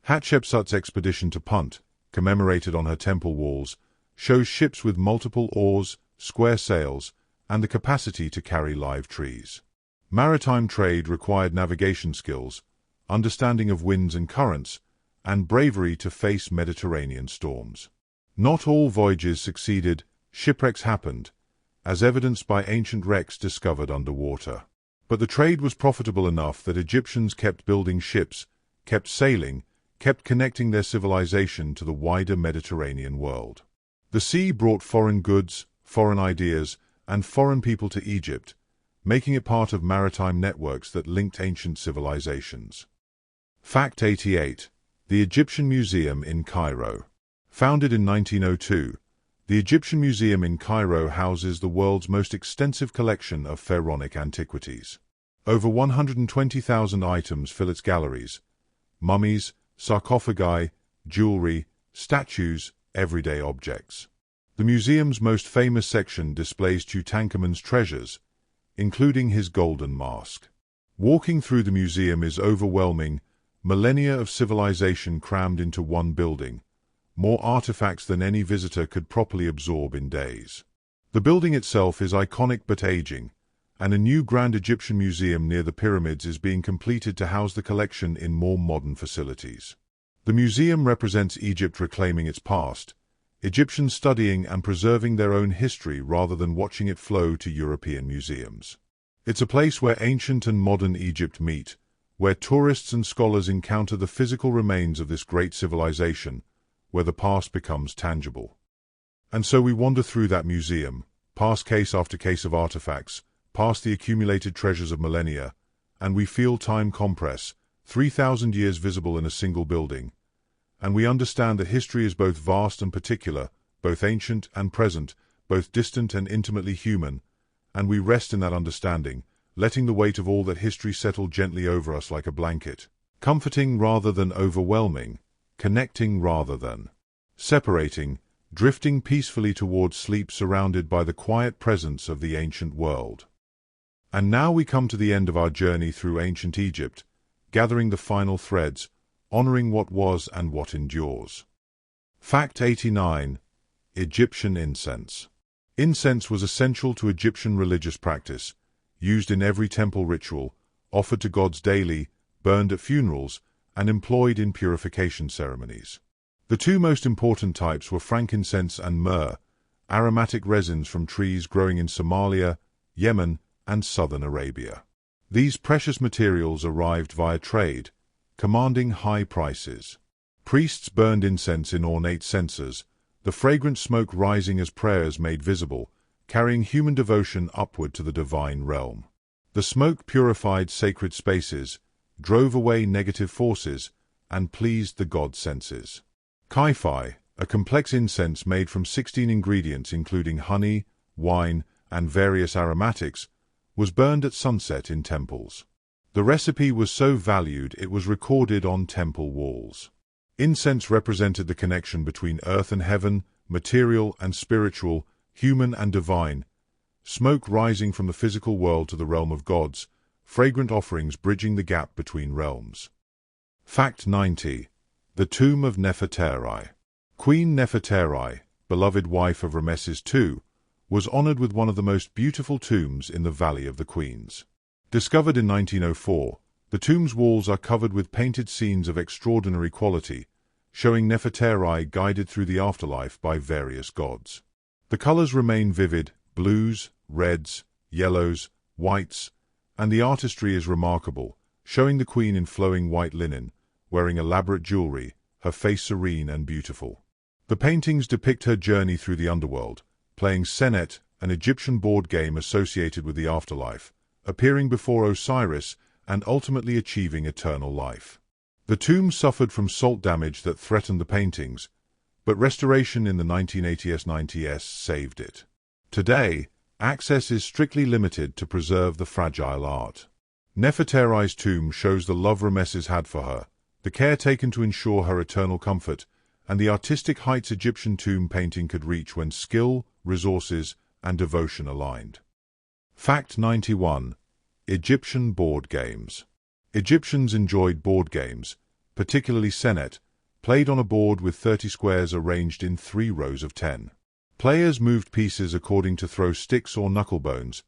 Hatshepsut's expedition to Punt, commemorated on her temple walls, shows ships with multiple oars, square sails, and the capacity to carry live trees. Maritime trade required navigation skills, understanding of winds and currents, and bravery to face Mediterranean storms. Not all voyages succeeded, shipwrecks happened, as evidenced by ancient wrecks discovered underwater. But the trade was profitable enough that Egyptians kept building ships, kept sailing, kept connecting their civilization to the wider Mediterranean world. The sea brought foreign goods, foreign ideas, and foreign people to Egypt, making it part of maritime networks that linked ancient civilizations. Fact 88. The Egyptian Museum in Cairo. Founded in 1902, the Egyptian Museum in Cairo houses the world's most extensive collection of pharaonic antiquities. Over 120,000 items fill its galleries: mummies, sarcophagi, jewelry, statues, everyday objects. The museum's most famous section displays Tutankhamun's treasures, including his golden mask. Walking through the museum is overwhelming, millennia of civilization crammed into one building, more artifacts than any visitor could properly absorb in days. The building itself is iconic but aging, and a new Grand Egyptian Museum near the pyramids is being completed to house the collection in more modern facilities. The museum represents Egypt reclaiming its past, Egyptians studying and preserving their own history rather than watching it flow to European museums. It's a place where ancient and modern Egypt meet, where tourists and scholars encounter the physical remains of this great civilization, where the past becomes tangible. And so we wander through that museum, past case after case of artifacts, past the accumulated treasures of millennia, and we feel time compress, 3,000 years visible in a single building. And we understand that history is both vast and particular, both ancient and present, both distant and intimately human, and we rest in that understanding, letting the weight of all that history settle gently over us like a blanket, comforting rather than overwhelming, connecting rather than separating, drifting peacefully towards sleep surrounded by the quiet presence of the ancient world. And now we come to the end of our journey through ancient Egypt, gathering the final threads, honoring what was and what endures. Fact 89. Egyptian incense. Incense was essential to Egyptian religious practice, used in every temple ritual, offered to gods daily, burned at funerals, and employed in purification ceremonies. The two most important types were frankincense and myrrh, aromatic resins from trees growing in Somalia, Yemen, and southern Arabia. These precious materials arrived via trade, commanding high prices. Priests burned incense in ornate censers, the fragrant smoke rising as prayers made visible, carrying human devotion upward to the divine realm. The smoke purified sacred spaces, drove away negative forces, and pleased the god senses. Kai-fi, a complex incense made from 16 ingredients including honey, wine, and various aromatics, was burned at sunset in temples. The recipe was so valued it was recorded on temple walls. Incense represented the connection between earth and heaven, material and spiritual, human and divine, smoke rising from the physical world to the realm of gods, fragrant offerings bridging the gap between realms. Fact 90. The Tomb of Nefertari. Queen Nefertari, beloved wife of Ramesses II, was honored with one of the most beautiful tombs in the Valley of the Queens. Discovered in 1904, the tomb's walls are covered with painted scenes of extraordinary quality, showing Nefertari guided through the afterlife by various gods. The colors remain vivid: blues, reds, yellows, whites, and the artistry is remarkable, showing the queen in flowing white linen, wearing elaborate jewelry, her face serene and beautiful. The paintings depict her journey through the underworld, playing Senet, an Egyptian board game associated with the afterlife, appearing before Osiris, and ultimately achieving eternal life. The tomb suffered from salt damage that threatened the paintings, but restoration in the 1980s saved it. Today, access is strictly limited to preserve the fragile art. Nefertari's tomb shows the love Ramesses had for her, the care taken to ensure her eternal comfort, and the artistic heights Egyptian tomb painting could reach when skill, resources, and devotion aligned. Fact 91. Egyptian board games. Egyptians enjoyed board games, particularly Senet, played on a board with 30 squares arranged in 3 rows of 10. Players moved pieces according to throw sticks or knucklebones,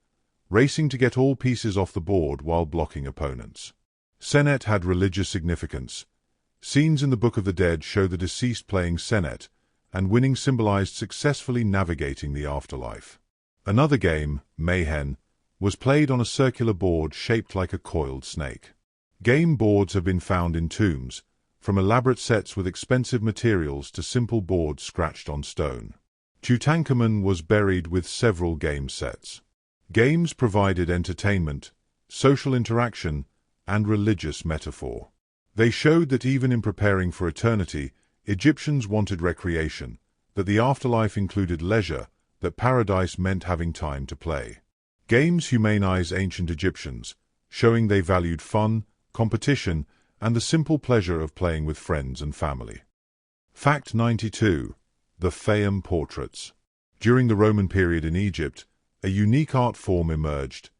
racing to get all pieces off the board while blocking opponents. Senet had religious significance. Scenes in the Book of the Dead show the deceased playing Senet, and winning symbolized successfully navigating the afterlife. Another game, Mayhen, was played on a circular board shaped like a coiled snake. Game boards have been found in tombs, from elaborate sets with expensive materials to simple boards scratched on stone. Tutankhamun was buried with several game sets. Games provided entertainment, social interaction, and religious metaphor. They showed that even in preparing for eternity, Egyptians wanted recreation, that the afterlife included leisure, that paradise meant having time to play. Games humanize ancient Egyptians, showing they valued fun, competition, and the simple pleasure of playing with friends and family. Fact 92. The Fayum portraits. During the Roman period in Egypt, a unique art form emerged: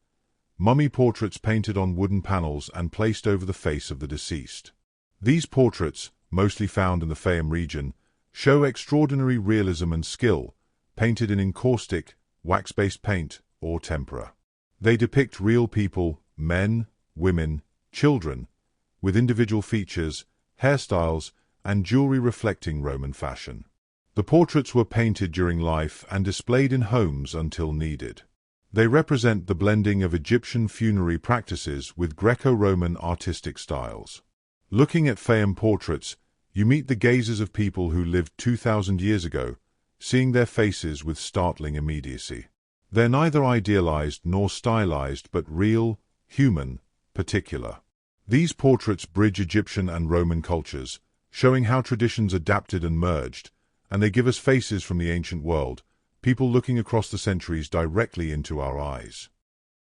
mummy portraits painted on wooden panels and placed over the face of the deceased. These portraits, mostly found in the Fayum region, show extraordinary realism and skill, painted in encaustic, wax-based paint, or tempera. They depict real people, men, women, children, with individual features, hairstyles, and jewelry reflecting Roman fashion. The portraits were painted during life and displayed in homes until needed. They represent the blending of Egyptian funerary practices with Greco-Roman artistic styles. Looking at Fayum portraits, you meet the gazes of people who lived 2,000 years ago, seeing their faces with startling immediacy. They're neither idealized nor stylized, but real, human, particular. These portraits bridge Egyptian and Roman cultures, showing how traditions adapted and merged, and they give us faces from the ancient world, people looking across the centuries directly into our eyes.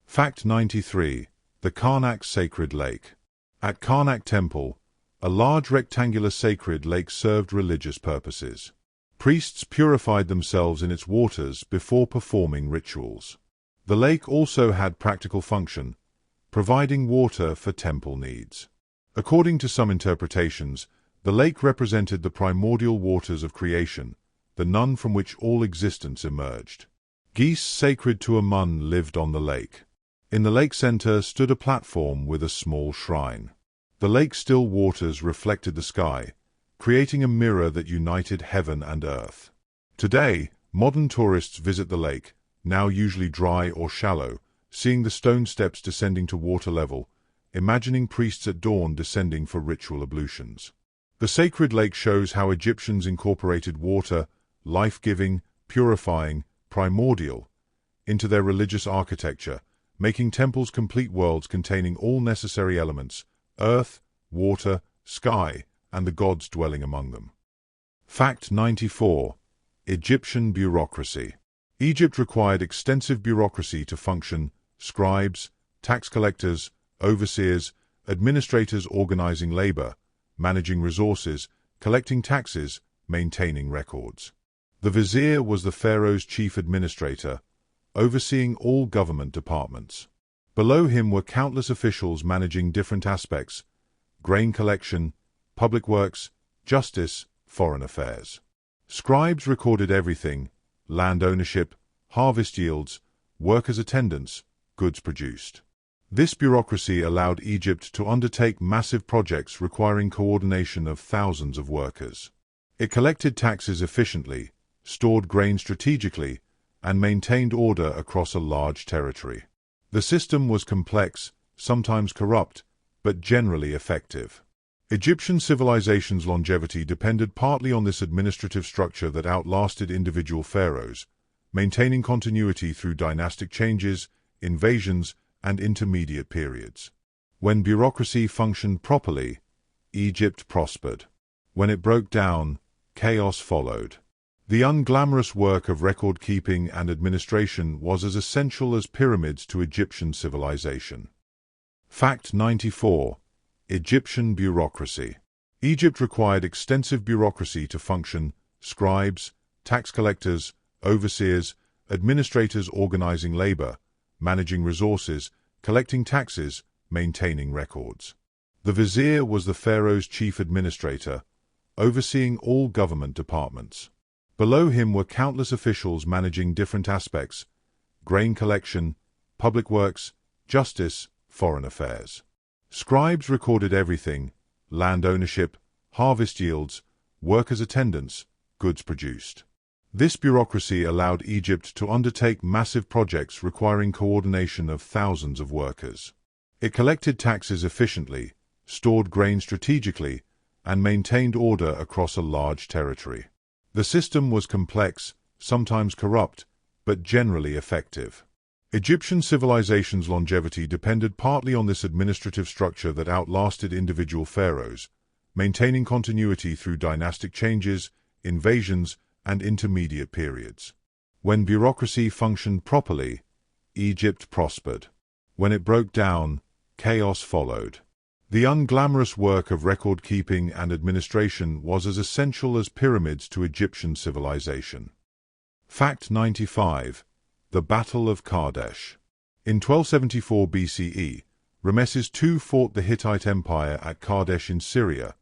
Fact 93. The Karnak Sacred Lake. At Karnak Temple, a large rectangular sacred lake served religious purposes. Priests purified themselves in its waters before performing rituals. The lake also had practical function, providing water for temple needs. According to some interpretations, the lake represented the primordial waters of creation, the nun from which all existence emerged. Geese sacred to Amun lived on the lake. In the lake center stood a platform with a small shrine. The lake's still waters reflected the sky, creating a mirror that united heaven and earth. Today, modern tourists visit the lake, now usually dry or shallow, seeing the stone steps descending to water level, imagining priests at dawn descending for ritual ablutions. The sacred lake shows how Egyptians incorporated water, life-giving, purifying, primordial, into their religious architecture, making temples complete worlds containing all necessary elements: earth, water, sky, and the gods dwelling among them. Fact 94. Egyptian bureaucracy. Egypt required extensive bureaucracy to function: scribes, tax collectors, overseers, administrators organizing labor, managing resources, collecting taxes, maintaining records. The vizier was the pharaoh's chief administrator, overseeing all government departments. Below him were countless officials managing different aspects: grain collection, public works, justice, foreign affairs. Scribes recorded everything: land ownership, harvest yields, workers' attendance, goods produced. This bureaucracy allowed Egypt to undertake massive projects requiring coordination of thousands of workers. It collected taxes efficiently, stored grain strategically, and maintained order across a large territory. The system was complex, sometimes corrupt, but generally effective. Egyptian civilization's longevity depended partly on this administrative structure that outlasted individual pharaohs, maintaining continuity through dynastic changes, invasions, and intermediate periods. When bureaucracy functioned properly, Egypt prospered. When it broke down, chaos followed. The unglamorous work of record-keeping and administration was as essential as pyramids to Egyptian civilization. Fact 94. Egyptian bureaucracy. Egypt required extensive bureaucracy to function: scribes, tax collectors, overseers, administrators organizing labor, managing resources, collecting taxes, maintaining records. The vizier was the pharaoh's chief administrator, overseeing all government departments. Below him were countless officials managing different aspects: grain collection, public works, justice, foreign affairs. Scribes recorded everything: land ownership, harvest yields, workers' attendance, goods produced. This bureaucracy allowed Egypt to undertake massive projects requiring coordination of thousands of workers. It collected taxes efficiently, stored grain strategically, and maintained order across a large territory. The system was complex, sometimes corrupt, but generally effective. Egyptian civilization's longevity depended partly on this administrative structure that outlasted individual pharaohs, maintaining continuity through dynastic changes, invasions, and intermediate periods. When bureaucracy functioned properly, Egypt prospered. When it broke down, chaos followed. The unglamorous work of record-keeping and administration was as essential as pyramids to Egyptian civilization. Fact 95. The Battle of Kadesh. In 1274 BCE, Ramesses II fought the Hittite Empire at Kadesh in Syria,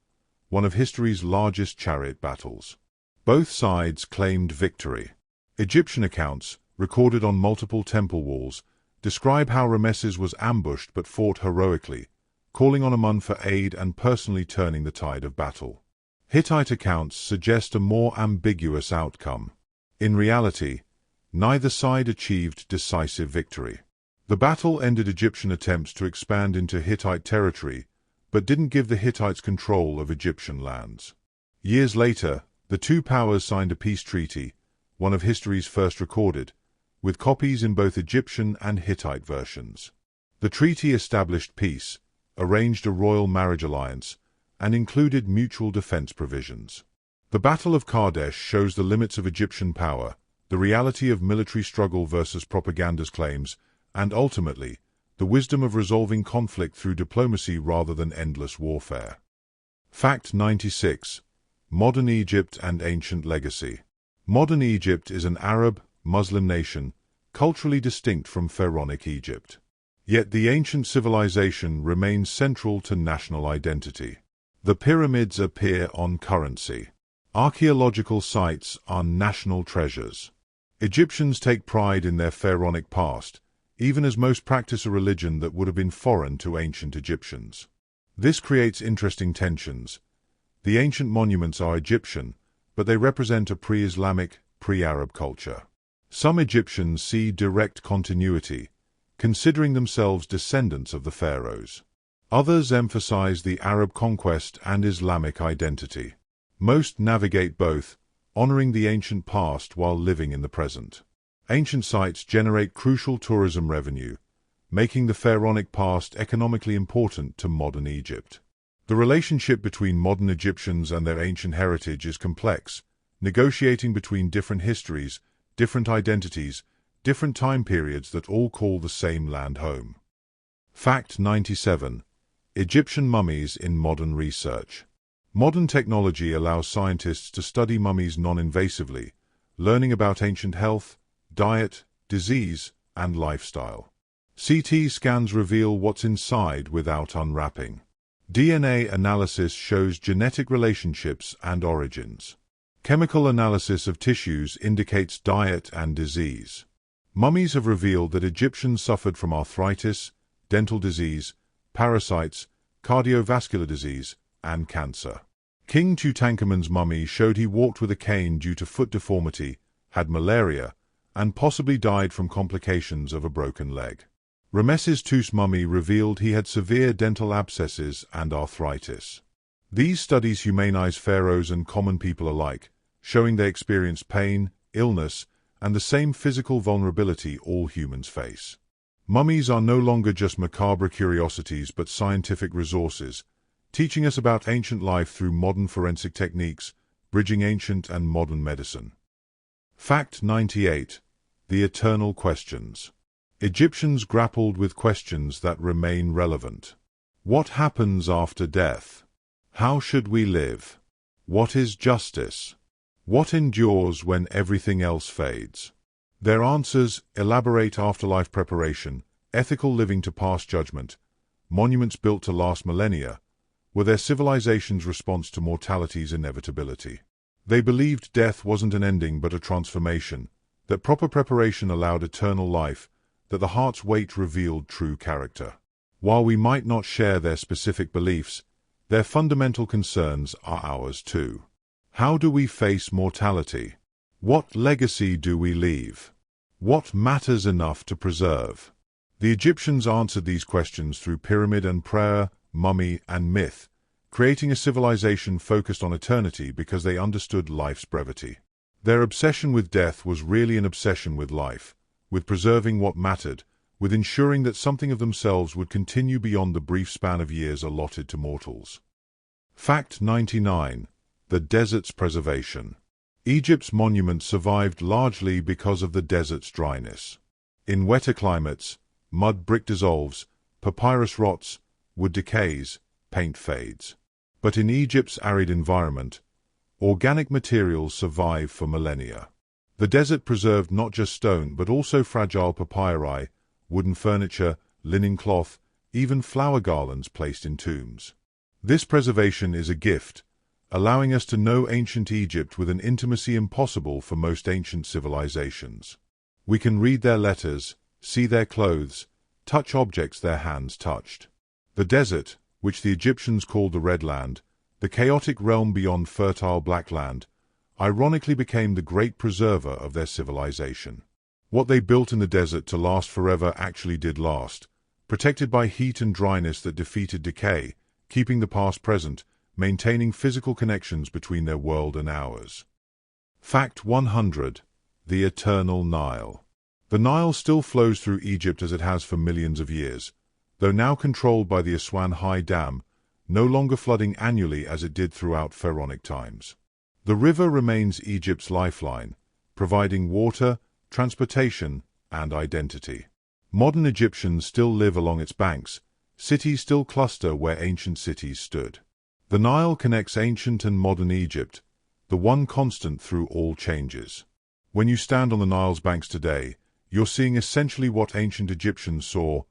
one of history's largest chariot battles. Both sides claimed victory. Egyptian accounts, recorded on multiple temple walls, describe how Ramesses was ambushed but fought heroically, calling on Amun for aid and personally turning the tide of battle. Hittite accounts suggest a more ambiguous outcome. In reality, neither side achieved decisive victory. The battle ended Egyptian attempts to expand into Hittite territory, but didn't give the Hittites control of Egyptian lands. Years later, the two powers signed a peace treaty, one of history's first recorded, with copies in both Egyptian and Hittite versions. The treaty established peace, arranged a royal marriage alliance, and included mutual defense provisions. The Battle of Kadesh shows the limits of Egyptian power, the reality of military struggle versus propaganda's claims, and ultimately, the wisdom of resolving conflict through diplomacy rather than endless warfare. Fact 96. Modern Egypt and Ancient Legacy. Modern Egypt is an Arab, Muslim nation, culturally distinct from pharaonic Egypt. Yet the ancient civilization remains central to national identity. The pyramids appear on currency. Archaeological sites are national treasures. Egyptians take pride in their pharaonic past, even as most practice a religion that would have been foreign to ancient Egyptians. This creates interesting tensions. The ancient monuments are Egyptian, but they represent a pre-Islamic, pre-Arab culture. Some Egyptians see direct continuity, considering themselves descendants of the pharaohs. Others emphasize the Arab conquest and Islamic identity. Most navigate both, honoring the ancient past while living in the present. Ancient sites generate crucial tourism revenue, making the pharaonic past economically important to modern Egypt. The relationship between modern Egyptians and their ancient heritage is complex, negotiating between different histories, different identities, different time periods that all call the same land home. Fact 97. Egyptian mummies in modern research. Modern technology allows scientists to study mummies non-invasively, learning about ancient health, diet, disease, and lifestyle. CT scans reveal what's inside without unwrapping. DNA analysis shows genetic relationships and origins. Chemical analysis of tissues indicates diet and disease. Mummies have revealed that Egyptians suffered from arthritis, dental disease, parasites, cardiovascular disease, and cancer. King Tutankhamun's mummy showed he walked with a cane due to foot deformity, had malaria, and possibly died from complications of a broken leg. Ramesses II's mummy revealed he had severe dental abscesses and arthritis. These studies humanize pharaohs and common people alike, showing they experience pain, illness, and the same physical vulnerability all humans face. Mummies are no longer just macabre curiosities but scientific resources, teaching us about ancient life through modern forensic techniques, bridging ancient and modern medicine. Fact 98. The eternal questions. Egyptians grappled with questions that remain relevant. What happens after death? How should we live? What is justice? What endures when everything else fades? Their answers elaborate afterlife preparation, ethical living to pass judgment, monuments built to last millennia, were their civilization's response to mortality's inevitability. They believed death wasn't an ending but a transformation, that proper preparation allowed eternal life, that the heart's weight revealed true character. While we might not share their specific beliefs, their fundamental concerns are ours too. How do we face mortality? What legacy do we leave? What matters enough to preserve? The Egyptians answered these questions through pyramid and prayer, mummy and myth, creating a civilization focused on eternity because they understood life's brevity. Their obsession with death was really an obsession with life, with preserving what mattered, with ensuring that something of themselves would continue beyond the brief span of years allotted to mortals. Fact 99. The desert's preservation. Egypt's monuments survived largely because of the desert's dryness. In wetter climates, mud brick dissolves, papyrus rots, wood decays, paint fades. But in Egypt's arid environment, organic materials survive for millennia. The desert preserved not just stone but also fragile papyri, wooden furniture, linen cloth, even flower garlands placed in tombs. This preservation is a gift, allowing us to know ancient Egypt with an intimacy impossible for most ancient civilizations. We can read their letters, see their clothes, touch objects their hands touched. The desert, which the Egyptians called the Red Land, the chaotic realm beyond fertile Black Land, ironically became the great preserver of their civilization. What they built in the desert to last forever actually did last, protected by heat and dryness that defeated decay, keeping the past present, maintaining physical connections between their world and ours. Fact 100. The eternal Nile. The Nile still flows through Egypt as it has for millions of years, though now controlled by the Aswan High Dam, no longer flooding annually as it did throughout pharaonic times. The river remains Egypt's lifeline, providing water, transportation, and identity. Modern Egyptians still live along its banks, cities still cluster where ancient cities stood. The Nile connects ancient and modern Egypt, the one constant through all changes. When you stand on the Nile's banks today, you're seeing essentially what ancient Egyptians saw: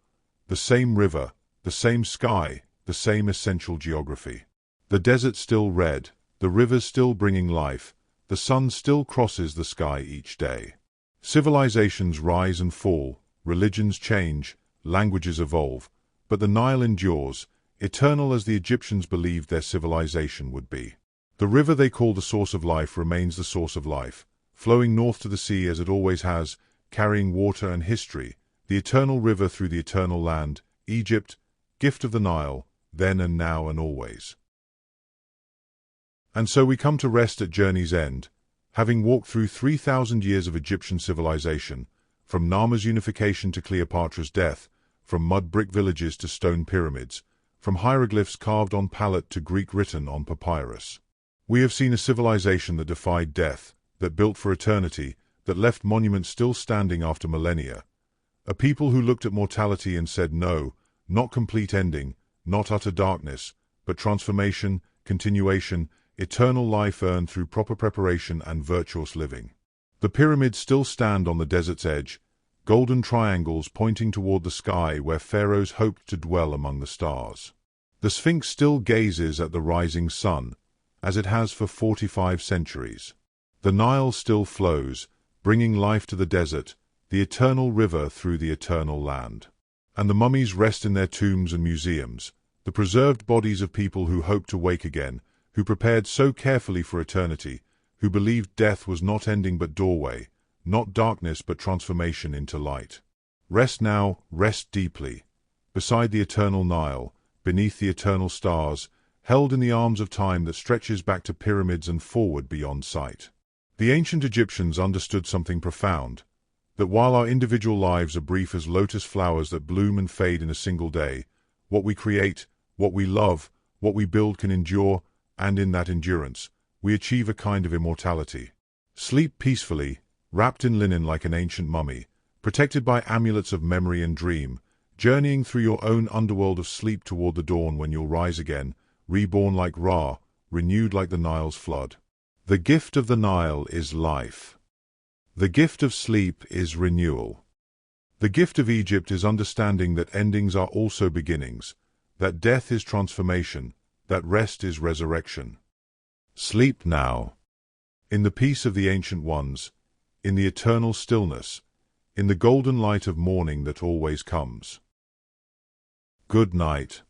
the same river, the same sky, the same essential geography. The desert still red, the rivers still bringing life, the sun still crosses the sky each day. Civilizations rise and fall, religions change, languages evolve, but the Nile endures, eternal as the Egyptians believed their civilization would be. The river they call the source of life remains the source of life, flowing north to the sea as it always has, carrying water and history, the eternal river through the eternal land, Egypt, gift of the Nile, then and now and always. And so we come to rest at journey's end, having walked through 3,000 years of Egyptian civilization, from Narmer's unification to Cleopatra's death, from mud brick villages to stone pyramids, from hieroglyphs carved on pallet to Greek written on papyrus. We have seen a civilization that defied death, that built for eternity, that left monuments still standing after millennia. A people who looked at mortality and said no, not complete ending, not utter darkness, but transformation, continuation, eternal life earned through proper preparation and virtuous living. The pyramids still stand on the desert's edge, golden triangles pointing toward the sky where pharaohs hoped to dwell among the stars. The Sphinx still gazes at the rising sun, as it has for 45 centuries. The Nile still flows, bringing life to the desert, the eternal river through the eternal land. And the mummies rest in their tombs and museums, the preserved bodies of people who hoped to wake again, who prepared so carefully for eternity, who believed death was not ending but doorway, not darkness but transformation into light. Rest now, rest deeply, beside the eternal Nile, beneath the eternal stars, held in the arms of time that stretches back to pyramids and forward beyond sight. The ancient Egyptians understood something profound, that while our individual lives are brief as lotus flowers that bloom and fade in a single day, what we create, what we love, what we build can endure, and in that endurance, we achieve a kind of immortality. Sleep peacefully, wrapped in linen like an ancient mummy, protected by amulets of memory and dream, journeying through your own underworld of sleep toward the dawn when you'll rise again, reborn like Ra, renewed like the Nile's flood. The gift of the Nile is life. The gift of sleep is renewal. The gift of Egypt is understanding that endings are also beginnings, that death is transformation, that rest is resurrection. Sleep now. In the peace of the ancient ones, in the eternal stillness, in the golden light of morning that always comes. Good night.